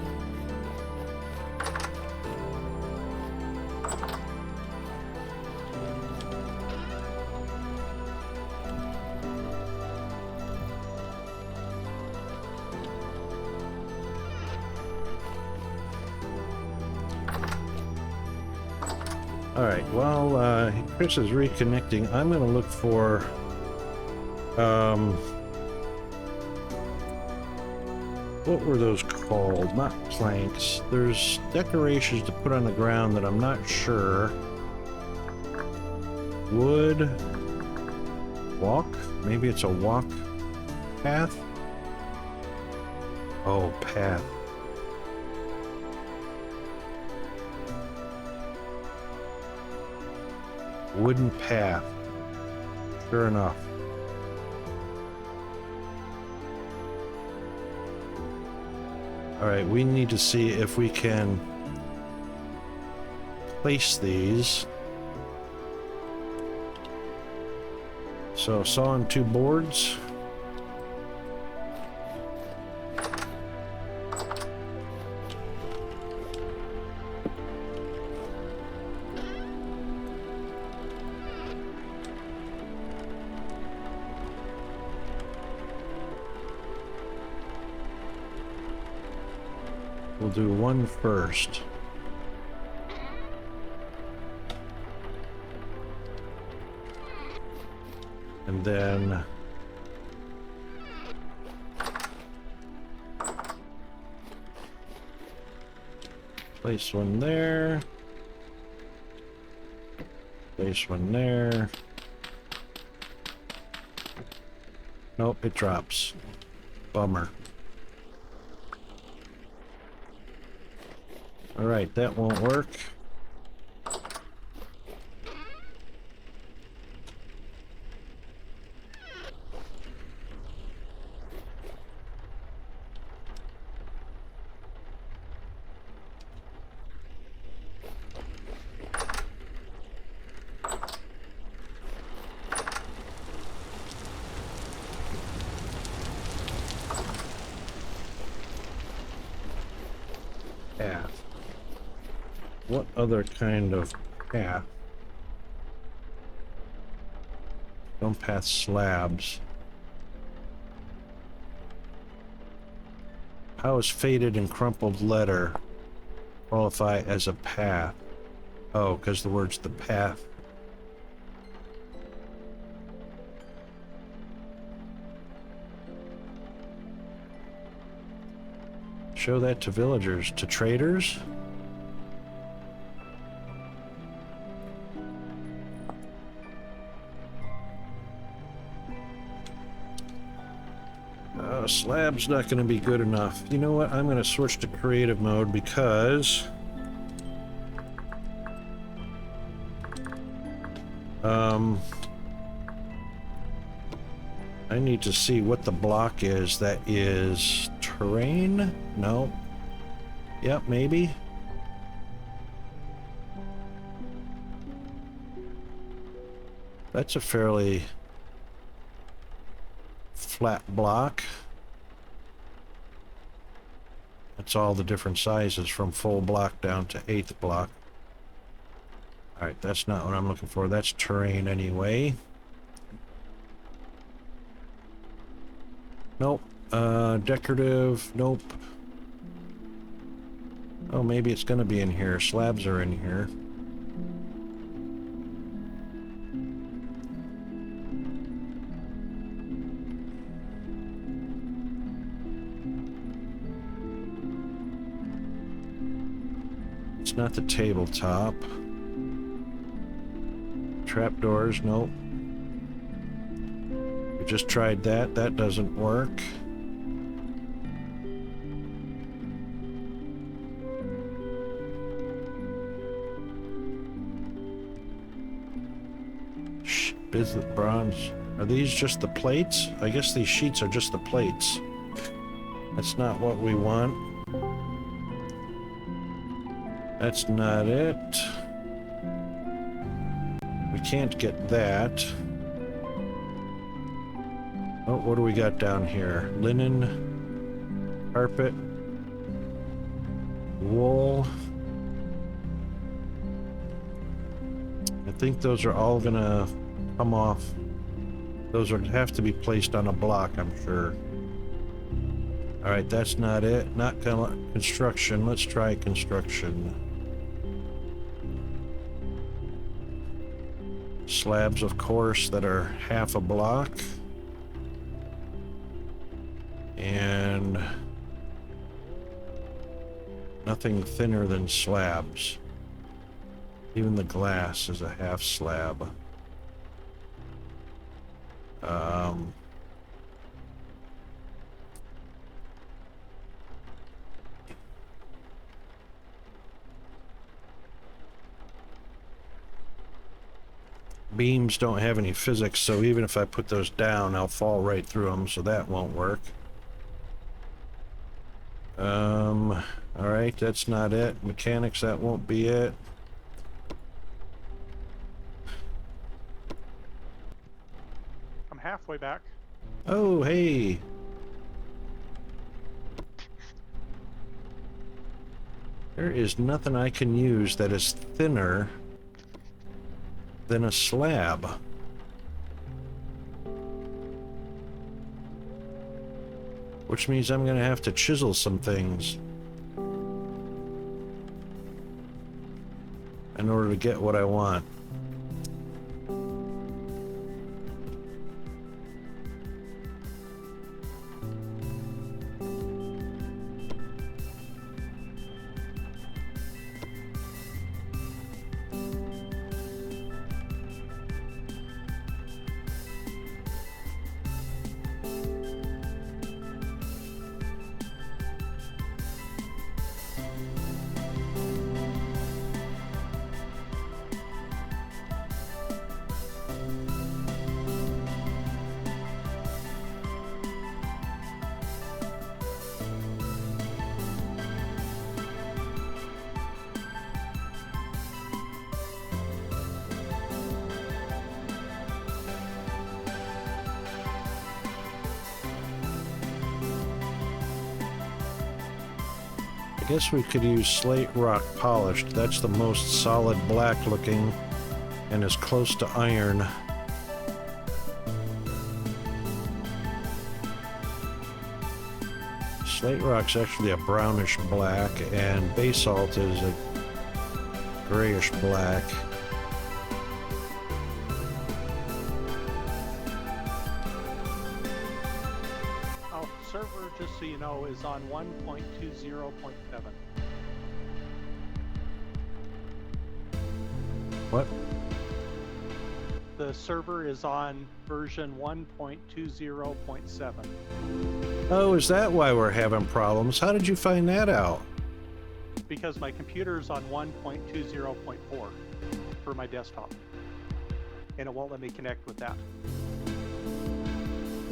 All right, while Chris is reconnecting, I'm going to look for what were those called? Not planks. There's decorations to put on the ground that I'm not sure. Wood walk? Maybe it's a walk path? Oh, path. Wooden path. Sure enough. Alright, we need to see if we can place these. So, sawing 2 boards. We'll do one first. And then place one there. Place one there. Nope, it drops. Bummer. Alright, that won't work. Path. What other kind of path? Stone path slabs. How is faded and crumpled letter qualify as a path? Oh, because the word's the path. Show that to villagers. To traders? Slab's not going to be good enough. You know what? I'm going to switch to creative mode because I need to see what the block is. That is terrain? No. Yep, maybe. That's a fairly flat block. That's all the different sizes from full block down to 1/8 block. Alright, that's not what I'm looking for. That's terrain anyway. Nope. Decorative, nope. Oh, maybe it's gonna be in here. Slabs are in here. It's not the tabletop. Trapdoors, nope. We just tried that. That doesn't work. Bismuth bronze. Are these just the plates? I guess these sheets are just the plates. That's not what we want. That's not it. We can't get that. Oh, what do we got down here? Linen, carpet, wool. I think those are all gonna come off. Those would have to be placed on a block, I'm sure. All right, that's not it. Not construction. Let's try construction. Slabs, of course, that are half a block. And nothing thinner than slabs. Even the glass is a half slab. Beams don't have any physics, so even if I put those down, I'll fall right through them, so that won't work. Alright, that's not it. Mechanics, that won't be it. I'm halfway back. Oh, hey. There is nothing I can use that is thinner than a slab. Which means I'm gonna have to chisel some things in order to get what I want. I guess we could use slate rock polished. That's the most solid black looking and as close to iron. Slate rock's actually a brownish black and basalt is a grayish black. Server, just so you know, is on 1.20.7. What? The server is on version 1.20.7. Oh, is that why we're having problems? How did you find that out? Because my computer is on 1.20.4 for my desktop. And it won't let me connect with that.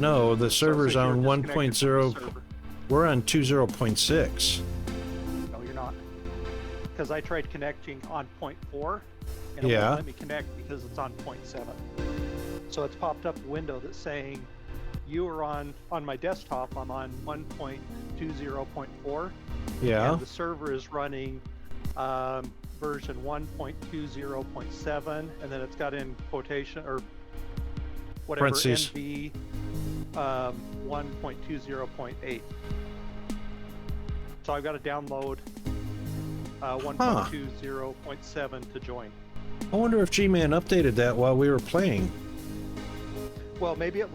No, the server's So on you're disconnected from 1.0. the server. We're on 20.6. No, you're not. Because I tried connecting on 0.4, and it Yeah. won't let me connect because it's on 0.7. So it's popped up a window that's saying you are on my desktop. I'm on 1.20.4. Yeah. And the server is running version 1.20.7, and then it's got in quotation or whatever Parentheses. NV 1.20.8. So I've got to download 1.20.7 to join. I wonder if G-Man updated that while we were playing. Well, maybe it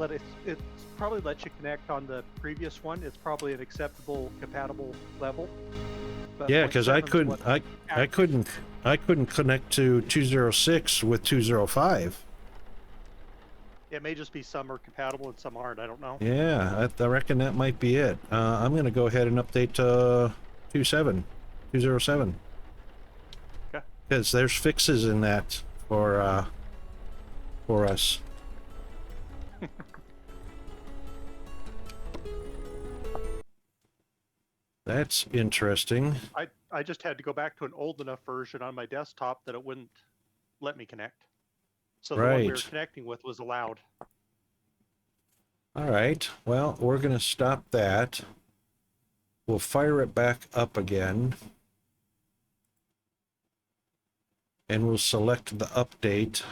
probably lets you connect on the previous one. It's probably an acceptable, compatible level. But Yeah, because I 0.7 's couldn't, what I couldn't connect to 206 with 205. It may just be some are compatible and some aren't. I don't know. Yeah, I reckon that might be it. I'm gonna go ahead and update to 207. Okay. Because there's fixes in that for us. That's interesting. I just had to go back to an old enough version on my desktop that it wouldn't let me connect. So the one we were Right. connecting with was allowed. All right. Well, we're gonna stop that. We'll fire it back up again. And we'll select the update.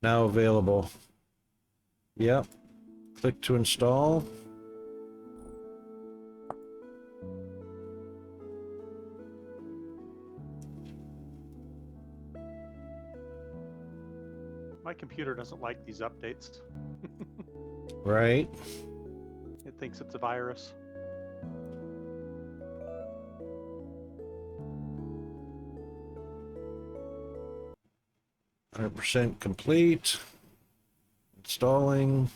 Now available. Yep. Click to install. My computer doesn't like these updates. Right. It thinks it's a virus. %, complete. Installing.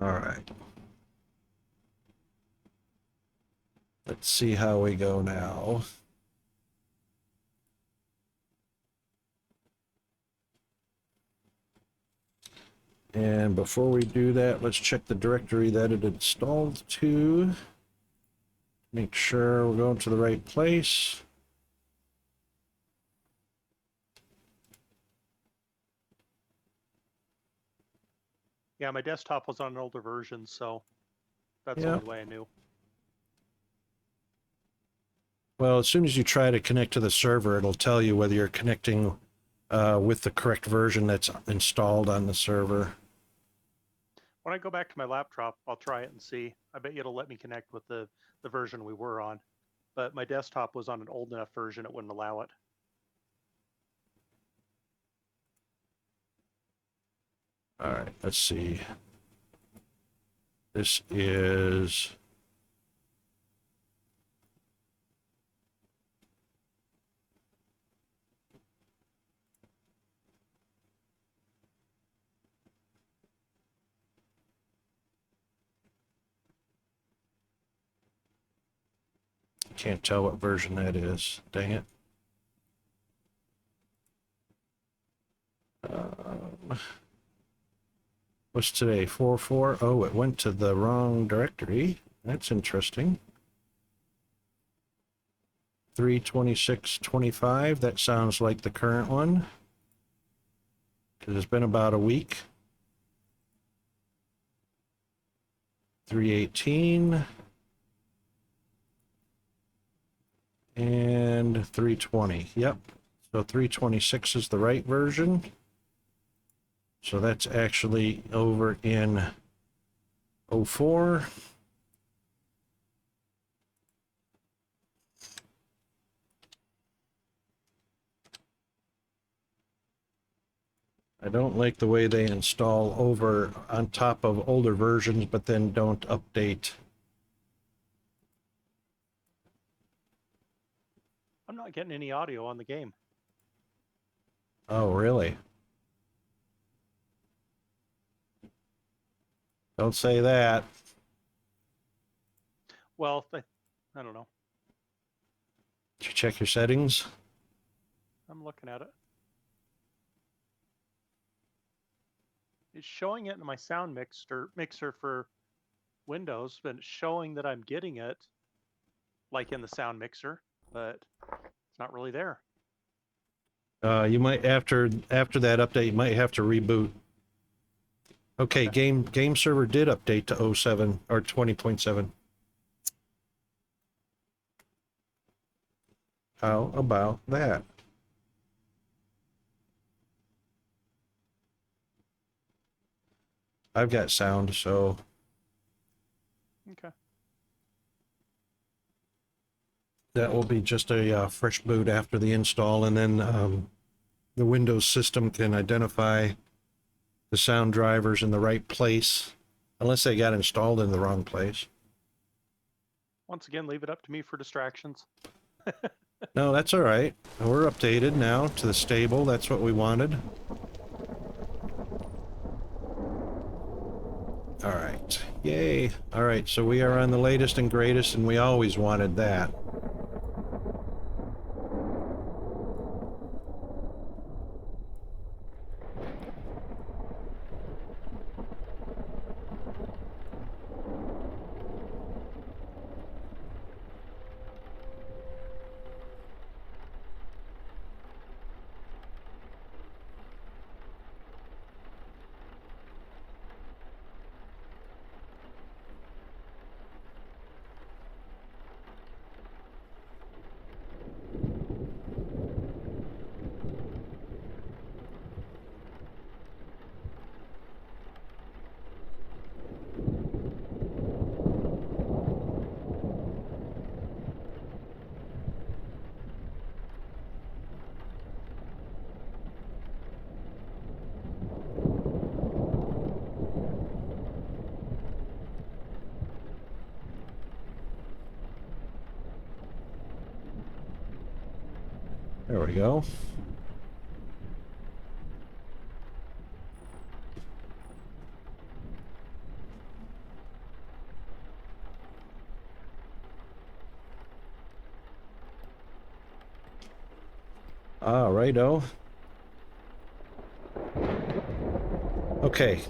All right. Let's see how we go now. And before we do that, let's check the directory that it installed to. Make sure we're going to the right place. Yeah, my desktop was on an older version, so that's the Yep. only way I knew. Well, as soon as you try to connect to the server, it'll tell you whether you're connecting with the correct version that's installed on the server. When I go back to my laptop, I'll try it and see. I bet you it'll let me connect with the version we were on. But my desktop was on an old enough version, it wouldn't allow it. All right, let's see. This is... Can't tell what version that is. Dang it. What's today? 4.4? Oh, it went to the wrong directory. That's interesting. 3.26.25. That sounds like the current one. Because it's been about a week. 3.18. And 3.20. Yep. So 3.26 is the right version. So that's actually over in 04. I don't like the way they install over on top of older versions, but then don't update. I'm not getting any audio on the game. Oh, really? Don't say that. Well, I don't know. Did you check your settings? I'm looking at it. It's showing it in my sound mixer for Windows, but it's showing that I'm getting it like in the sound mixer, but it's not really there. You might after that update, you might have to reboot. Okay, game server did update to 07 or 20.7. How about that? I've got sound, so Okay. that will be just a fresh boot after the install, and then the Windows system can identify the sound drivers in the right place, unless they got installed in the wrong place. Once again, leave it up to me for distractions. No, that's all right. We're updated now to the stable. That's what we wanted. All right. Yay. All right, so we are on the latest and greatest, and we always wanted that. There we go. All righto. Okay.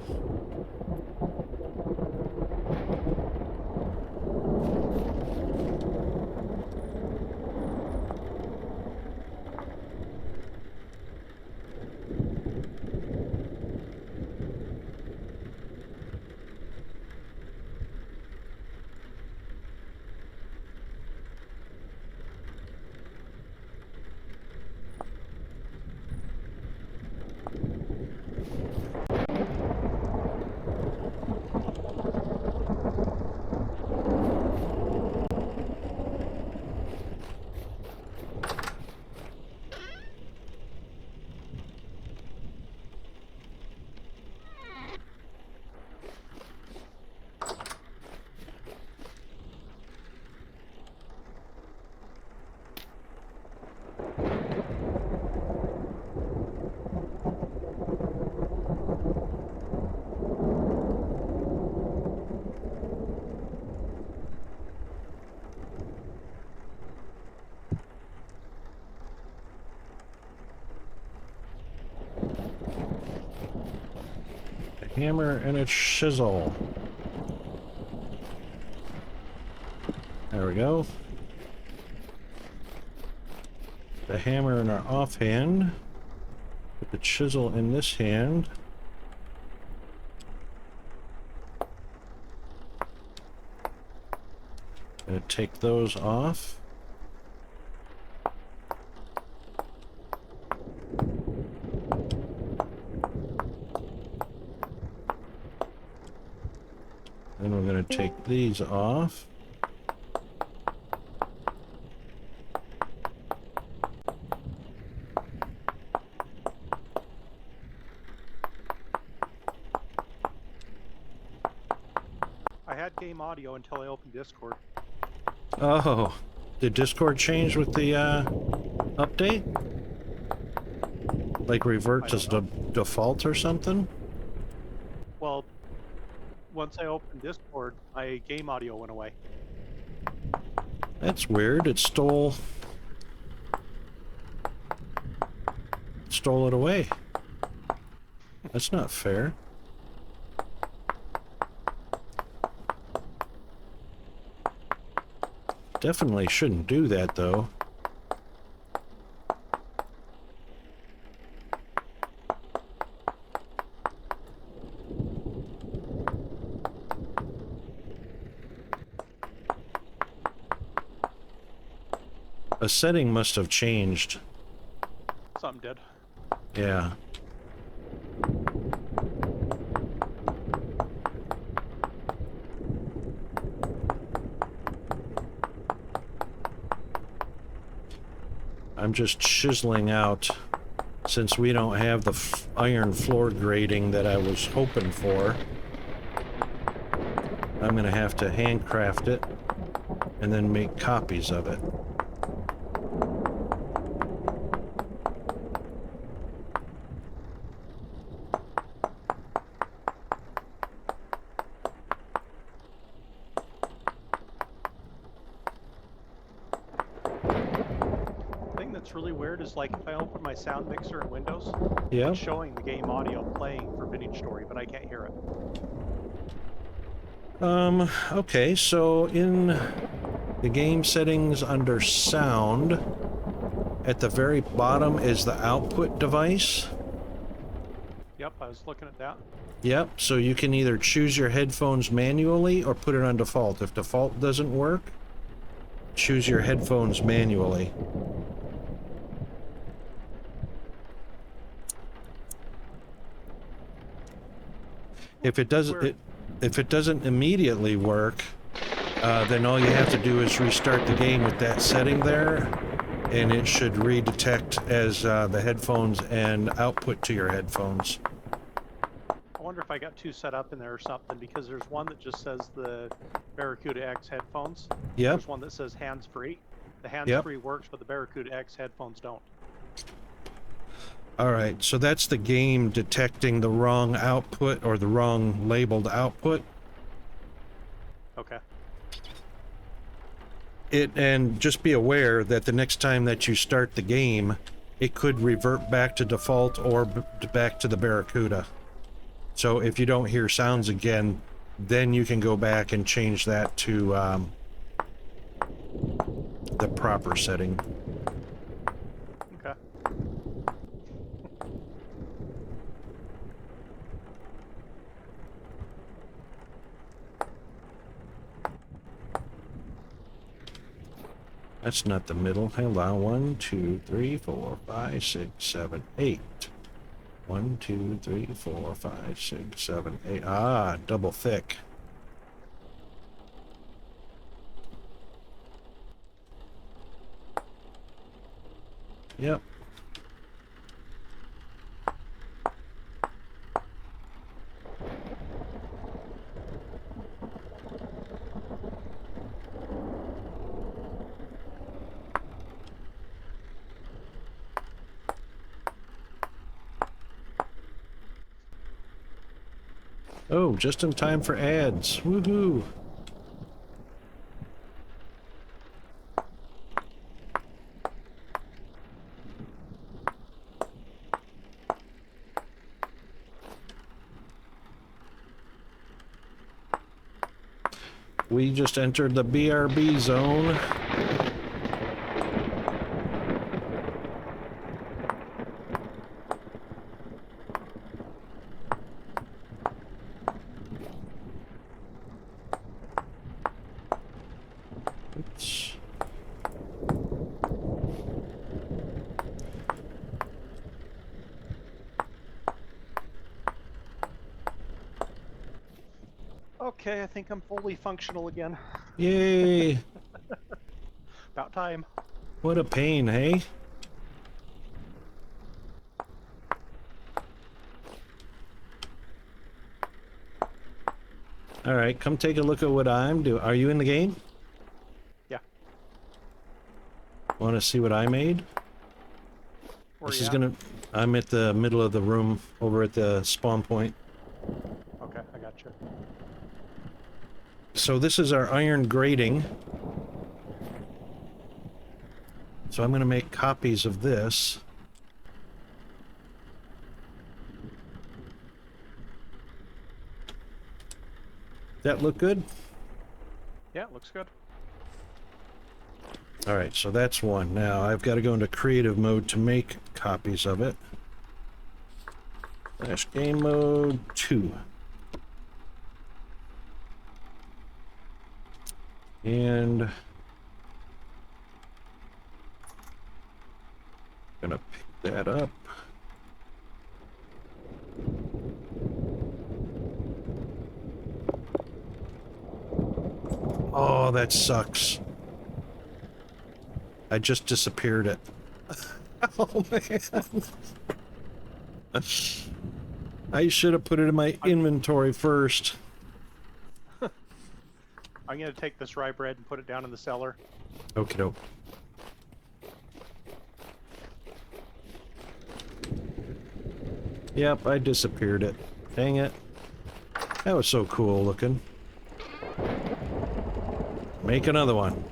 A hammer and a chisel. There we go. The hammer in our offhand. Put the chisel in this hand. Gonna take those off. Then we're gonna take these off. I had game audio until I opened Discord. Oh, did Discord change with the update? Like revert to default or something? Well, once I opened Discord, my game audio went away. That's weird. It stole it away. That's not fair. Definitely shouldn't do that, though. A setting must have changed. Something did. Yeah. I'm just chiseling out, since we don't have the iron floor grating that I was hoping for. I'm gonna have to handcraft it and then make copies of it. That's really weird is like if I open my sound mixer in Windows, Yeah. it's showing the game audio playing for Vintage Story, but I can't hear it. Okay, so in the game settings under sound, at the very bottom is the output device. Yep, I was looking at that. Yep, so you can either choose your headphones manually or put it on default. If default doesn't work, choose your headphones manually. If it doesn't immediately work, then all you have to do is restart the game with that setting there, and it should redetect as the headphones and output to your headphones. I wonder if I got two set up in there or something, because there's one that just says the Barracuda X headphones. Yep. There's one that says hands-free. The hands-free works, but the Barracuda X headphones don't. All right, so that's the game detecting the wrong output or the wrong labeled output. Okay. And just be aware that the next time that you start the game, it could revert back to default or back to the Barracuda. So if you don't hear sounds again, then you can go back and change that to the proper setting. Okay. That's not the middle. Hold on. 1, 2, 3, 4, 5, 6, 7, 8. 1, 2, 3, 4, 5, 6, 7, 8. Ah, double thick. Yep. Oh, just in time for ads. Woohoo! We just entered the BRB zone. Oops. Okay, I think I'm fully functional again. Yay! About time. What a pain, hey? Alright, come take a look at what I'm doing. Are you in the game? Yeah. Want to see what I made? Where This you is at? gonna... I'm at the middle of the room over at the spawn point. Okay, I got you. So this is our iron grating. So I'm going to make copies of this. That look good? Yeah, it looks good. Alright, so that's one. Now I've got to go into creative mode to make copies of it. Slash game mode 2. And Gonna pick that up. Oh, that sucks. I just disappeared it. Oh, man. I should have put it in my inventory first. I'm going to take this rye bread and put it down in the cellar. Okie doke. Yep, I disappeared it. Dang it. That was so cool looking. Make another one.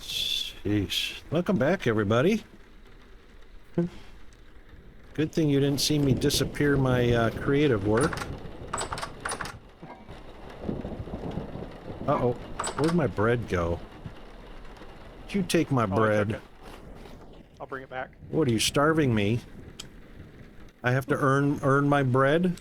Sheesh. Welcome back, everybody. Good thing you didn't see me disappear my creative work. Uh-oh. Where'd my bread go? Did you take my bread? I'll bring it back. What, are you starving me? I have to earn my bread?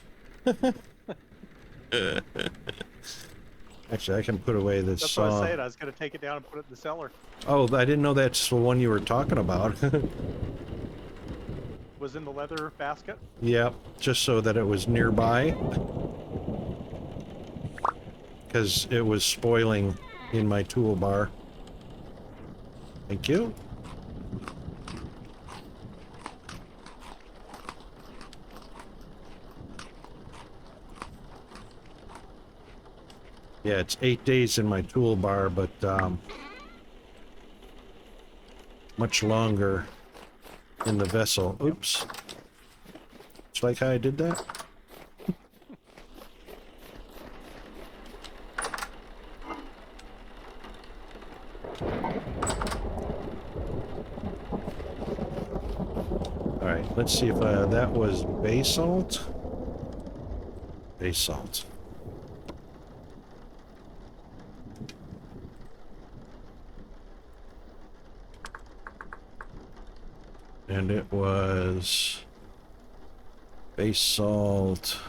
Actually, I can put away this That's what I was saying. I was going to take it down and put it in the cellar. Oh, I didn't know that's the one you were talking about. Was in the leather basket? Yep, just so that it was nearby. Because it was spoiling in my toolbar. Thank you. Yeah, it's 8 days in my toolbar, but much longer in the vessel. Oops. Just like how I did that. Alright, let's see if that was basalt. Basalt. And it was basalt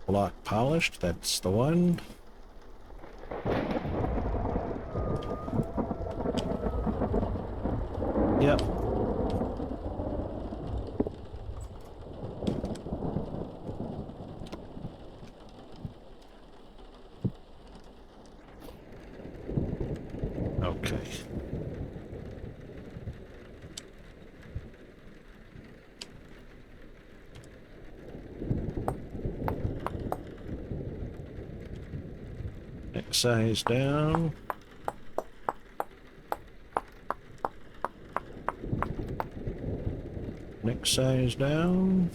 block polished. That's the one. Yep. Okay. Next size down. Next size down.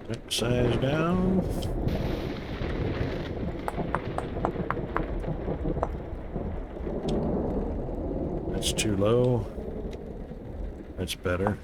Next size down. That's too low. That's better.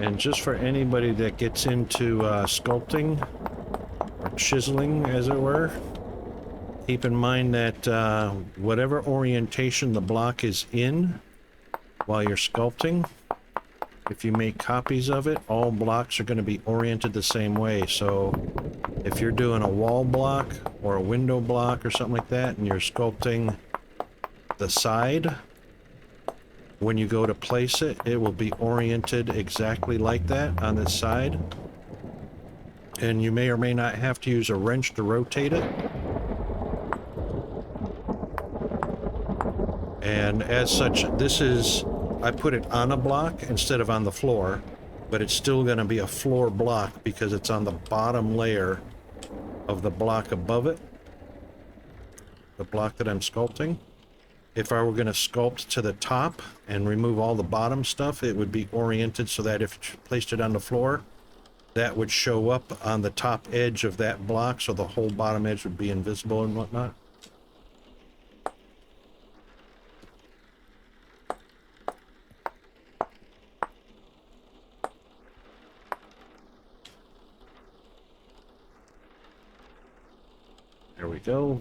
And just for anybody that gets into sculpting or chiseling, as it were, keep in mind that whatever orientation the block is in while you're sculpting, if you make copies of it, all blocks are going to be oriented the same way. So if you're doing a wall block or a window block or something like that, and you're sculpting the side, when you go to place it, it will be oriented exactly like that on this side. And you may or may not have to use a wrench to rotate it. And as such, this is, I put it on a block instead of on the floor, but it's still going to be a floor block because it's on the bottom layer of the block above it, the block that I'm sculpting. If I were going to sculpt to the top and remove all the bottom stuff, it would be oriented so that if you placed it on the floor, that would show up on the top edge of that block, so the whole bottom edge would be invisible and whatnot. There we go.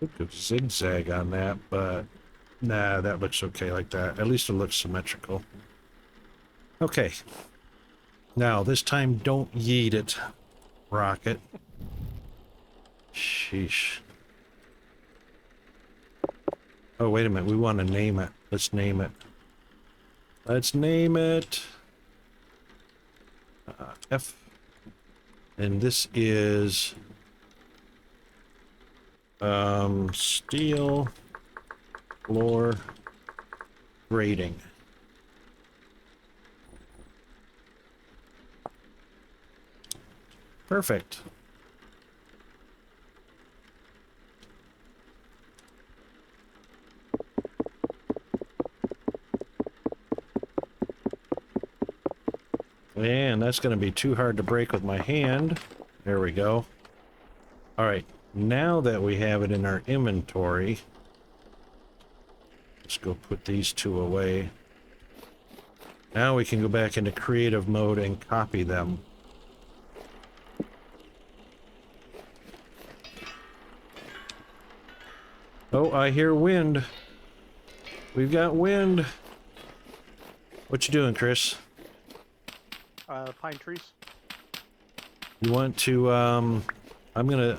Look at zigzag on that, but nah, that looks okay like that. At least it looks symmetrical. Okay. Now, this time don't yeet it, Rocket. Sheesh. Oh, wait a minute. We want to name it. Let's name it. Let's name it F. And this is steel floor grating. Perfect. And that's going to be too hard to break with my hand. There we go. All right. Now that we have it in our inventory, let's go put these two away. Now we can go back into creative mode and copy them. Oh, I hear wind. We've got wind. What you doing, Chris? Pine trees. You want to, I'm gonna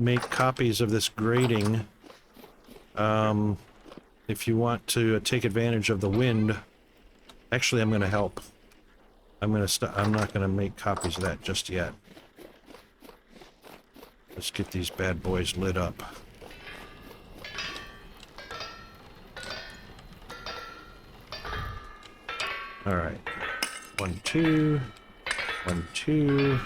make copies of this grating. If you want to take advantage of the wind, actually I'm gonna help. I'm not gonna make copies of that just yet. Let's get these bad boys lit up. All right. 1, 2. 1, 2.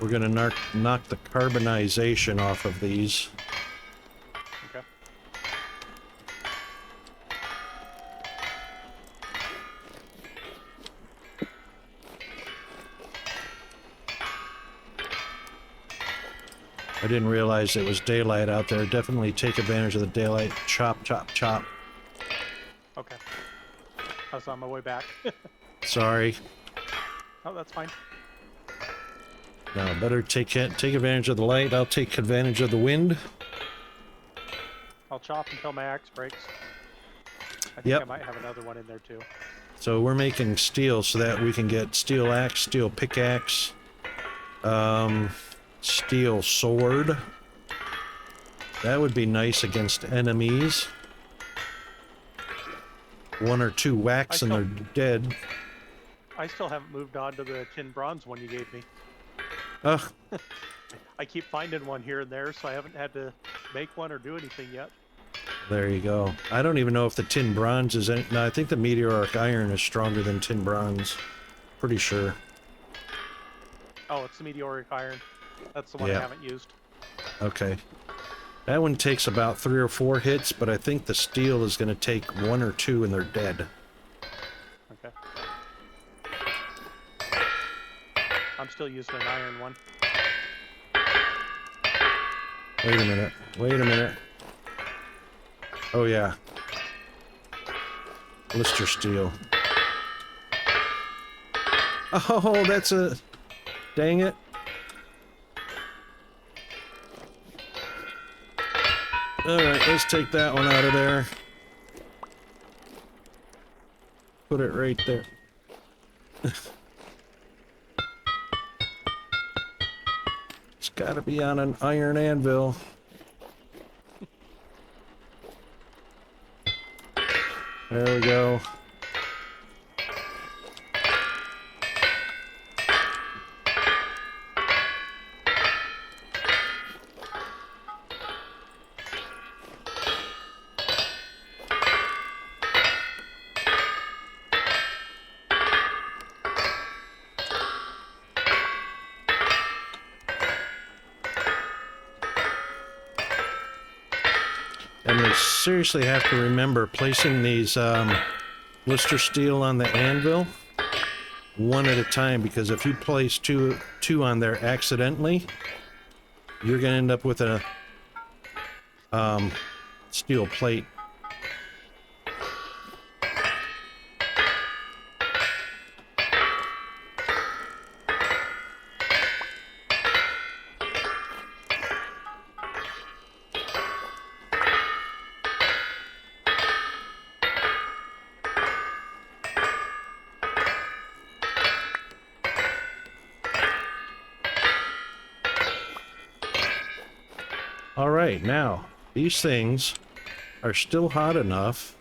We're gonna knock the carbonization off of these. Okay. I didn't realize it was daylight out there. Definitely take advantage of the daylight. Chop, chop, chop. Okay. I was on my way back. Sorry. Oh, that's fine. No, better take advantage of the light. I'll take advantage of the wind. I'll chop until my axe breaks. I think Yep. I might have another one in there too. So we're making steel so that we can get steel axe, steel pickaxe, steel sword. That would be nice against enemies. 1 or 2 whacks and they're dead. I still haven't moved on to the tin bronze one you gave me. Ugh. I keep finding one here and there, so I haven't had to make one or do anything yet. There you go. I don't even know if the tin bronze is any... No, I think the meteoric iron is stronger than tin bronze. Pretty sure. Oh, it's the meteoric iron. That's the one Yeah. I haven't used. Okay. That one takes about 3 or 4 hits, but I think the steel is going to take 1 or 2 and they're dead. Okay. I'm still using an iron one. Wait a minute. Wait a minute. Oh, yeah. Blister steel. Oh, that's a... Dang it. Alright, let's take that one out of there. Put it right there. It's gotta be on an iron anvil. There we go. And we seriously have to remember placing these blister steel on the anvil one at a time, because if you place two on there accidentally, you're gonna end up with a steel plate. Alright, now, these things are still hot enough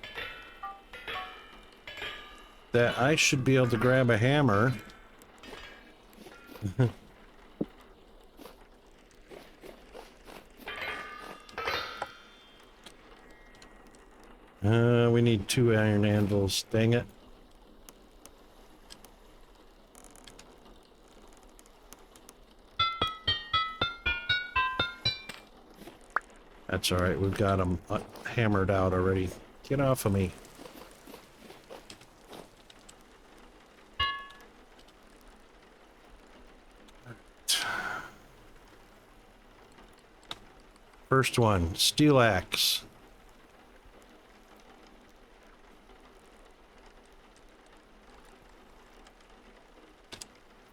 that I should be able to grab a hammer. We need 2 iron anvils, dang it. That's alright, we've got them hammered out already. Get off of me. First one, steel axe.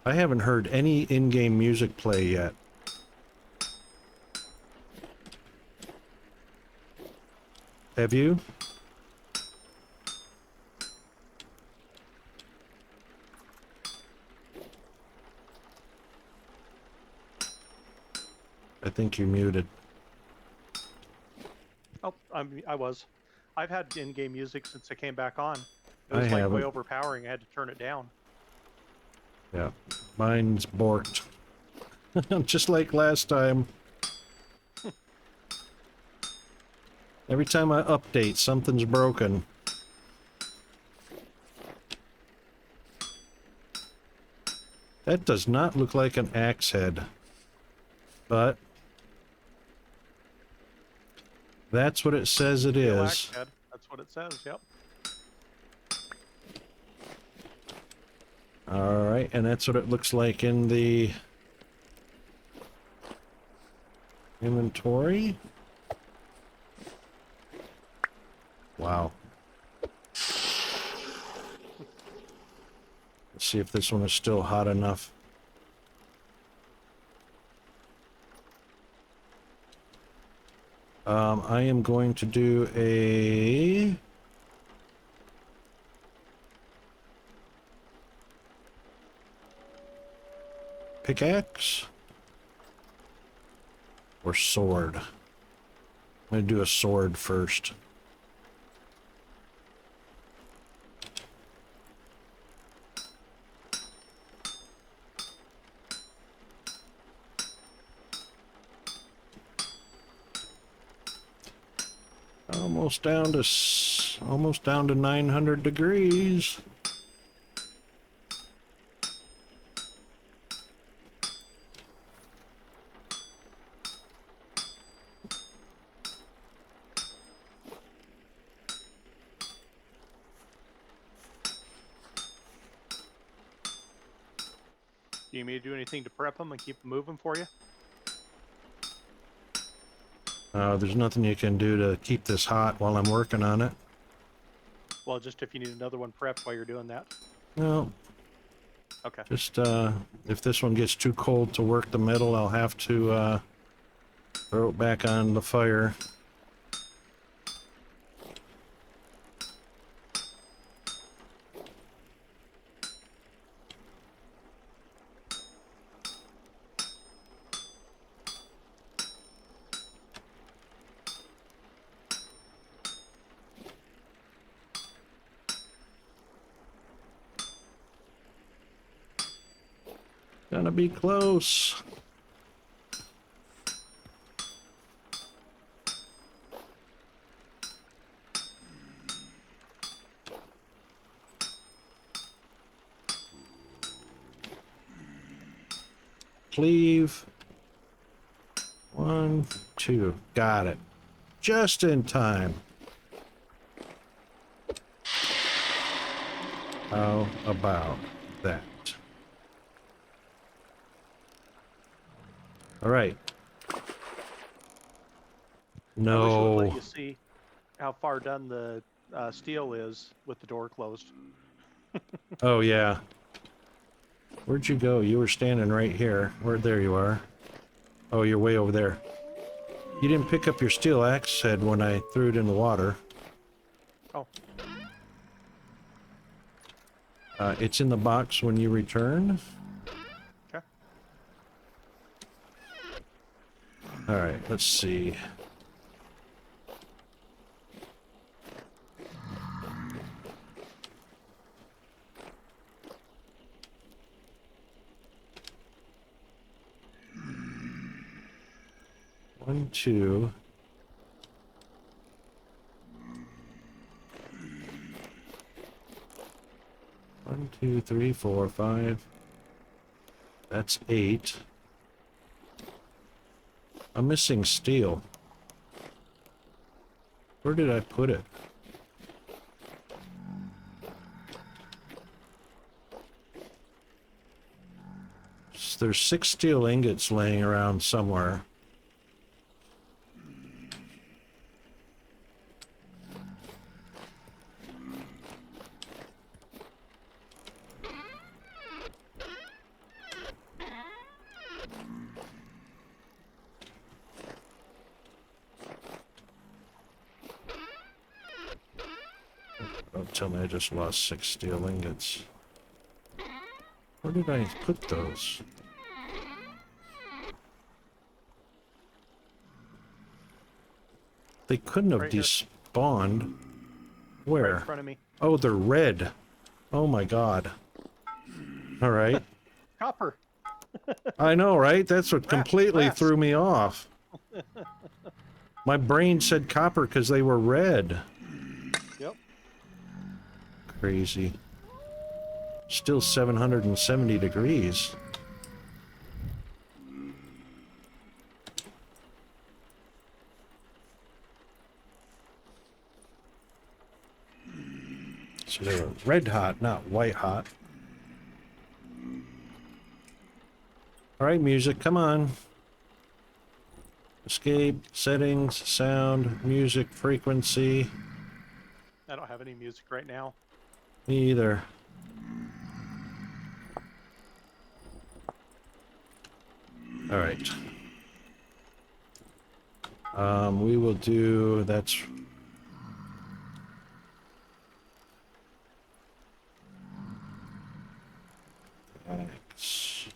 I haven't heard any in-game music play yet. Have you? I think you're muted. Oh, I was. I've had in-game music since I came back on. It I was like haven't. way overpowering. I had to turn it down. Yeah, mine's borked. Just like last time. Every time I update, something's broken. That does not look like an axe head. But that's what it says it Steel is. axe head. That's what it says, yep. Alright, and that's what it looks like in the inventory. See if this one is still hot enough. I am going to do a pickaxe or sword. I'm going to do a sword first. Almost down to 900 degrees. Do you need me to do anything to prep them and keep them moving for you? There's nothing you can do to keep this hot while I'm working on it. Well, just if you need another one prepped while you're doing that. No, Okay. just if this one gets too cold to work the metal, I'll have to throw it back on the fire. Gonna be close. Cleave. 1, 2. Got it. Just in time. How about that? All right. I wish it would No. let you see how far done the steel is with the door closed. Oh, yeah. Where'd you go? You were standing right here. There you are. Oh, you're way over there. You didn't pick up your steel axe head when I threw it in the water. Oh. It's in the box when you return. Okay. All right, let's see. One, two. One, two, three, four, five. That's 8. I'm missing steel. Where did I put it? There's 6 steel ingots laying around somewhere. Don't tell me I just lost 6 steel ingots. Where did I put those? They couldn't have Right here. despawned. Where? Right in front of me. Oh, they're red. Oh my god. All right. Copper. I know, right? That's what completely glass. threw me off. My brain said copper because they were red. Yep. Crazy. Still 770 degrees. So they were red hot, not white hot. All right, music, come on. Escape, settings, sound, music, frequency. I don't have any music right now. Me either. All right. We will do, that's... X.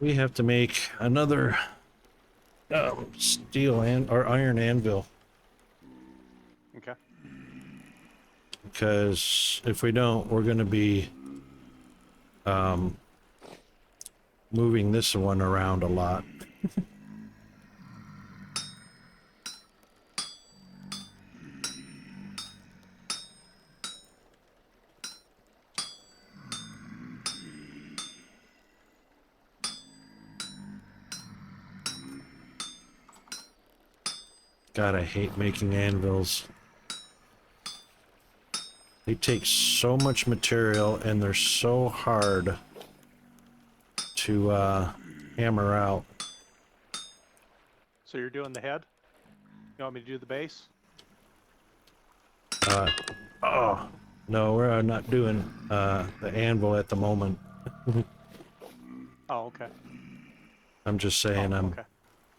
We have to make another steel or iron anvil, Okay. because if we don't, we're going to be moving this one around a lot. God, I hate making anvils. They take so much material and they're so hard to hammer out. So you're doing the head? You want me to do the base? Oh, no, we're not doing the anvil at the moment. Oh, okay. I'm just saying I'm Okay.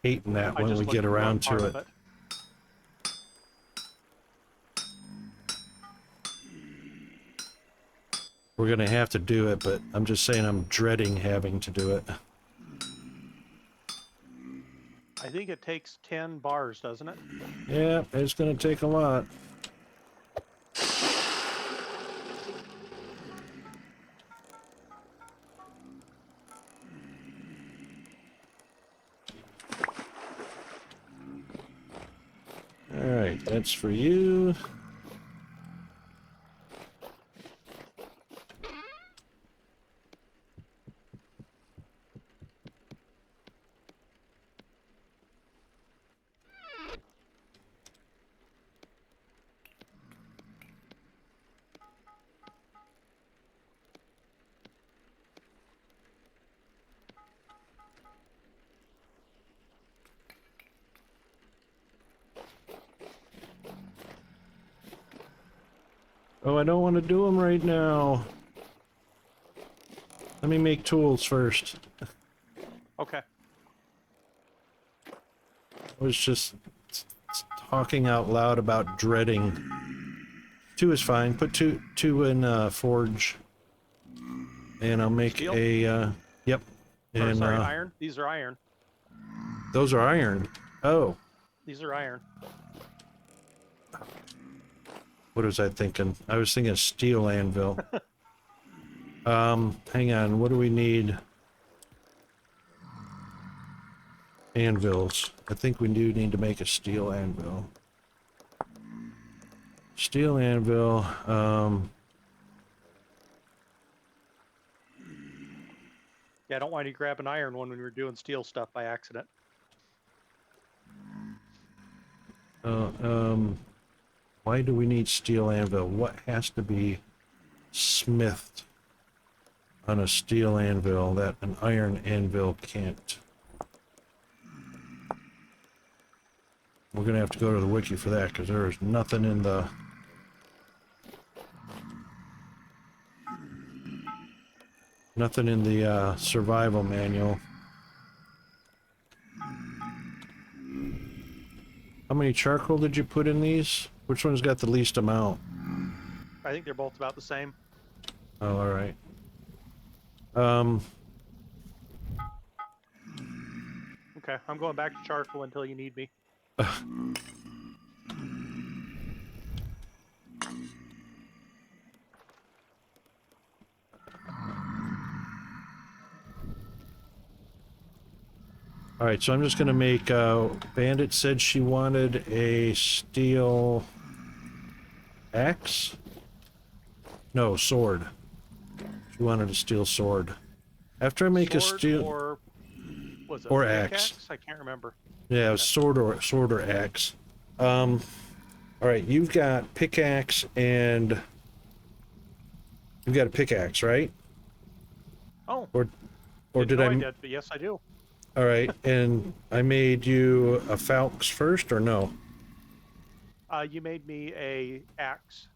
hating that I when just we looked get at the wrong around part to of it. We're gonna have to do it, but I'm just saying I'm dreading having to do it. I think it takes 10 bars, doesn't it? Yeah, it's gonna take a lot. Alright, that's for you. Oh, I don't want to do them right now. Let me make tools first. Okay. I was just talking out loud about dreading. 2 is fine. Put two in forge. And I'll make Steel? yep. Or And sorry, iron? These are iron. those are iron. Oh, These are iron. what was I thinking? I was thinking steel anvil. Hang on, what do we need? Anvils. I think we do need to make a steel anvil. Steel anvil, Yeah, I don't want you to grab an iron one when we were doing steel stuff by accident. why do we need steel anvil? What has to be smithed on a steel anvil that an iron anvil can't? We're gonna have to go to the wiki for that, because there is nothing in the survival manual. How many charcoal did you put in these? Which one's got the least amount? I think they're both about the same. Oh, all right. Okay, I'm going back to charcoal until you need me. All right, so I'm just gonna make. Bandit said she wanted a steel axe. No, sword. She wanted a steel sword. After I make a Sword steel or was it or pickaxe? axe. I can't remember. Yeah, Okay. sword or axe. All right, you've got pickaxe and you've got a pickaxe, right? Oh, Or didn't did know I? I did, but yes, I do. All right, and I made you a falx first, or no? You made me a axe,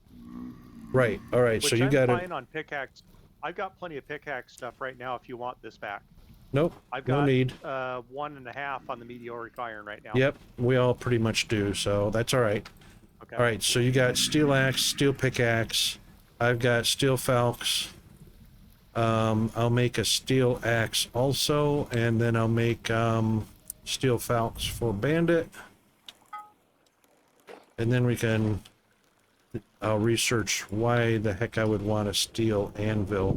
Right. All right. So which you I'm got it. fine on pickaxe. I've got plenty of pickaxe stuff right now if you want this back. Nope. I've No got need. 1.5 on the meteoric iron right now. Yep. We all pretty much do. So that's all right. Okay. All right. So you got steel axe, steel pickaxe. I've got steel falx. I'll make a steel axe also, and then I'll make steel falx for bandit, and then we can. I'll research why the heck I would want a steel anvil.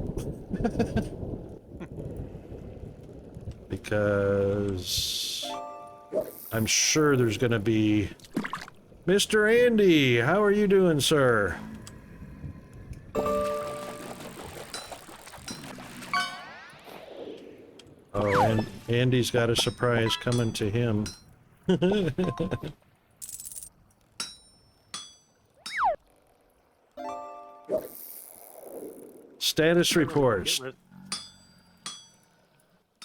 Because I'm sure there's going to be... Mr. Andy, how are you doing, sir? Oh, and Andy's got a surprise coming to him. Status reports.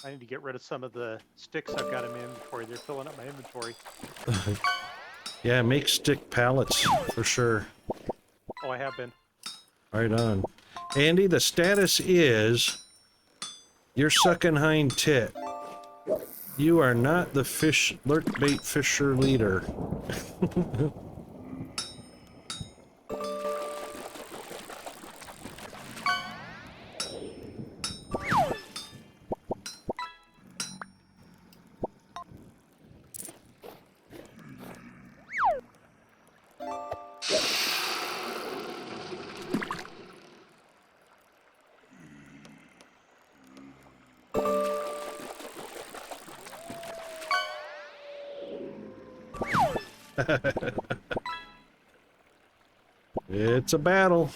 I need to get rid of some of the sticks I've got in my inventory. They're filling up my inventory. Yeah, make stick pallets for sure. Oh, I have been. Right on. Andy, the status is you're sucking hind tit. You are not the fish lurk bait fisher leader. It's a battle.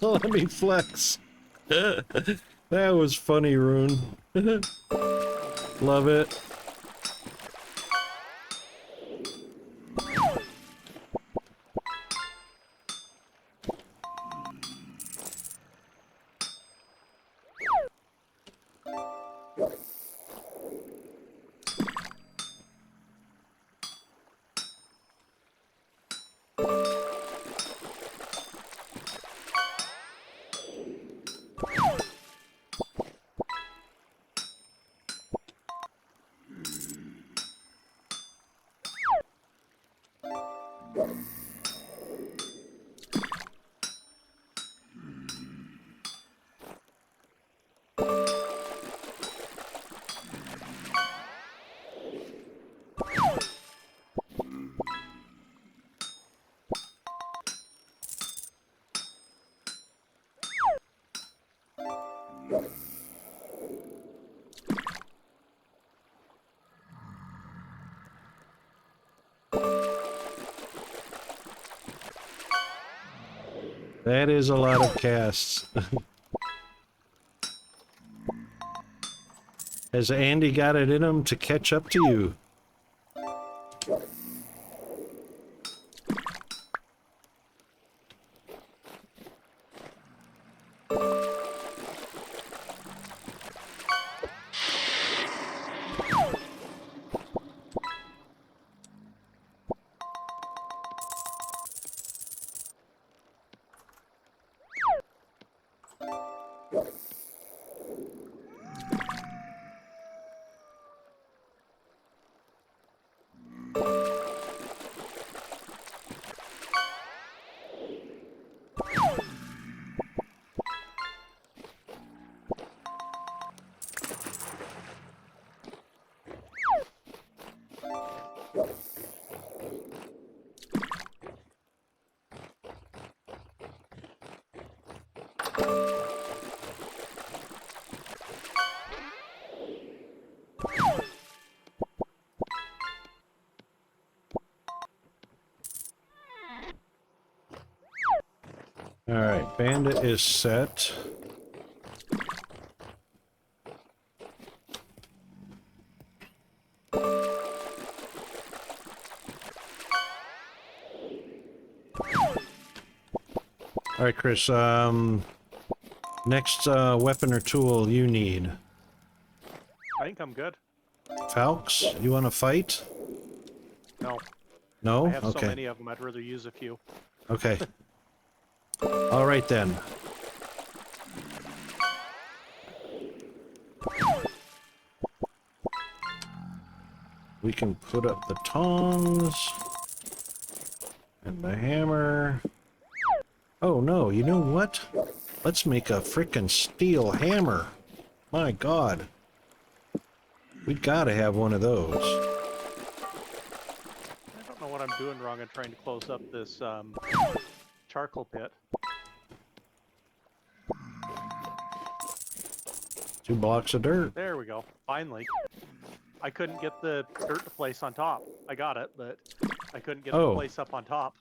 Let me flex. That was funny, Rune. Love it. That is a lot of casts. Has Andy got it in him to catch up to you? Alright, bandit is set. Alright, Chris, next weapon or tool you need. I think I'm good. Falx, you want to fight? No. No? I have Okay. so many of them, I'd rather use a few. Okay. Alright then. We can put up the tongs and the hammer. Oh no, you know what? Let's make a frickin' steel hammer. My god. We gotta have one of those. I don't know what I'm doing wrong in trying to close up this charcoal pit. 2 blocks of dirt. There we go. Finally. I couldn't get the dirt to place on top. I got it, but I couldn't get it to place up on top.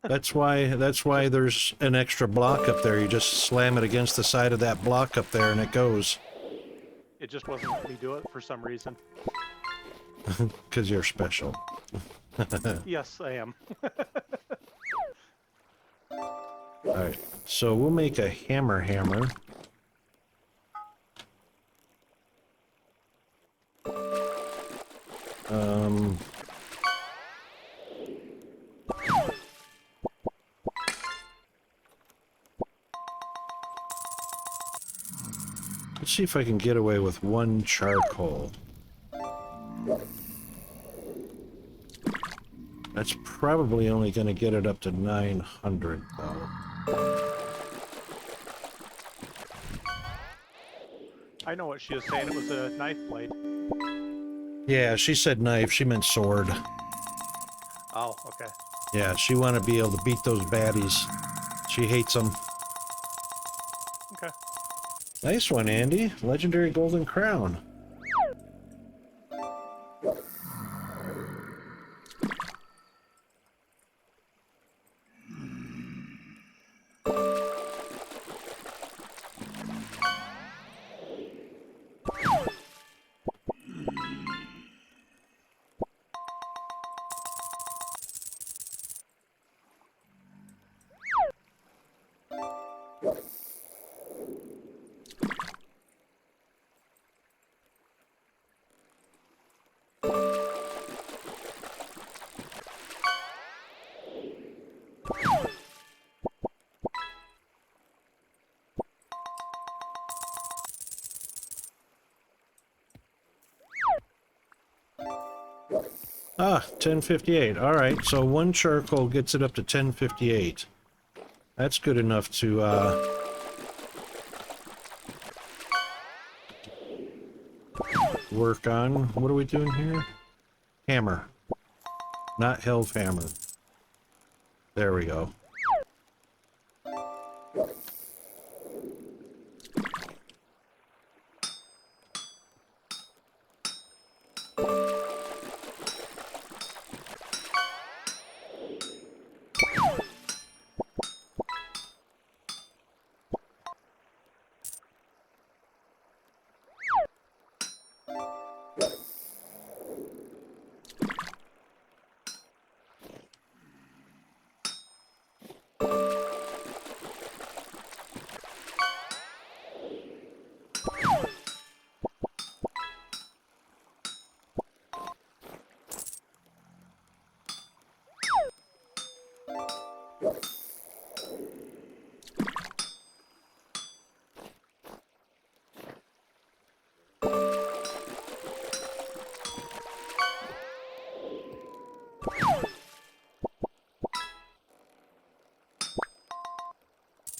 That's why there's an extra block up there. You just slam it against the side of that block up there and it goes. It just wasn't letting me do it for some reason. 'Cause you're special. Yes, I am. Alright, so we'll make a hammer. Let's see if I can get away with 1 charcoal. That's probably only going to get it up to 900, though. I know what she was saying. It was a knife blade. Yeah, she said knife. She meant sword. Oh, okay. Yeah, she want to be able to beat those baddies. She hates them. Okay. Nice one, Andy. Legendary golden crown. Ah, 1058. All right, so 1 charcoal gets it up to 1058. That's good enough to, work on. What are we doing here? Hammer. Not Hellhammer. There we go.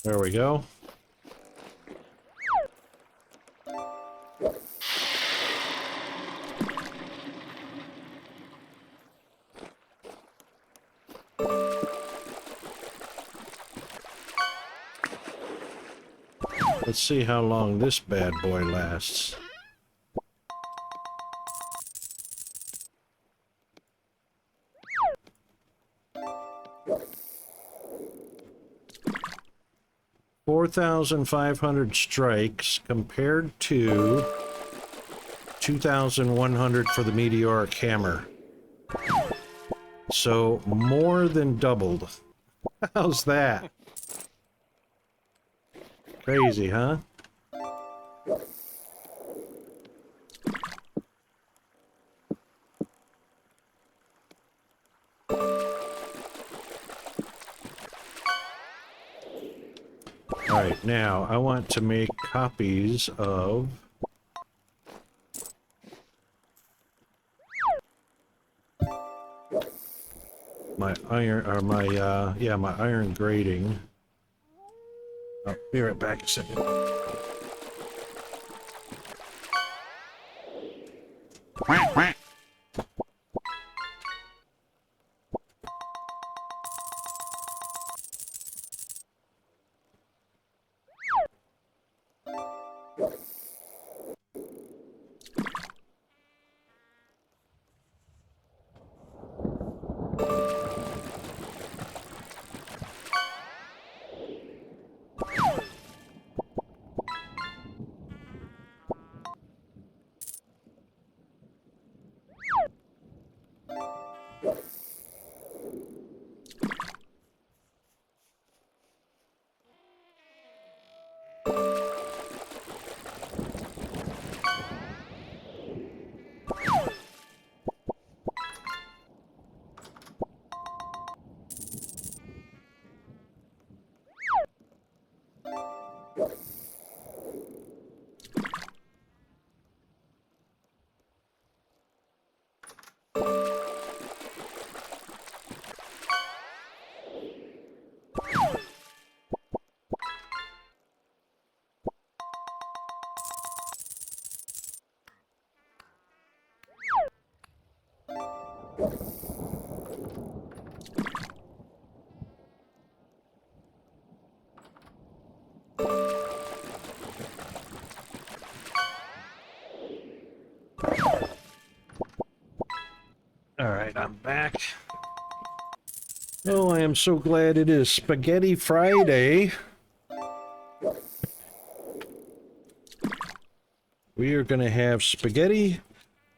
There we go. Let's see how long this bad boy lasts. $4,500 strikes compared to 2,100 for the meteoric hammer. So more than doubled. How's that? Crazy, huh? Alright, now I want to make copies of my iron, or my, my iron grating. I'll be right back a second. Alright, I'm back. Oh, I am so glad it is Spaghetti Friday. We are going to have spaghetti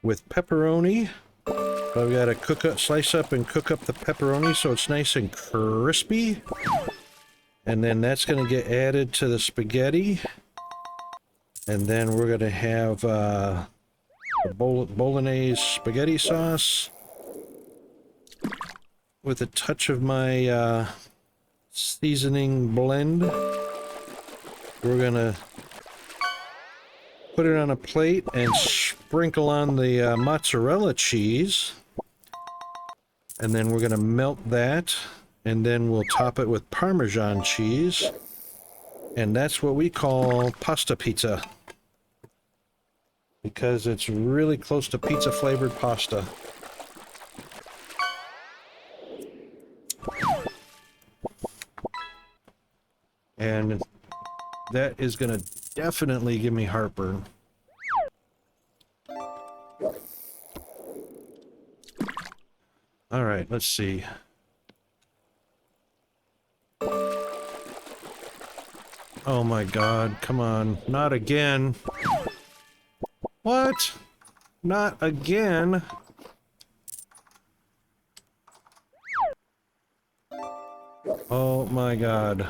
with pepperoni. I've got to slice up and cook up the pepperoni so it's nice and crispy. And then that's going to get added to the spaghetti. And then we're going to have the bolognese spaghetti sauce with a touch of my seasoning blend. We're going to put it on a plate and sprinkle on the mozzarella cheese. And then we're going to melt that. And then we'll top it with Parmesan cheese. And that's what we call pasta pizza. Because it's really close to pizza flavored pasta. And that is going to definitely give me heartburn. All right, let's see. Oh my God, come on. Not again. What? Not again? Oh my God.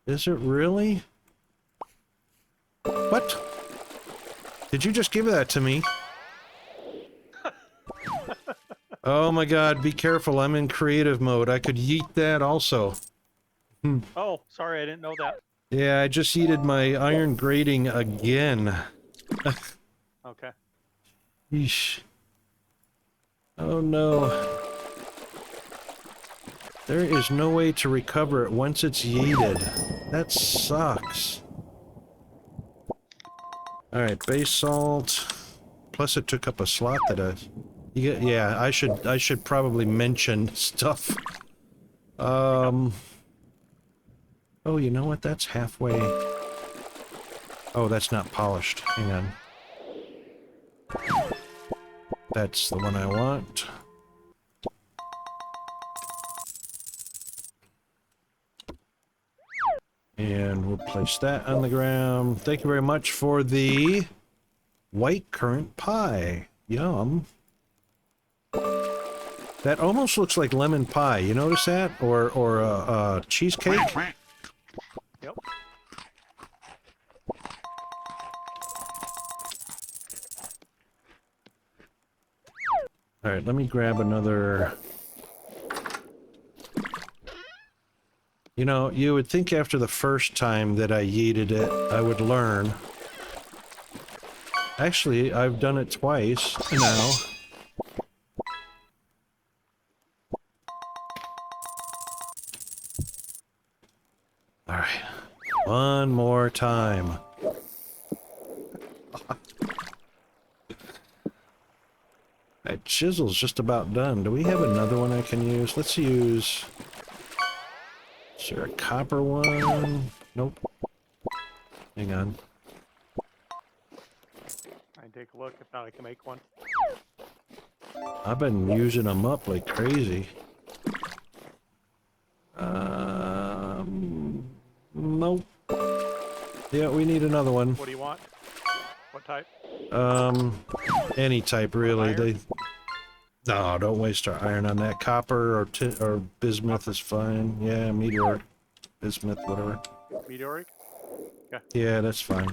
Is it really? What? Did you just give that to me? Oh my God, be careful. I'm in creative mode. I could yeet that also. Oh, sorry, I didn't know that. Yeah, I just yeeted my iron grating again. Okay. Yeesh. Oh no. There is no way to recover it once it's yeeted. That sucks. Alright, base salt. Plus it took up a slot that you get, yeah, I should probably mention stuff. Oh, you know what? That's halfway. Oh, that's not polished. Hang on. That's the one I want. And we'll place that on the ground. Thank you very much for the white currant pie. Yum. That almost looks like lemon pie. You notice that? Or cheesecake? Yep. Alright, let me grab another... You know, you would think after the first time that I yeeted it, I would learn. Actually, I've done it twice now. Alright. One more time. That chisel's just about done. Do we have another one I can use? Let's use... Is there a copper one? Nope. Hang on. I can take a look. If not, I can make one. I've been using them up like crazy. Nope. Yeah, we need another one. What do you want? What type? Any type really. Iron? They... No, don't waste our iron on that. Copper or bismuth is fine. Yeah, meteoric, bismuth, whatever. Meteoric? Okay. Yeah, that's fine.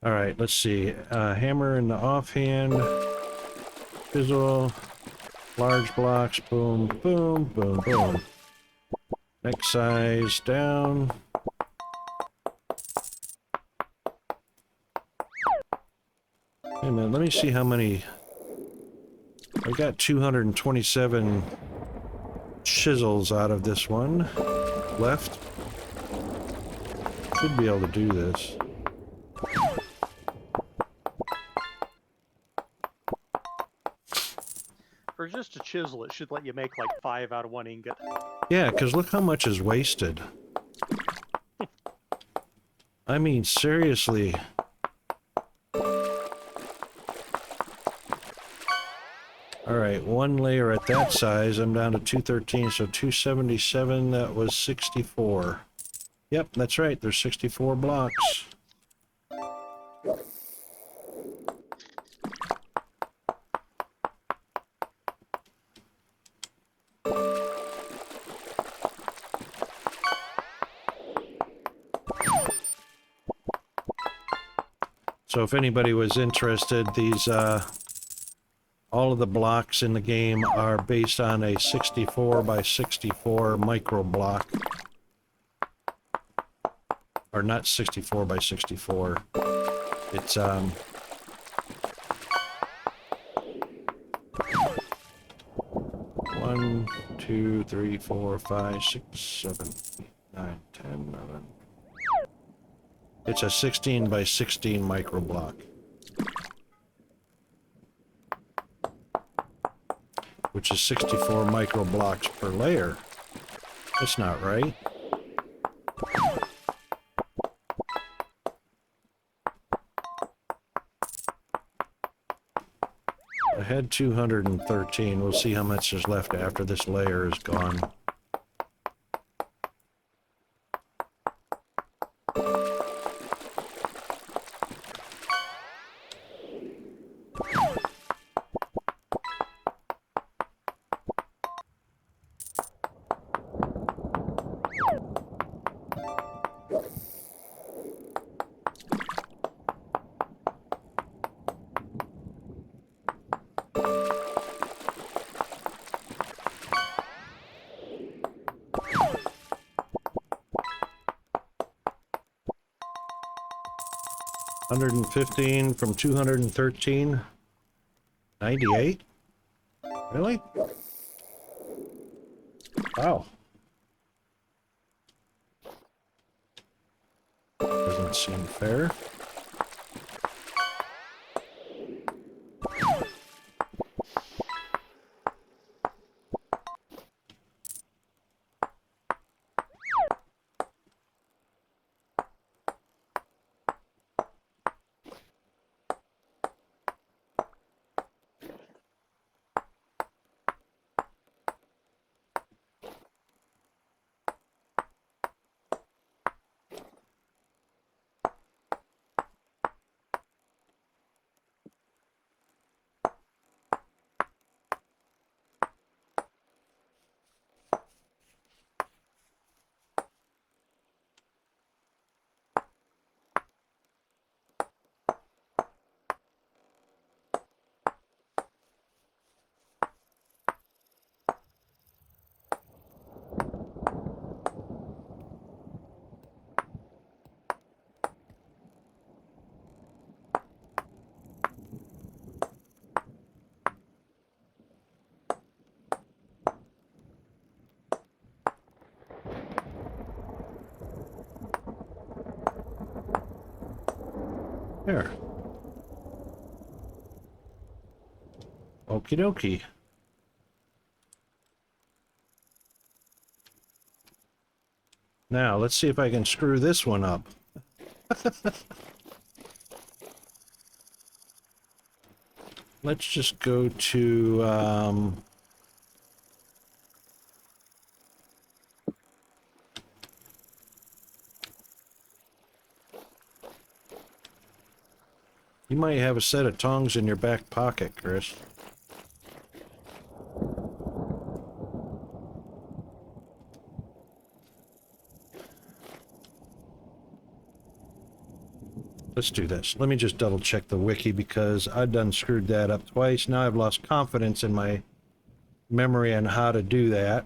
All right, let's see. Hammer in the offhand. Chisel. Large blocks. Boom, boom, boom, boom. Next size down. Hey man, let me see how many. I got 227 chisels out of this one left. Should be able to do this. For just a chisel, it should let you make like 5 out of 1 ingot. Yeah, because look how much is wasted. I mean, seriously. Alright, one layer at that size, I'm down to 213, so 277, that was 64. Yep, that's right, there's 64 blocks. So if anybody was interested, these, all of the blocks in the game are based on a 64 by 64 micro block. Or not 64 by 64. It's, 1, 2, 3, 4, 5, 6, 7, 8, 9, 10, 11. It's a 16 by 16 micro block. Which is 64 micro blocks per layer. That's not right. I had 213. We'll see how much is left after this layer is gone. $115 from 213. 98? Really? Wow. Doesn't seem fair. There. Okie dokie. Now, let's see if I can screw this one up. Let's just go to, you might have a set of tongs in your back pocket, Chris. Let's do this. Let me just double check the wiki because I've done screwed that up twice. Now I've lost confidence in my memory on how to do that.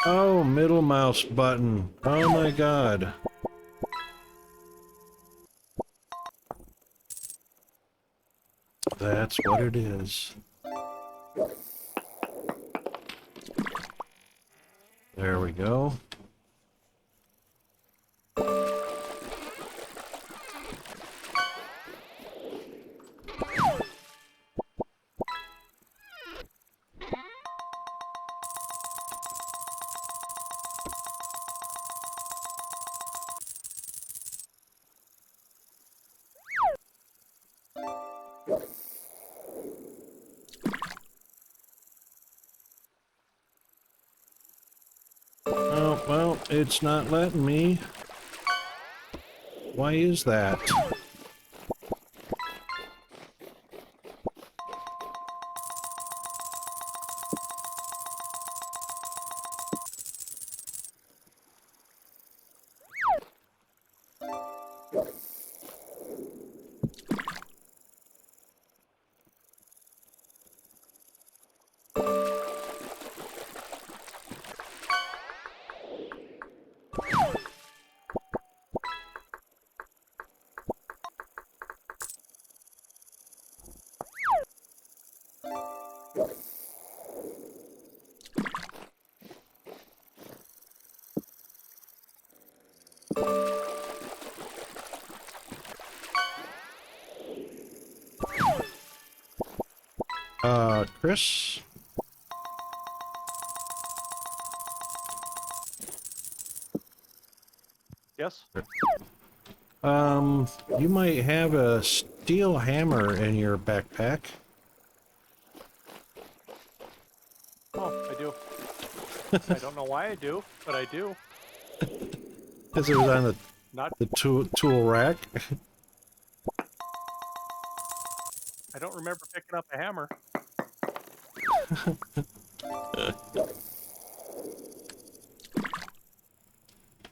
Oh, middle mouse button. Oh my god. That's what it is. There we go. Oh, well, it's not letting me. Why is that? Chris? Yes? You might have a steel hammer in your backpack. Oh, I do. I don't know why I do, but I do. Because it was on Not. the tool rack. I don't remember picking up a hammer. Do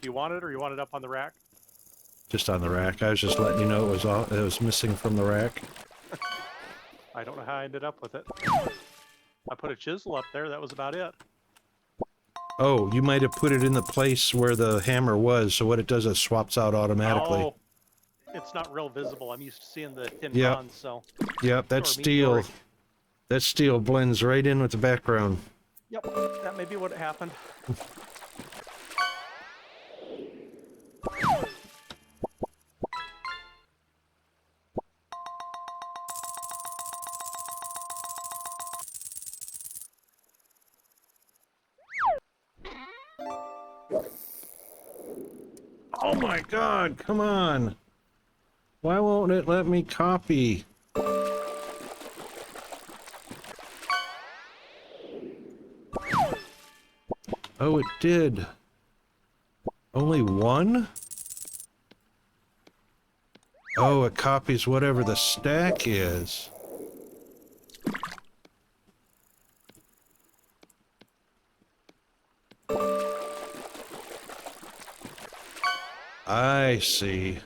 you want it, or you want it up on the rack? Just on the rack. I was just letting you know it was missing from the rack. I don't know how I ended up with it. I put a chisel up there, that was about it. Oh, you might have put it in the place where the hammer was, so what it does is swaps out automatically. Oh, it's not real visible. I'm used to seeing the tin Yep. bronze, so... Yep, that Or steel. meteoric. That steel blends right in with the background. Yep, that may be what happened. Oh my god, come on! Why won't it let me copy? Oh, it did. Only one? Oh, it copies whatever the stack is. I see.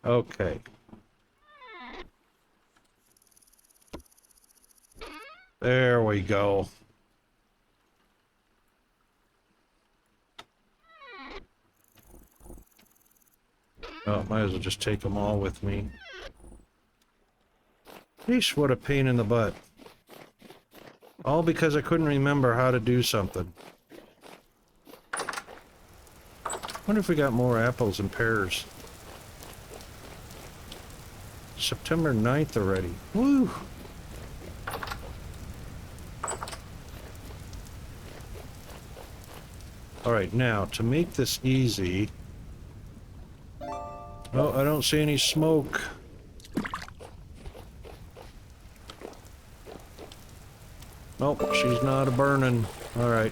Okay. There we go. Oh, might as well just take them all with me. Yeesh, what a pain in the butt. All because I couldn't remember how to do something. Wonder if we got more apples and pears. September 9th already. Woo! Alright, now, to make this easy... Oh, I don't see any smoke. Nope, she's not a-burning. Alright.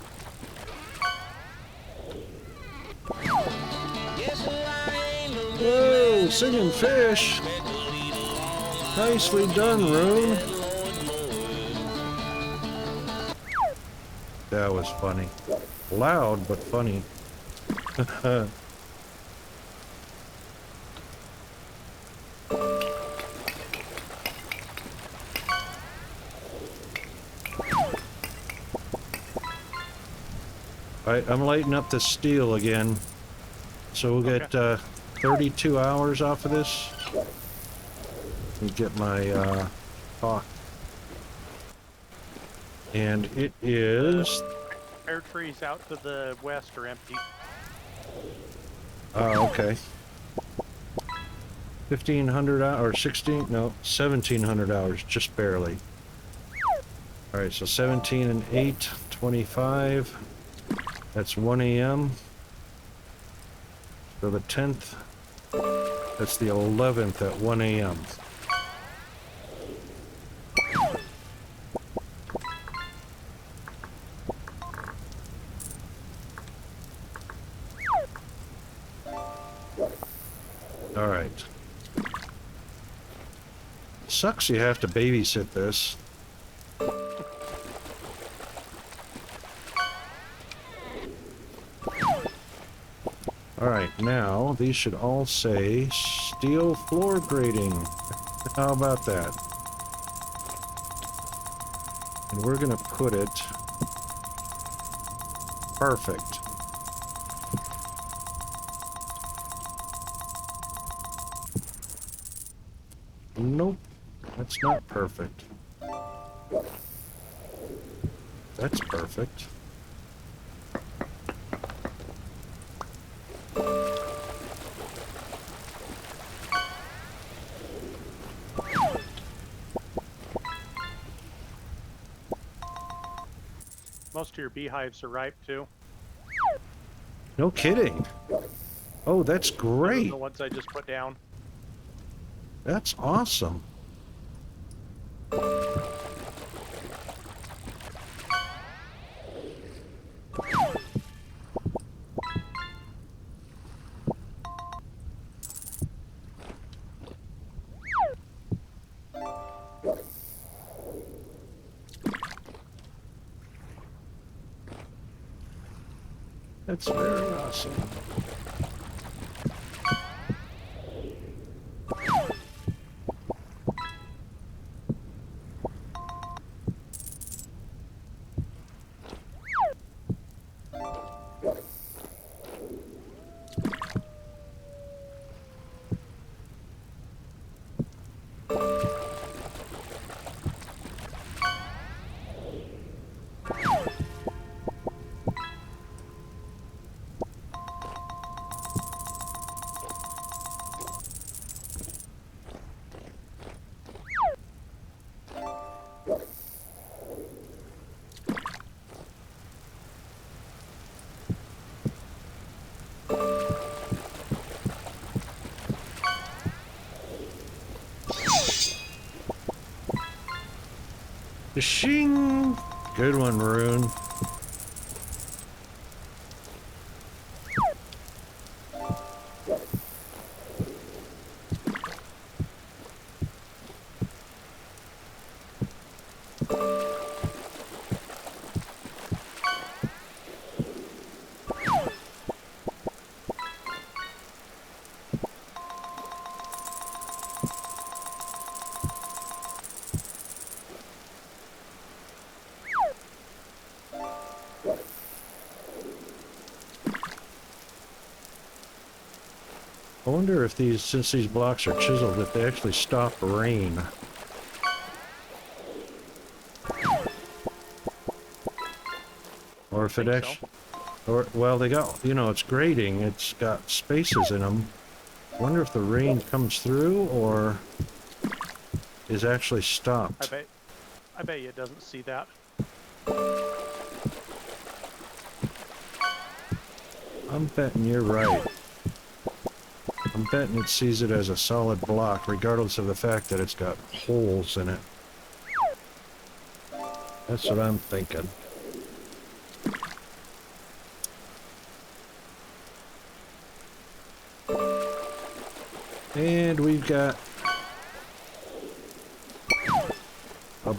Whoa, singing fish! Nicely done, Rune. That was funny. Loud, but funny. Alright, I'm lighting up the steel again. So we'll get 32 hours off of this. And get my hawk. And it is... Pear trees out to the west are empty. Oh, okay. 1,500 hours, or 16, no, 1,700 hours, just barely. All right, so 17 and 8, 25. That's 1 a.m. So the 10th, that's the 11th at 1 a.m. All right. Sucks you have to babysit this. All right, now these should all say steel floor grating. How about that? And we're gonna put it perfect. Nope, that's not perfect. That's perfect. Most of your beehives are ripe too. No kidding. Oh, that's Other great. than the ones I just put down. That's awesome. That's very awesome. Shing! Good one, Maroon. I wonder if these, since these blocks are chiseled, if they actually stop rain. Or if it actually, or, well, they got, you know, it's grading, it's got spaces in them. I wonder if the rain comes through or is actually stopped. I bet you it doesn't see that. I'm betting you're right. I'm betting it sees it as a solid block, regardless of the fact that it's got holes in it. That's what I'm thinking. And we've got a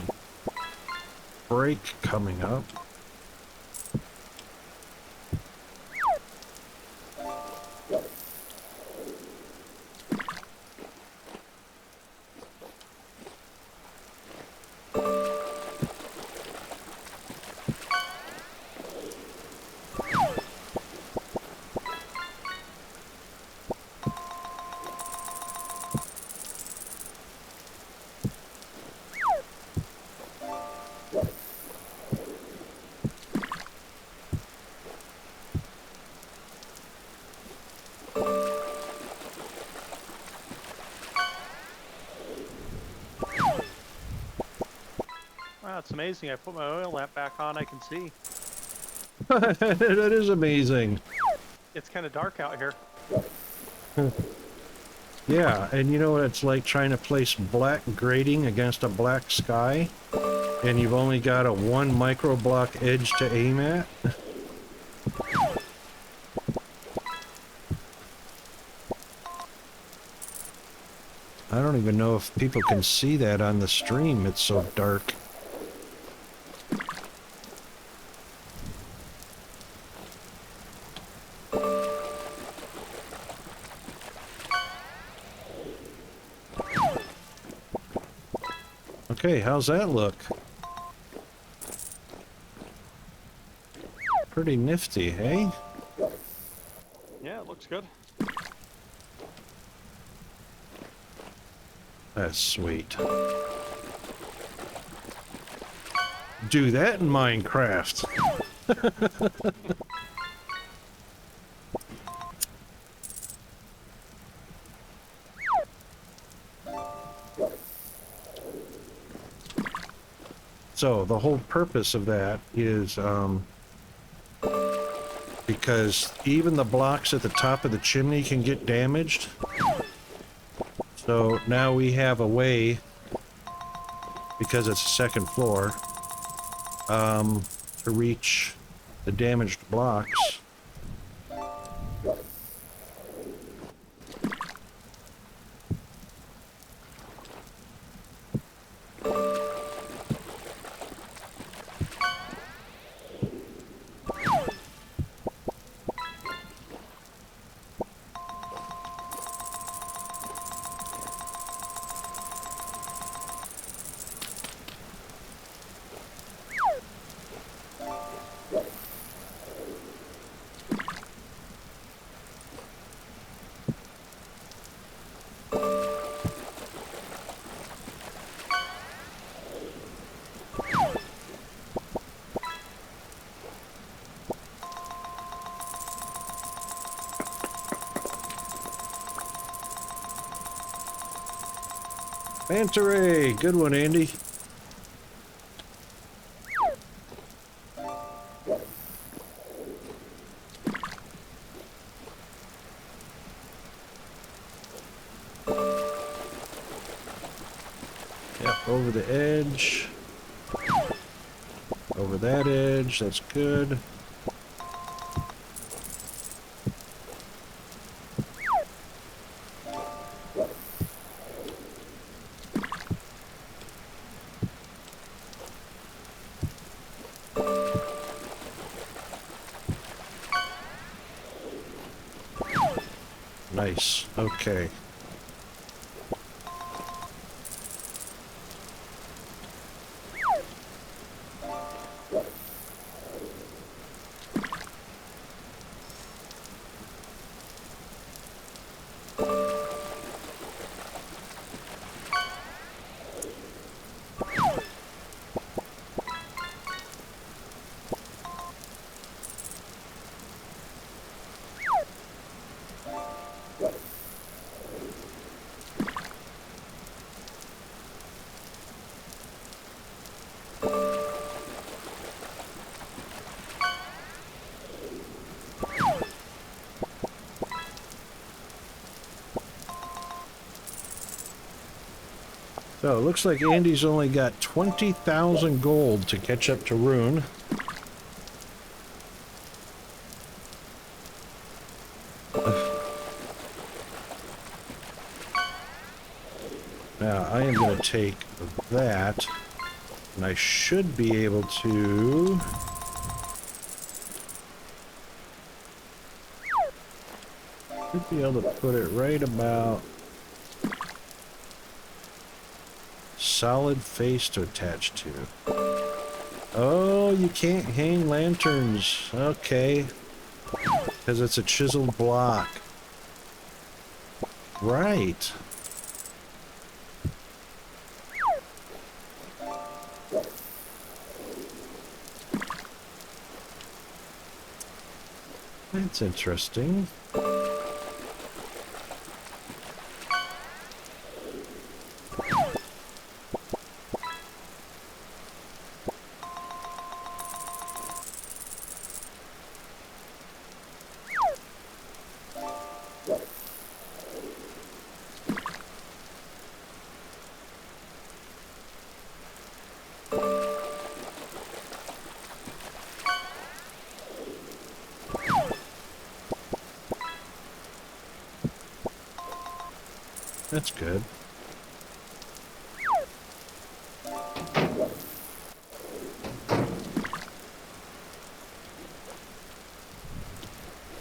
break coming up. it's amazing. I put my oil lamp back on, I can see. That is amazing. It's kind of dark out here. Yeah, and you know what it's like trying to place black grating against a black sky, and you've only got a 1 micro block edge to aim at? I don't even know if people can see that on the stream, it's so dark. Okay, how's that look? Pretty nifty, hey? Yeah, it looks good. That's sweet. Do that in Minecraft. So the whole purpose of that is because even the blocks at the top of the chimney can get damaged. So now we have a way, because it's a second floor, to reach the damaged blocks. Manta-ray! Good one, Andy. Yep, over the edge. Over that edge, that's good. Nice. Okay. So, it looks like Andy's only got 20,000 gold to catch up to Rune. Now, I am going to take that, and I should be able to... Should be able to put it right about... solid face to attach to. Oh, you can't hang lanterns. Okay. Because it's a chiseled block. Right. That's interesting. That's good.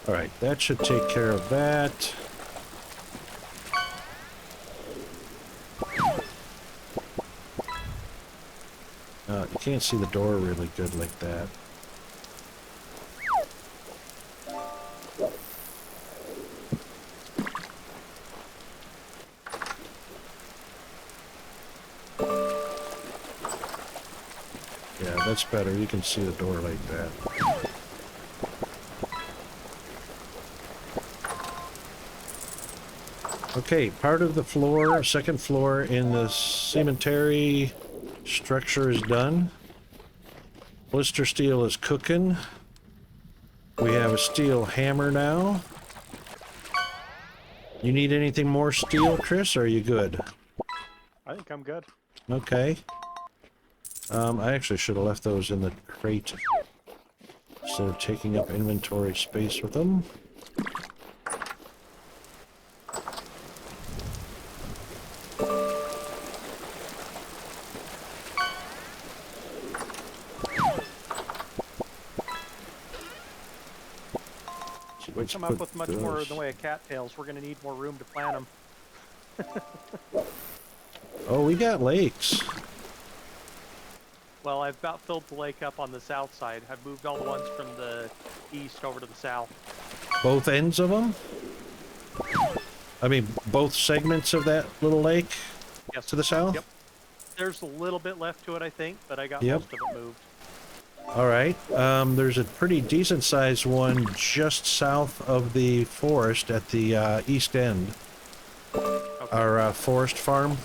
All right, that should take care of that. You can't see the door really good like that. Yeah, that's better. You can see the door like that. Okay, part of the floor, second floor in the cemetery structure is done. Blister steel is cooking. We have a steel hammer now. You need anything more steel, Chris, or are you good? I think I'm good. Okay. I actually should have left those in the crate instead of taking up inventory space with them. If we come up with much more in the way of cattails, we're going to need more room to plant them. Oh, we got lakes. Well, I've about filled the lake up on the south side. I've moved all the ones from the east over to the south. Both ends of them? I mean, both segments of that little lake? Yes. To the south? Yep. There's a little bit left to it, I think, but I got Yep. most of it moved. All right. There's a pretty decent sized one just south of the forest at the east end. Okay. Our forest farm.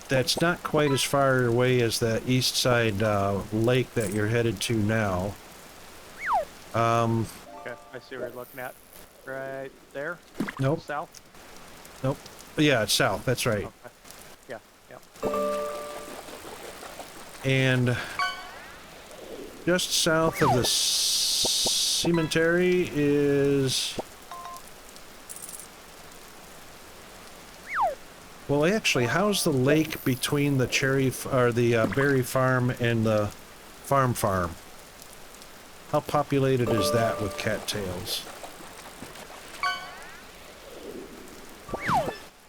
That's not quite as far away as the east side lake that you're headed to now. Okay, I see what you're looking at. Right there? Nope. South? Nope. Yeah, it's south. That's right. Okay. Yeah, yeah. And just south of the cemetery is... Well, actually, how's the lake between the berry farm and the farm? How populated is that with cattails?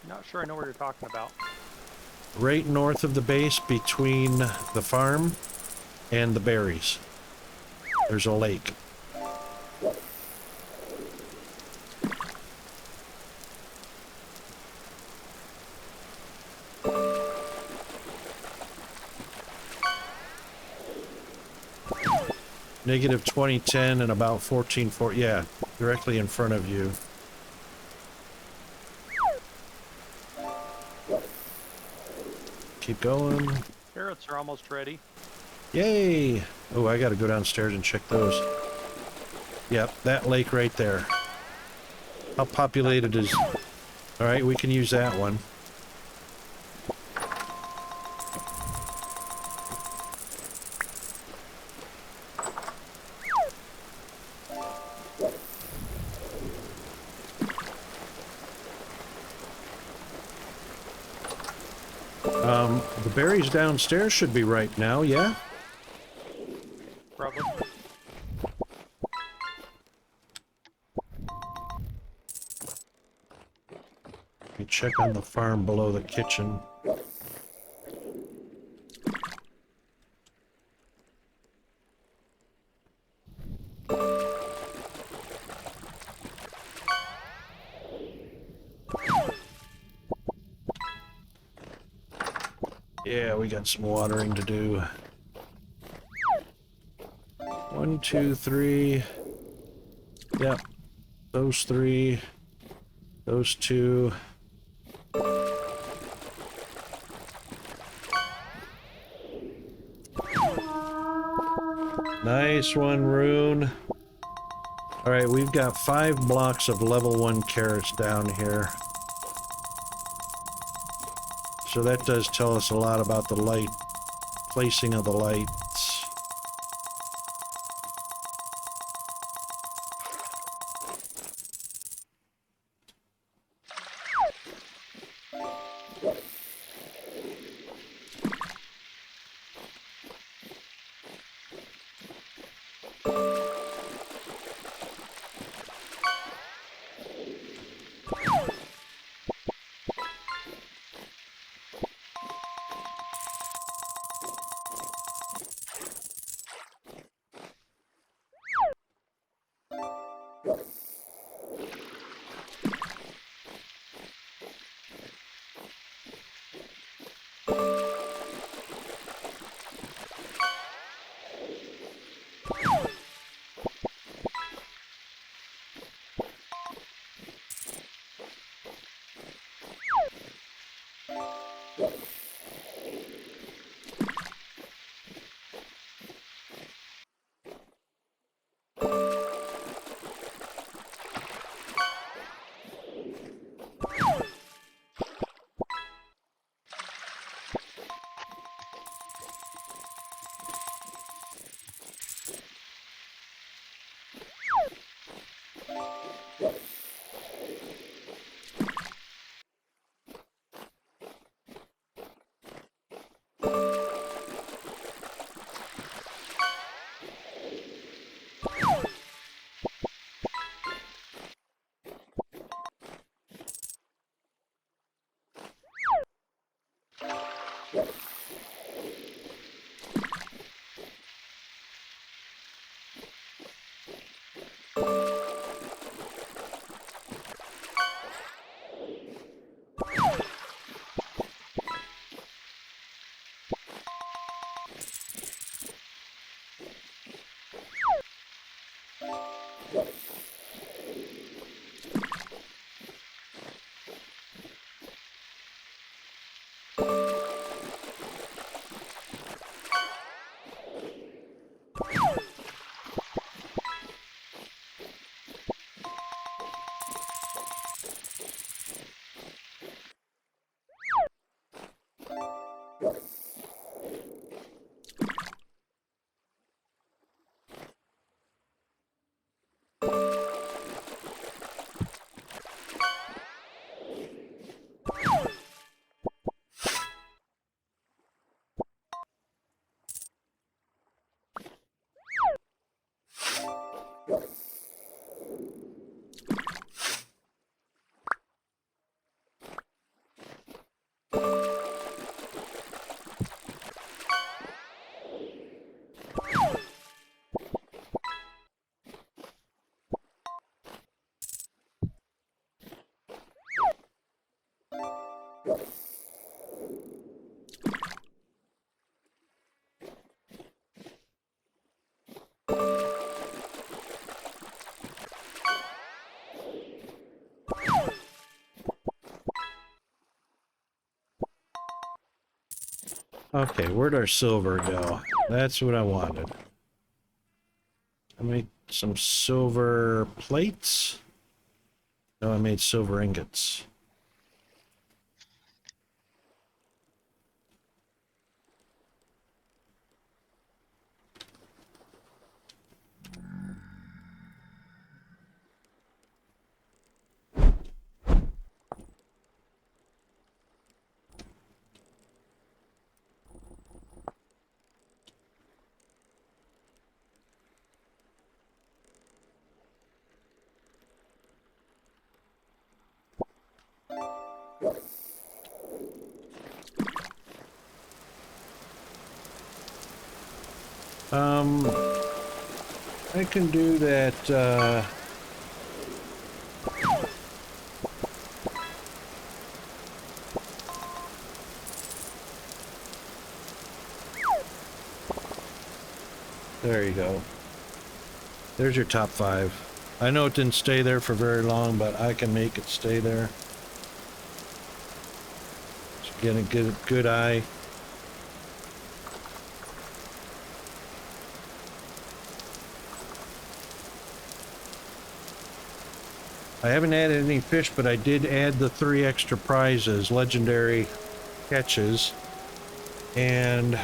Not sure I know what you're talking about. Right north of the base between the farm and the berries. There's a lake. Negative 2010 and about 1440. Yeah, directly in front of you. Keep going. Carrots are almost ready. Yay! Oh, I gotta go downstairs and check those. Yep, that lake right there. How populated is... Alright, we can use that one. The berries downstairs should be ripe now, yeah? Probably. Let me check on the farm below the kitchen. Yeah, we got some watering to do. 1, 2, 3. Yep. Those 3. Those 2. Nice one, Rune. Alright, we've got 5 blocks of level 1 carrots down here. So that does tell us a lot about the light, placing of the lights. Okay, where'd our silver go? That's what I wanted. I made some silver plates. No, I made silver ingots. I can do that, there you go. There's your top 5. I know it didn't stay there for very long, but I can make it stay there. Just get a good eye. I haven't added any fish, but I did add the 3 extra prizes, legendary catches, and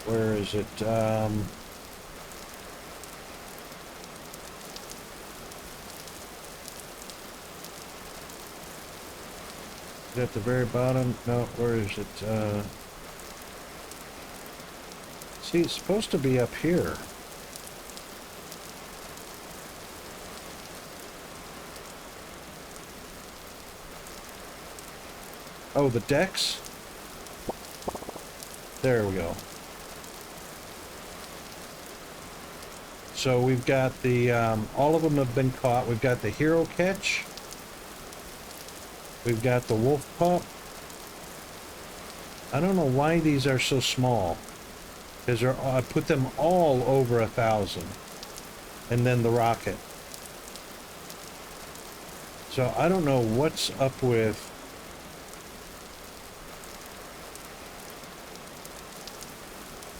where is it? Is it at the very bottom? No, where is it? See, it's supposed to be up here. Oh, the decks? There we go. So we've got the, all of them have been caught. We've got the hero catch. We've got the wolf pup. I don't know why these are so small. Because I put them all over 1,000. And then the rocket. So I don't know what's up with...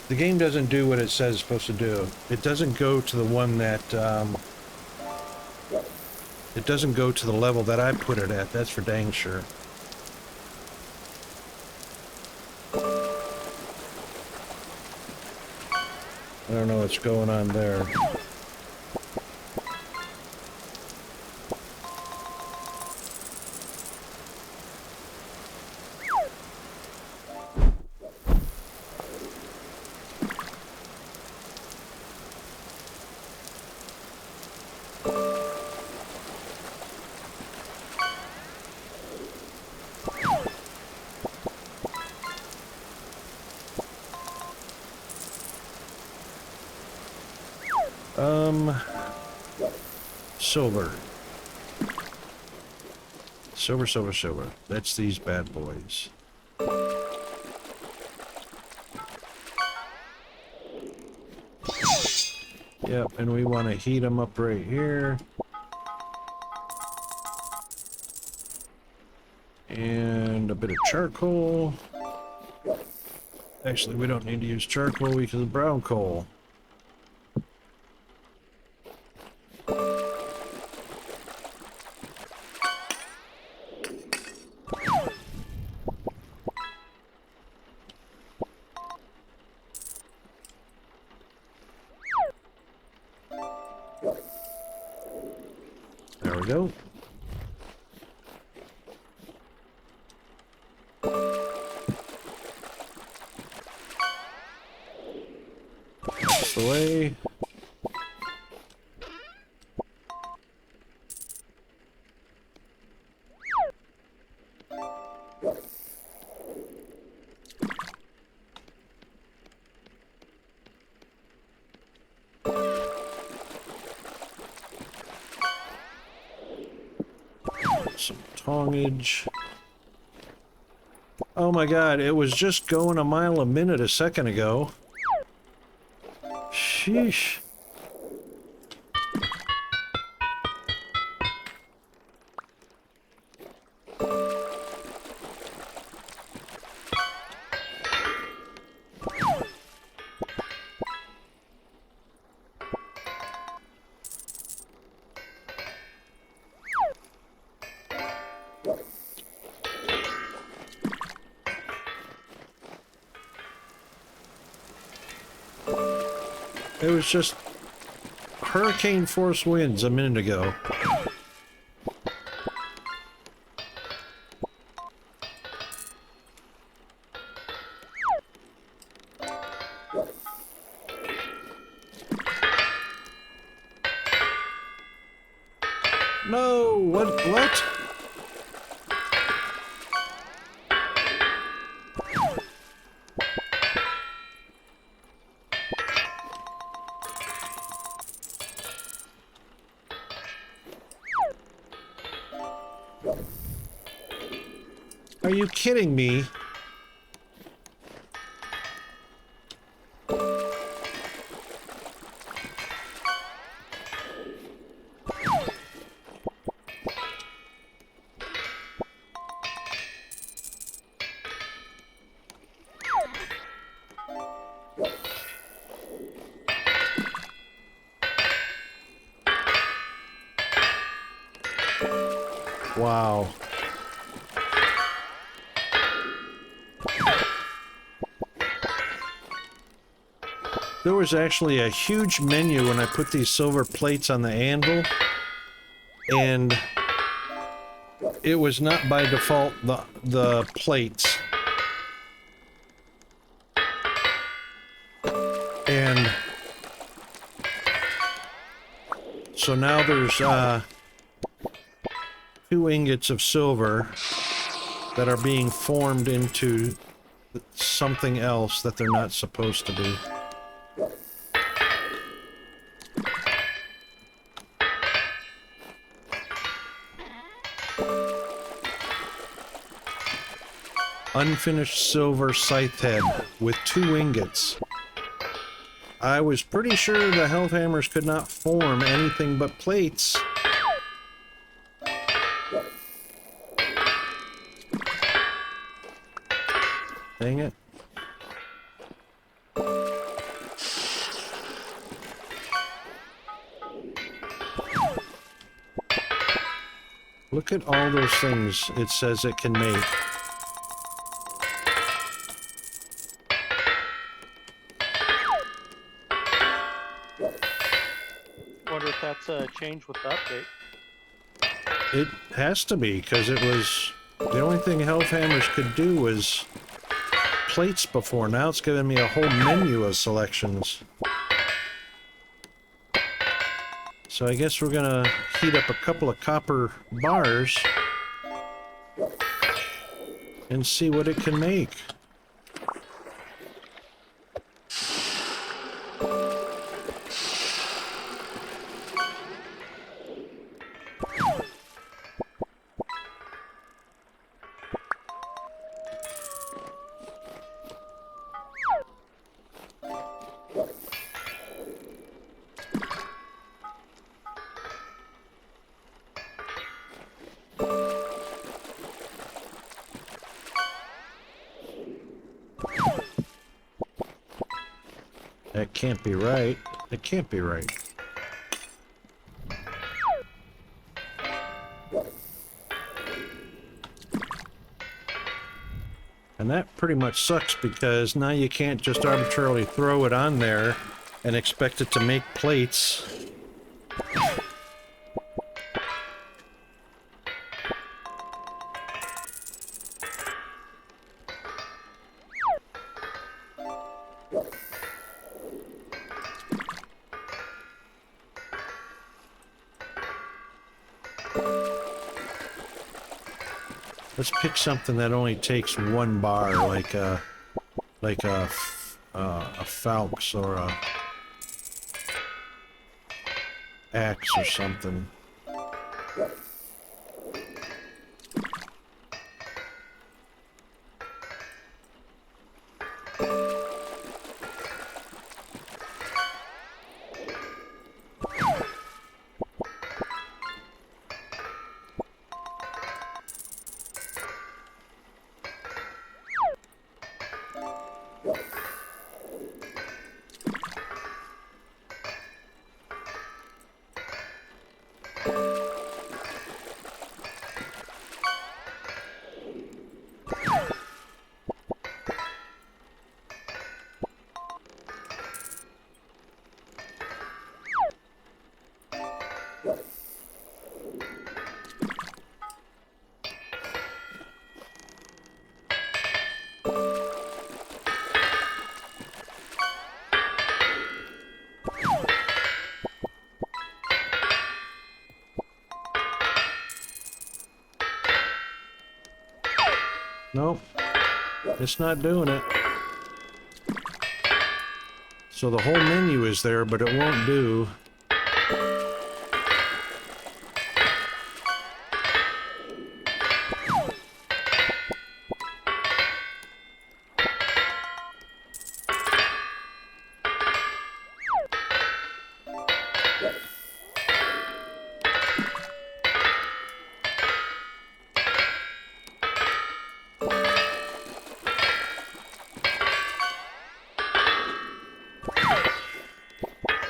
The game doesn't do what it says it's supposed to do. It doesn't go to the one that... it doesn't go to the level that I put it at. That's for dang sure. I don't know what's going on there. some silver. Silver, silver, silver. That's these bad boys. Yep, and we want to heat them up right here. And a bit of charcoal. Actually, we don't need to use charcoal because of brown coal. There we go. That's the way. Some tongage. Oh my god, it was just going a mile a minute a second ago. Sheesh. It was just hurricane force winds a minute ago. No, what? Are you kidding me? Wow. There was actually a huge menu when I put these silver plates on the anvil, and it was not by default the plates. And so now there's 2 ingots of silver that are being formed into something else that they're not supposed to be. Unfinished silver scythe head with 2 ingots. I was pretty sure the Hellhammers could not form anything but plates. Dang it. Look at all those things it says it can make. Wonder if that's a change with the update. It has to be, because it was... The only thing Hellhammers could do was plates before. Now it's giving me a whole menu of selections. So I guess we're gonna heat up a couple of copper bars and see what it can make. That can't be right. That can't be right. And that pretty much sucks because now you can't just arbitrarily throw it on there and expect it to make plates. Let's pick something that only takes one bar, like a Falx or a axe or something. Nope, it's not doing it. So the whole menu is there, but it won't do.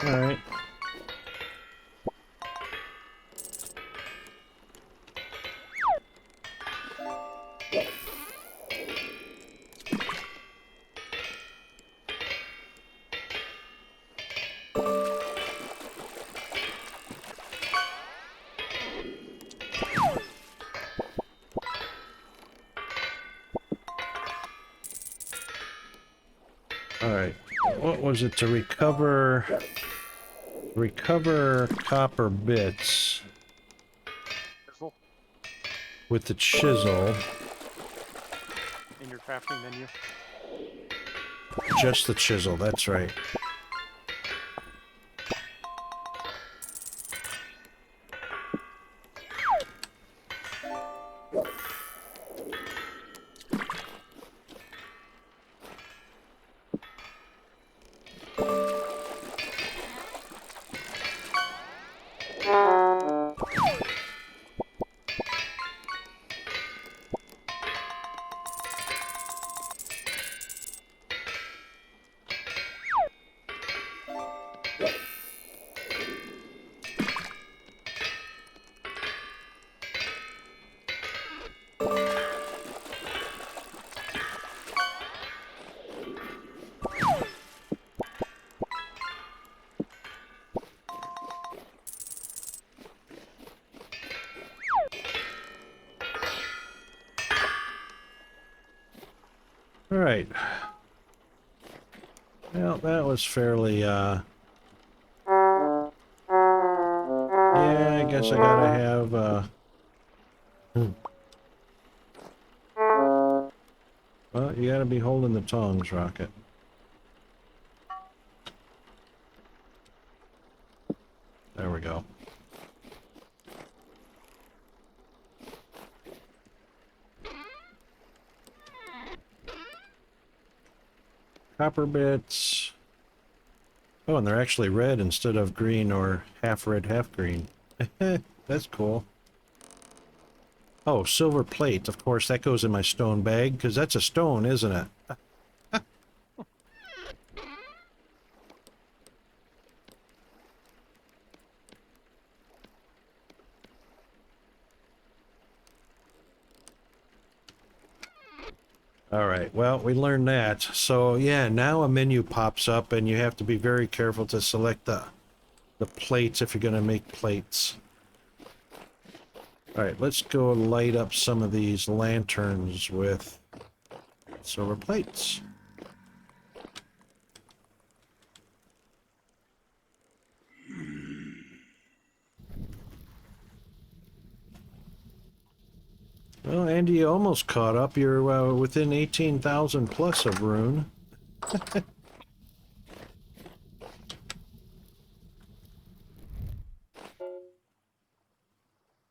All right. All right. What was it to recover? Recover copper bits Chisel with the chisel. in your crafting menu. Just the chisel, that's right. All right. Well, that was fairly, yeah, I guess I gotta have, well, you gotta be holding the tongs, Rocket. There we go. Copper bits. Oh, and they're actually red instead of green or half red, half green. That's cool. Oh, silver plate. Of course, that goes in my stone bag, because that's a stone, isn't it? All right, well, we learned that. So yeah, now a menu pops up and you have to be very careful to select the plates if you're going to make plates. All right, let's go light up some of these lanterns with silver plates. Well, Andy, you almost caught up. You're within 18,000 plus of Rune.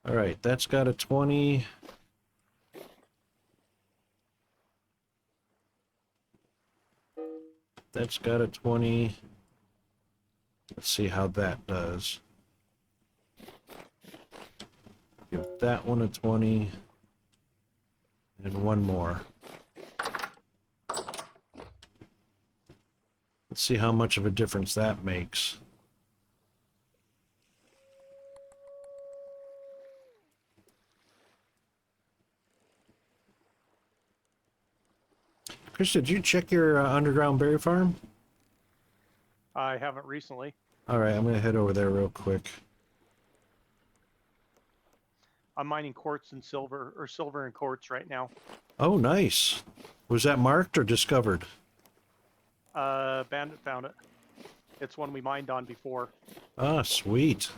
All right, that's got a 20. That's got a 20. Let's see how that does. Give that one a 20. And one more. Let's see how much of a difference that makes. Chris, did you check your underground berry farm? I haven't recently. All right, I'm going to head over there real quick. I'm mining quartz and silver, or silver and quartz right now. Oh, nice. Was that marked or discovered? Bandit found it. It's one we mined on before. Ah, sweet.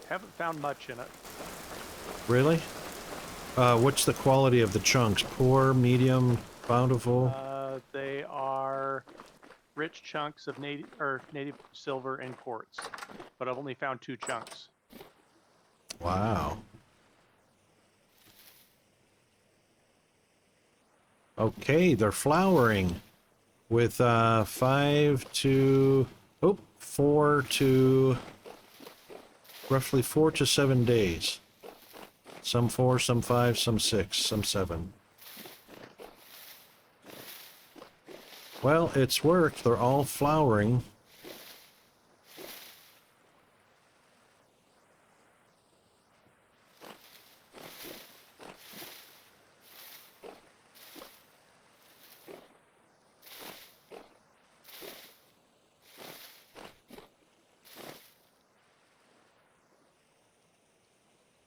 Haven't found much in it. Really? What's the quality of the chunks? Poor, medium, bountiful? They are rich chunks of native silver and quartz, but I've only found 2 chunks. Wow. Okay, they're flowering with 4 to roughly 4 to 7 days. Some 4, some 5, some 6, some 7. Well, it's worked. They're all flowering.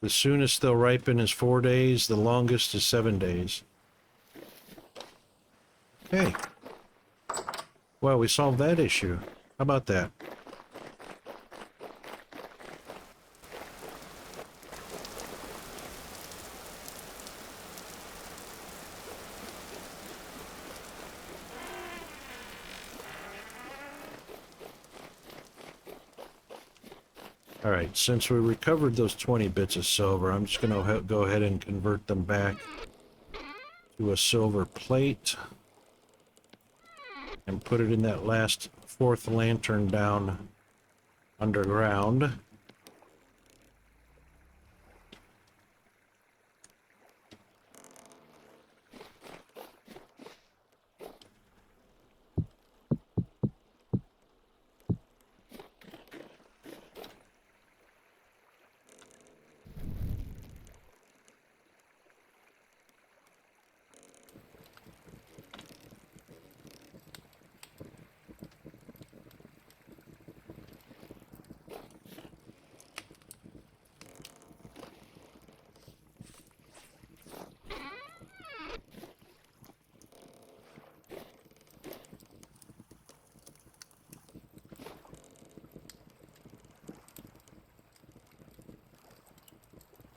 The soonest they'll ripen is 4 days. The longest is 7 days. Okay. Well, we solved that issue. How about that? All right, since we recovered those 20 bits of silver, I'm just going to go ahead and convert them back to a silver plate and put it in that last 4th lantern down underground.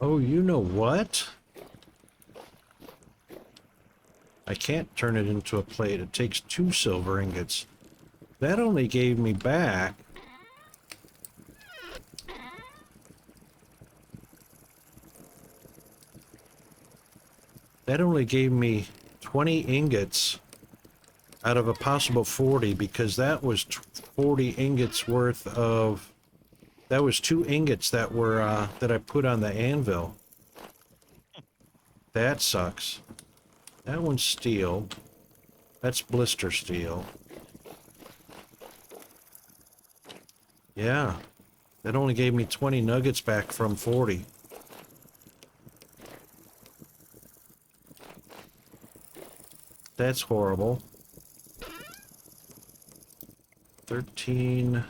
Oh, you know what? I can't turn it into a plate. It takes 2 silver ingots. That only gave me back... That only gave me 20 ingots out of a possible 40, because that was 40 ingots worth of... That was 2 ingots that were, that I put on the anvil. That sucks. That one's steel. That's blister steel. Yeah. That only gave me 20 nuggets back from 40. That's horrible. 13.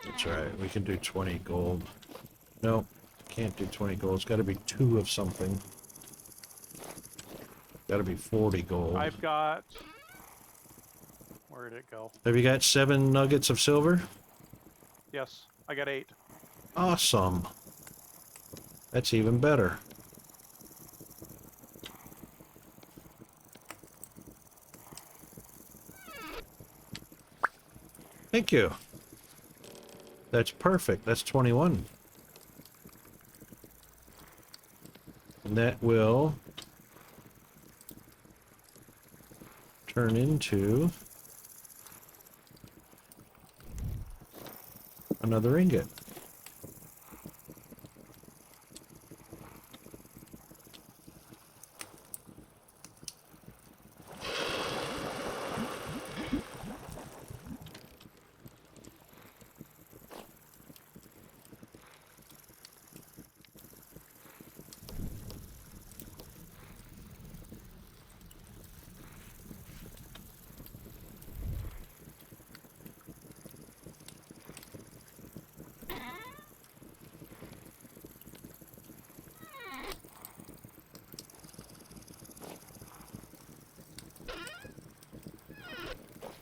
That's right. We can do 20 gold. Nope. Can't do 20 gold. It's got to be 2 of something. Got to be 40 gold. I've got... Where did it go? Have you got 7 nuggets of silver? Yes, I got 8. Awesome. That's even better. Thank you. That's perfect. That's 21. And that will turn into another ingot.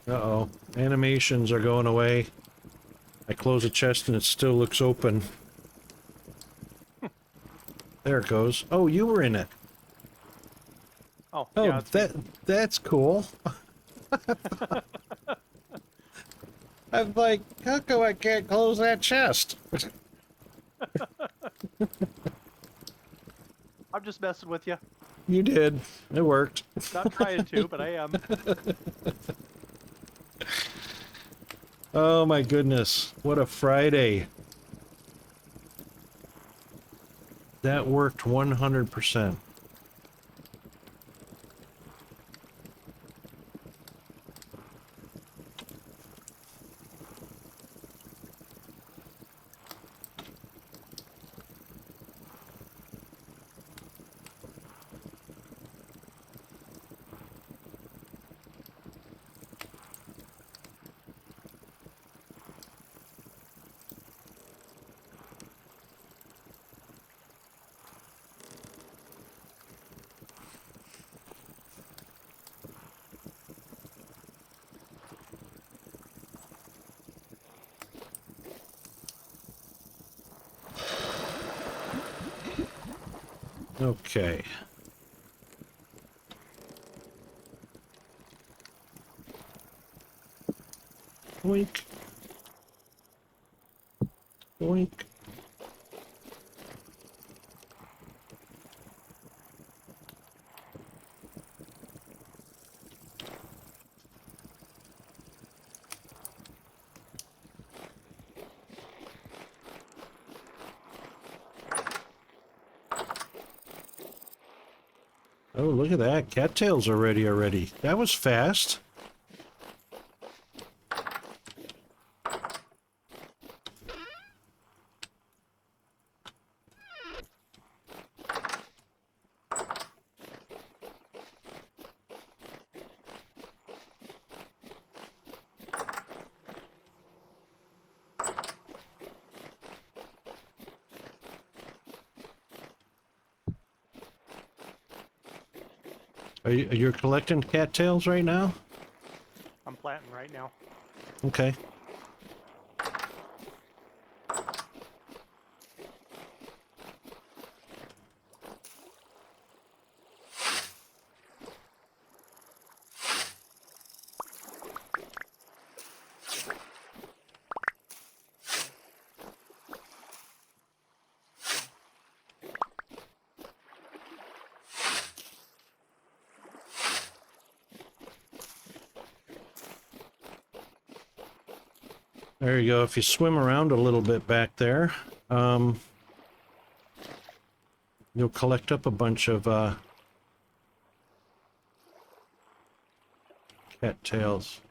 Uh-oh. Animations are going away. I close a chest and it still looks open. There it goes. Oh, you were in it. Oh, Oh, yeah, it's me. that's cool. I'm like, how come I can't close that chest? I'm just messing with you. You did. It worked. Not trying to, but I am. Oh my goodness. What a Friday. That worked 100%. Okay. Boink. Boink. Oh, look at that. Cattails are ready already. That was fast. You're collecting cattails right now? I'm planting right now. Okay. There you go. If you swim around a little bit back there, you'll collect up a bunch of cattails.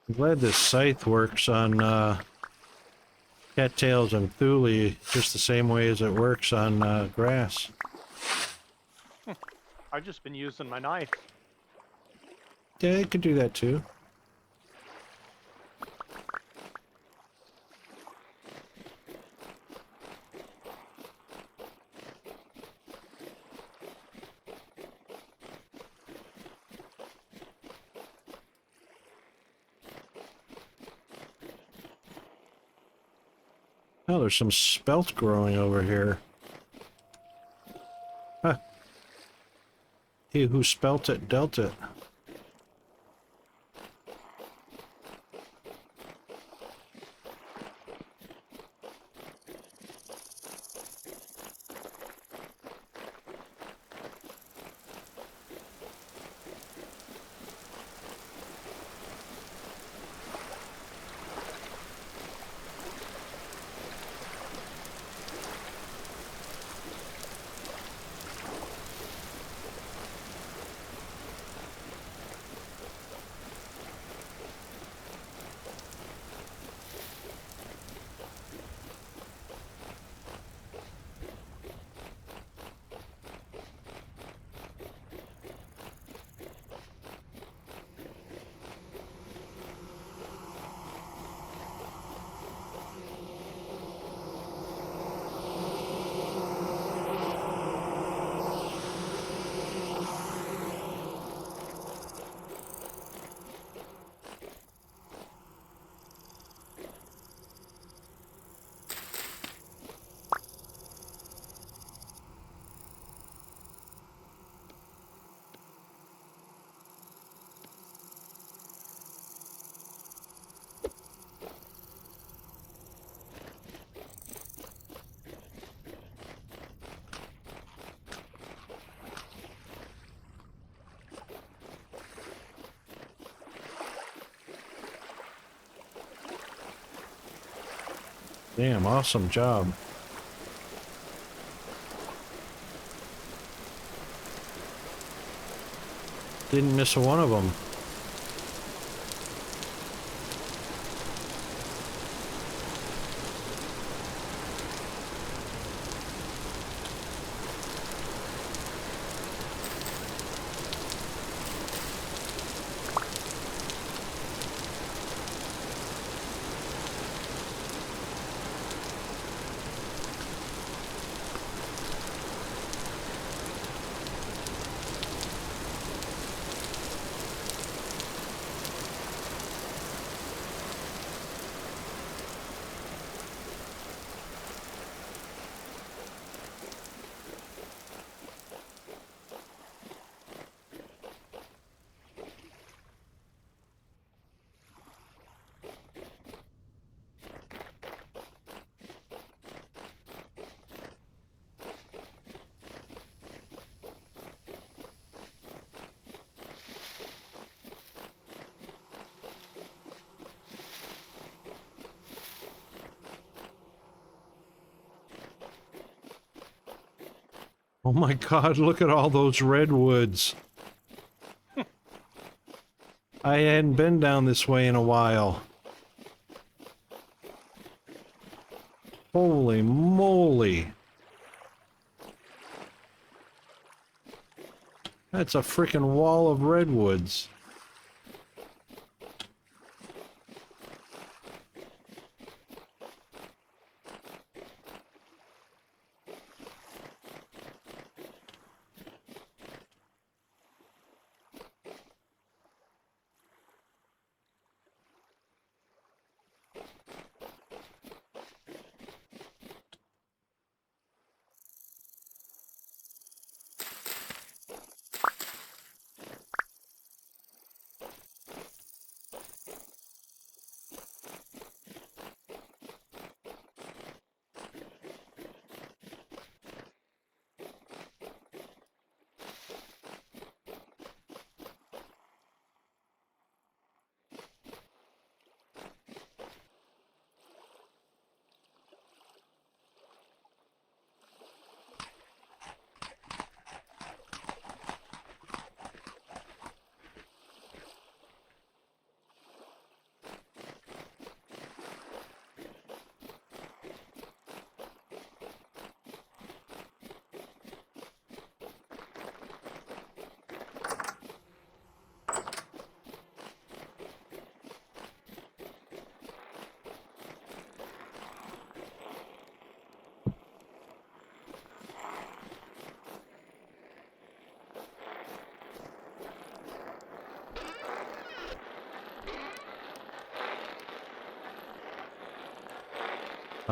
I'm glad this scythe works on cattails and thulia just the same way as it works on grass. I've just been using my knife. Yeah, you could do that too. Oh, there's some spelt growing over here. Huh. He who spelt it dealt it. Damn, awesome job. Didn't miss a one of them. Oh my God, look at all those redwoods. I hadn't been down this way in a while. Holy moly. That's a freaking wall of redwoods.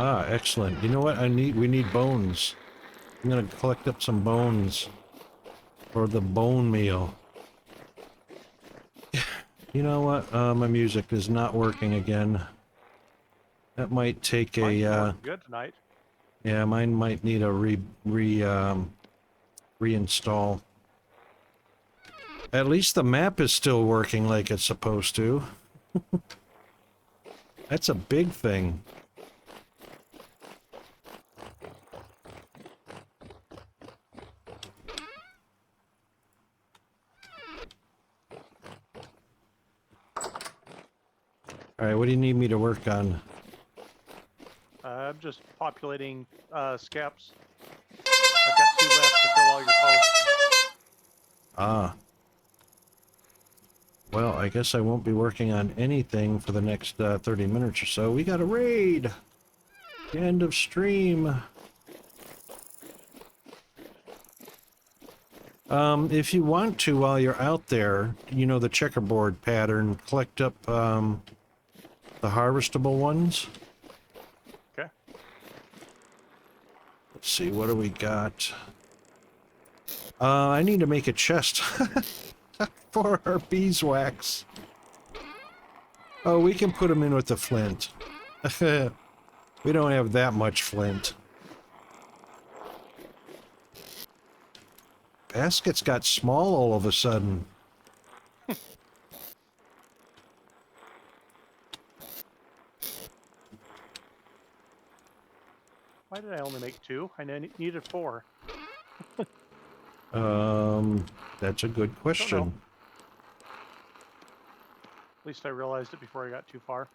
Ah, excellent. You know what? We need bones. I'm gonna collect up some bones for the bone meal. You know what? My music is not working again. That might take Mine's a, working good tonight. yeah, mine might need a reinstall. At least the map is still working like it's supposed to. That's a big thing. Alright, what do you need me to work on? I'm just populating scaps. I've got 2 left to fill all your posts. Ah. Well, I guess I won't be working on anything for the next 30 minutes or so. We got a raid! The end of stream. If you want to, while you're out there, you know, the checkerboard pattern, collect up the harvestable ones. Okay. Let's see, what do we got? I need to make a chest for our beeswax. Oh, we can put them in with the flint. We don't have that much flint. Baskets got small all of a sudden. Why did I only make 2? I needed 4. That's a good question. At least I realized it before I got too far.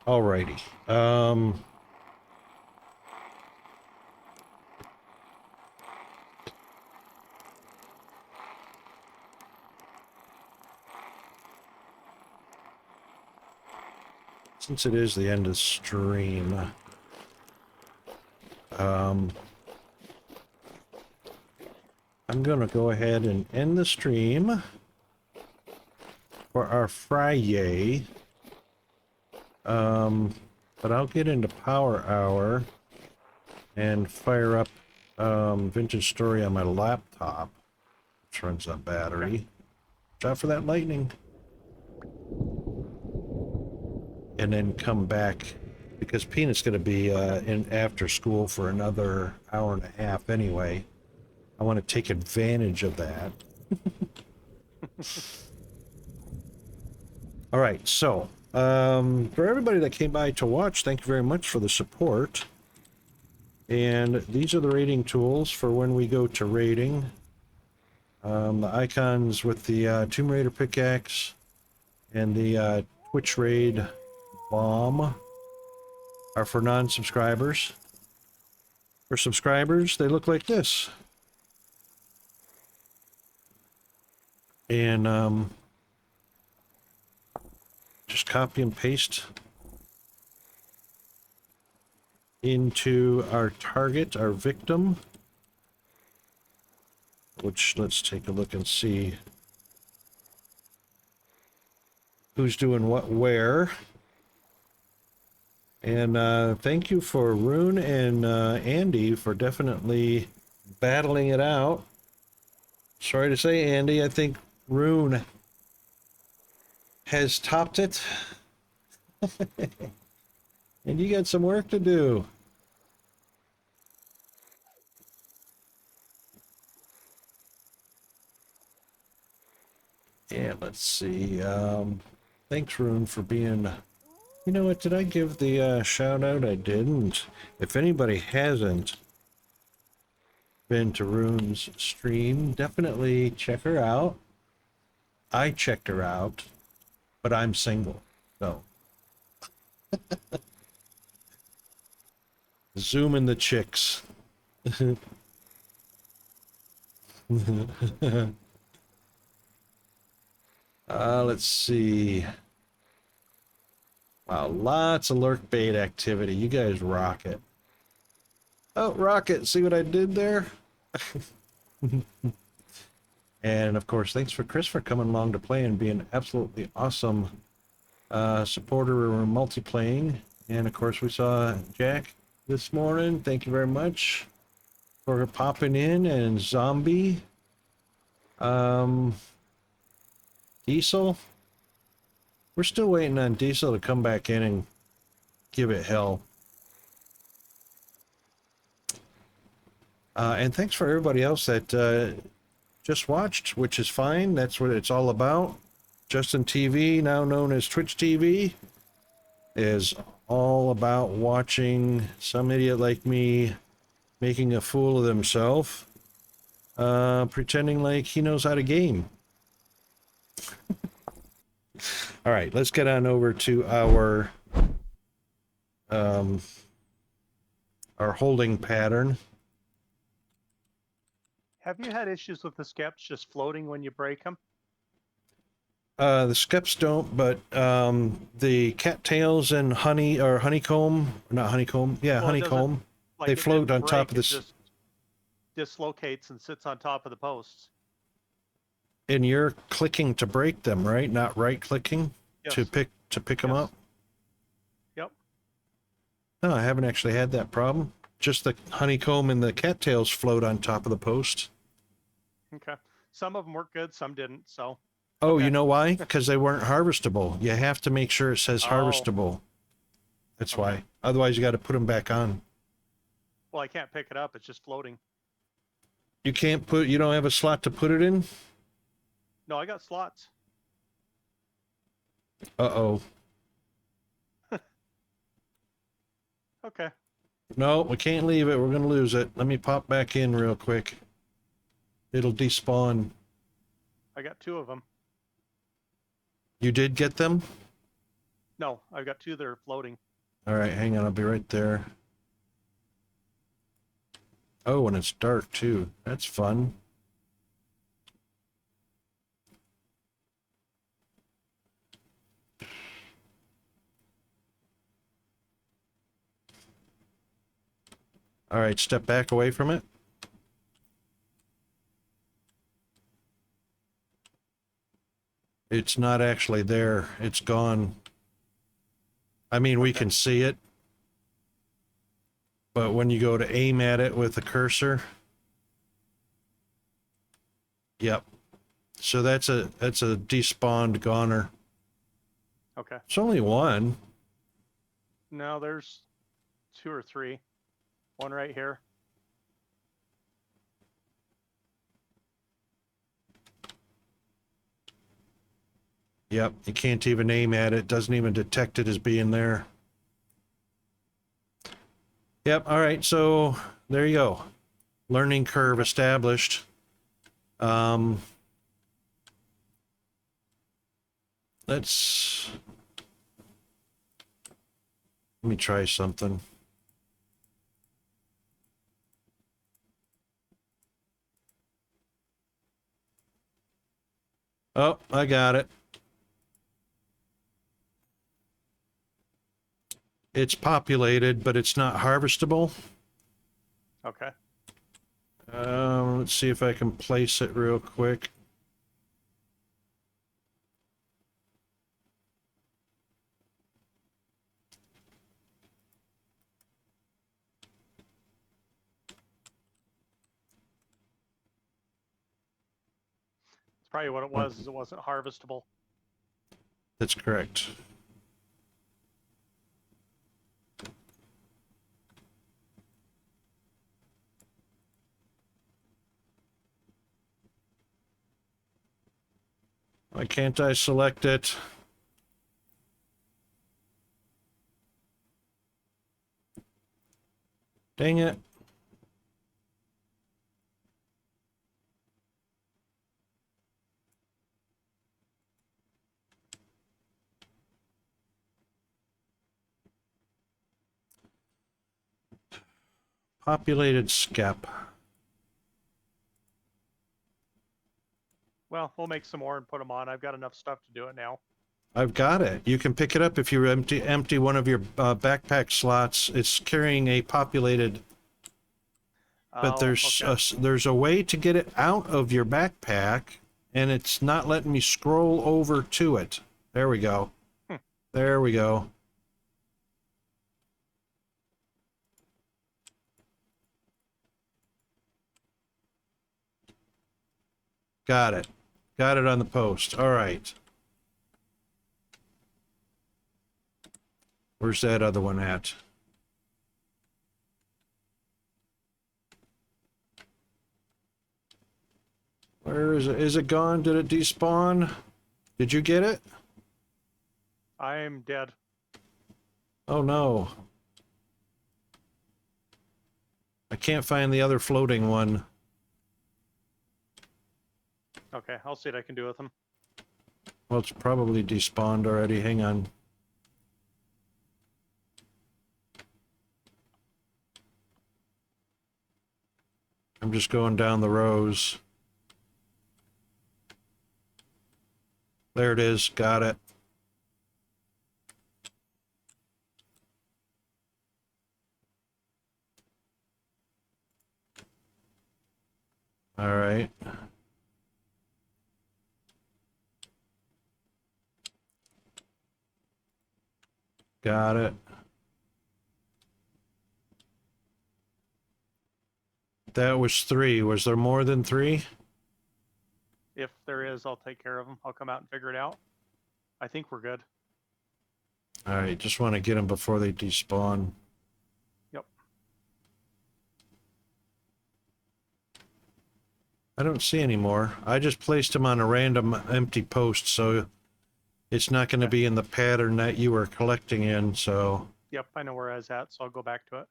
Alrighty. Since it is the end of stream, I'm gonna go ahead and end the stream for our Friday. But I'll get into Power Hour and fire up Vintage Story on my laptop, which runs on battery. Okay. Watch out for that lightning. And then come back, because Peanut's going to be in after school for another hour and a half anyway. I want to take advantage of that. All right, so for everybody that came by to watch, thank you very much for the support. And these are the raiding tools for when we go to raiding. The icons with the Tomb Raider pickaxe and the Twitch raid bomb are for non-subscribers. For subscribers, they look like this. And just copy and paste into our target, our victim, which let's take a look and see who's doing what where. And thank you for Rune and Andy for definitely battling it out. Sorry to say, Andy, I think Rune has topped it. And you got some work to do. Yeah, let's see. Thanks, Rune, for being... You know what, did I give the shout out? I didn't. If anybody hasn't been to Rune's stream, definitely check her out. I checked her out, but I'm single, so. Zoom in the chicks. Let's see. Wow, lots of lurk bait activity. You guys rock it. Oh, Rocket, see what I did there? And of course, thanks for Chris for coming along to play and being absolutely awesome supporter or multiplaying. And of course, we saw Jack this morning. Thank you very much for popping in. And Zombie, Diesel. We're still waiting on Diesel to come back in and give it hell. And thanks for everybody else that just watched, which is fine. That's what it's all about. Justin TV, now known as Twitch TV, is all about watching some idiot like me making a fool of himself, pretending like he knows how to game. All right, let's get on over to our holding pattern. Have you had issues with the skeps just floating when you break them? The skeps don't, but the cattails and honeycomb, not honeycomb, yeah, Well, honeycomb, Like they it float didn't on top break, of it this. just dislocates and sits on top of the posts. And you're clicking to break them, right? Not right clicking Yes. to pick them Yes. up. Yep. No, I haven't actually had that problem. Just the honeycomb and the cattails float on top of the post. Okay. Some of them work good, some didn't. So. Oh, Okay. you know why? Because they weren't harvestable. You have to make sure it says Oh. harvestable. That's Okay. why. Otherwise, you got to put them back on. Well, I can't pick it up. It's just floating. You can't put. You don't have a slot to put it in. No, I got slots. Uh-oh. Okay. No, we can't leave it. We're going to lose it. Let me pop back in real quick. It'll despawn. I got 2 of them. You did get them? No, I've got 2 that are floating. All right, hang on. I'll be right there. Oh, and it's dark, too. That's fun. All right, step back away from it. It's not actually there. It's gone. I mean, we can see it. But when you go to aim at it with the cursor. Yep. So that's a despawned goner. Okay. It's only one. No, there's 2 or 3. One right here. Yep, you can't even aim at it. Doesn't even detect it as being there. Yep, all right, so there you go. Learning curve established. Let me try something. Oh, I got it. It's populated, but it's not harvestable. Okay. Let's see if I can place it real quick. It's probably what it was, is it wasn't harvestable. That's correct. Why can't I select it? Dang it. Populated skep. Well, we'll make some more and put them on. I've got enough stuff to do it now. I've got it. You can pick it up if you empty one of your backpack slots. It's carrying a populated. But Oh, okay. there's a way to get it out of your backpack, and it's not letting me scroll over to it. There we go. Hmm. There we go. Got it. Got it on the post. All right. Where's that other one at? Where is it? Is it gone? Did it despawn? Did you get it? I'm dead. Oh no. I can't find the other floating one. Okay, I'll see what I can do with them. Well, it's probably despawned already. Hang on. I'm just going down the rows. There it is. Got it. All right. Got it. That was 3. Was there more than 3? If there is, I'll take care of them. I'll come out and figure it out. I think we're good. All right. Just want to get them before they despawn. Yep. I don't see any more. I just placed them on a random empty post, so it's not going to be in the pattern that you were collecting in, so... Yep, I know where I was at, so I'll go back to it.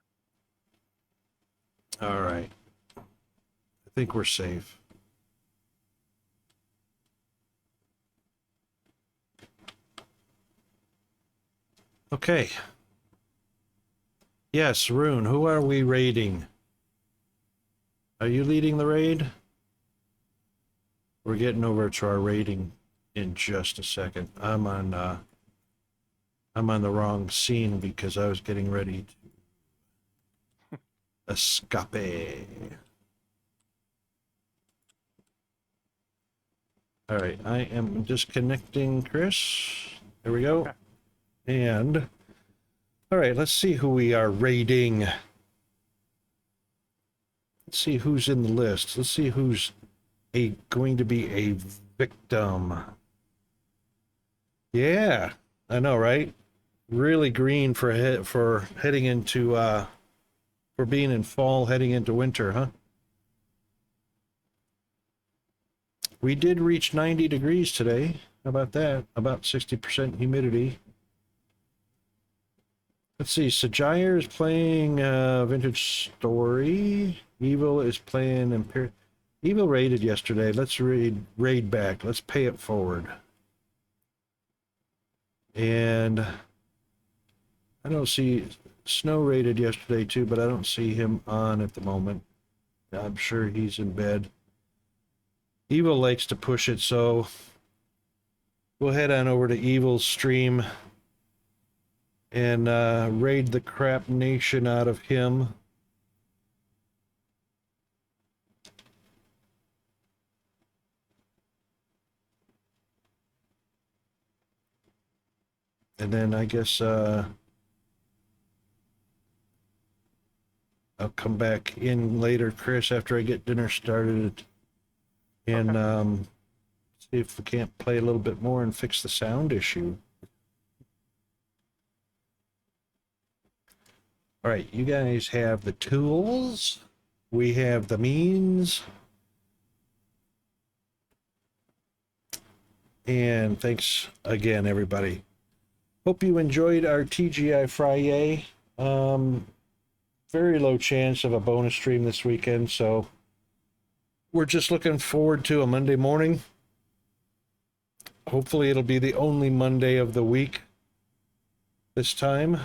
All right. I think we're safe. Okay. Yes, Rune, who are we raiding? Are you leading the raid? We're getting over to our raiding in just a second. I'm on the wrong scene because I was getting ready to escape. All right, I am disconnecting Chris. There we go. Okay. And all right, let's see who we are raiding. Let's see who's in the list. Let's see who's going to be a victim. Yeah, I know, right? Really green for heading into for being in fall, heading into winter, huh? We did reach 90 degrees today. How about that? About 60% humidity. Let's see. Sajire is playing Vintage Story. Evil is playing Imperial. Evil raided yesterday. Let's raid back. Let's pay it forward. And I don't see Snow raided yesterday too, but I don't see him on at the moment. I'm sure he's in bed. Evil likes to push it, so we'll head on over to Evil's stream and raid the crap nation out of him. And then I guess I'll come back in later, Chris, after I get dinner started. And see if we can't play a little bit more and fix the sound issue. All right, you guys have the tools. We have the means. And thanks again, everybody. Hope you enjoyed our TGIFriYAY. Very low chance of a bonus stream this weekend, so we're just looking forward to a Monday morning. Hopefully it'll be the only Monday of the week this time.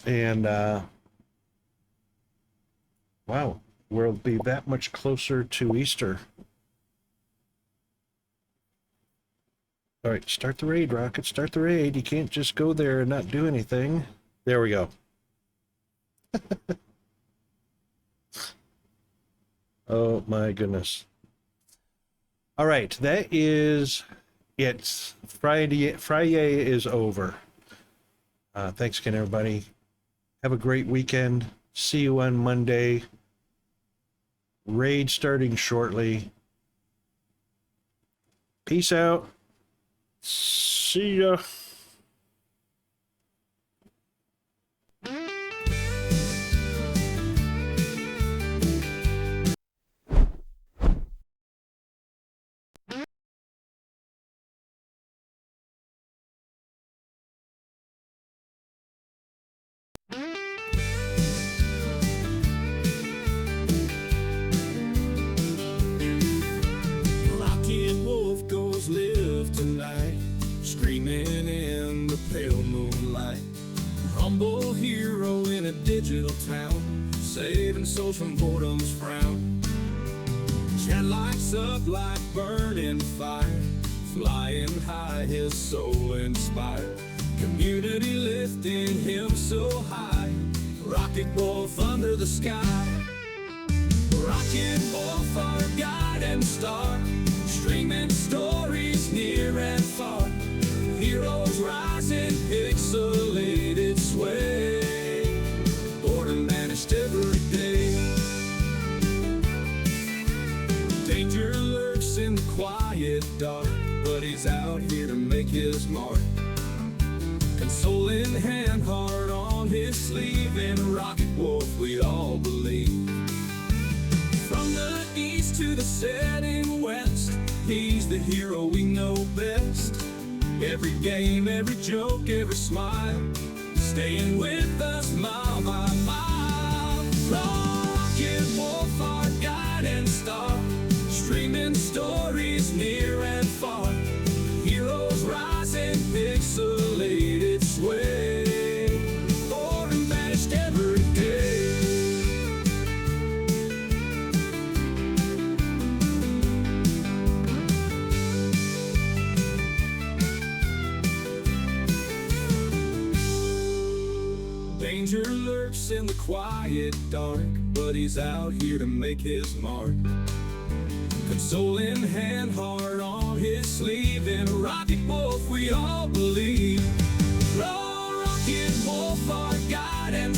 And wow, we'll be that much closer to Easter. All right, start the raid, Rocket. Start the raid. You can't just go there and not do anything. There we go. Oh my goodness. All right, that is it. Friday is over. Thanks again, everybody. Have a great weekend. See you on Monday. Raid starting shortly. Peace out. See ya. Rocket Wolf goes live tonight, screaming in the pale moonlight. Humble hero in a digital town, saving souls from boredom's frown. Chat lights up like burning fire, flying high, his soul inspired. Community lifting him so high, Rocket Wolf under the sky. Rocket Wolf, our guide and star, streaming stories near and far. Heroes rise in pixelated sway, boredom vanished every day. Danger lurks in the quiet dark, but he's out here to make his mark. Console in hand, heart on his sleeve, and Rocket Wolf we all believe. From the east to the setting west, he's the hero we know best. Every game, every joke, every smile, staying with us mile by mile. Rocket Wolf, our guide and star, streaming stories near and far. Heroes rise in pixelated sway, boredom vanished every day. Danger lurks in the quiet dark, but he's out here to make his mark. Console in hand, heart on his sleeve, and Rocket Wolf we all believe. Rocket Wolf, our guide and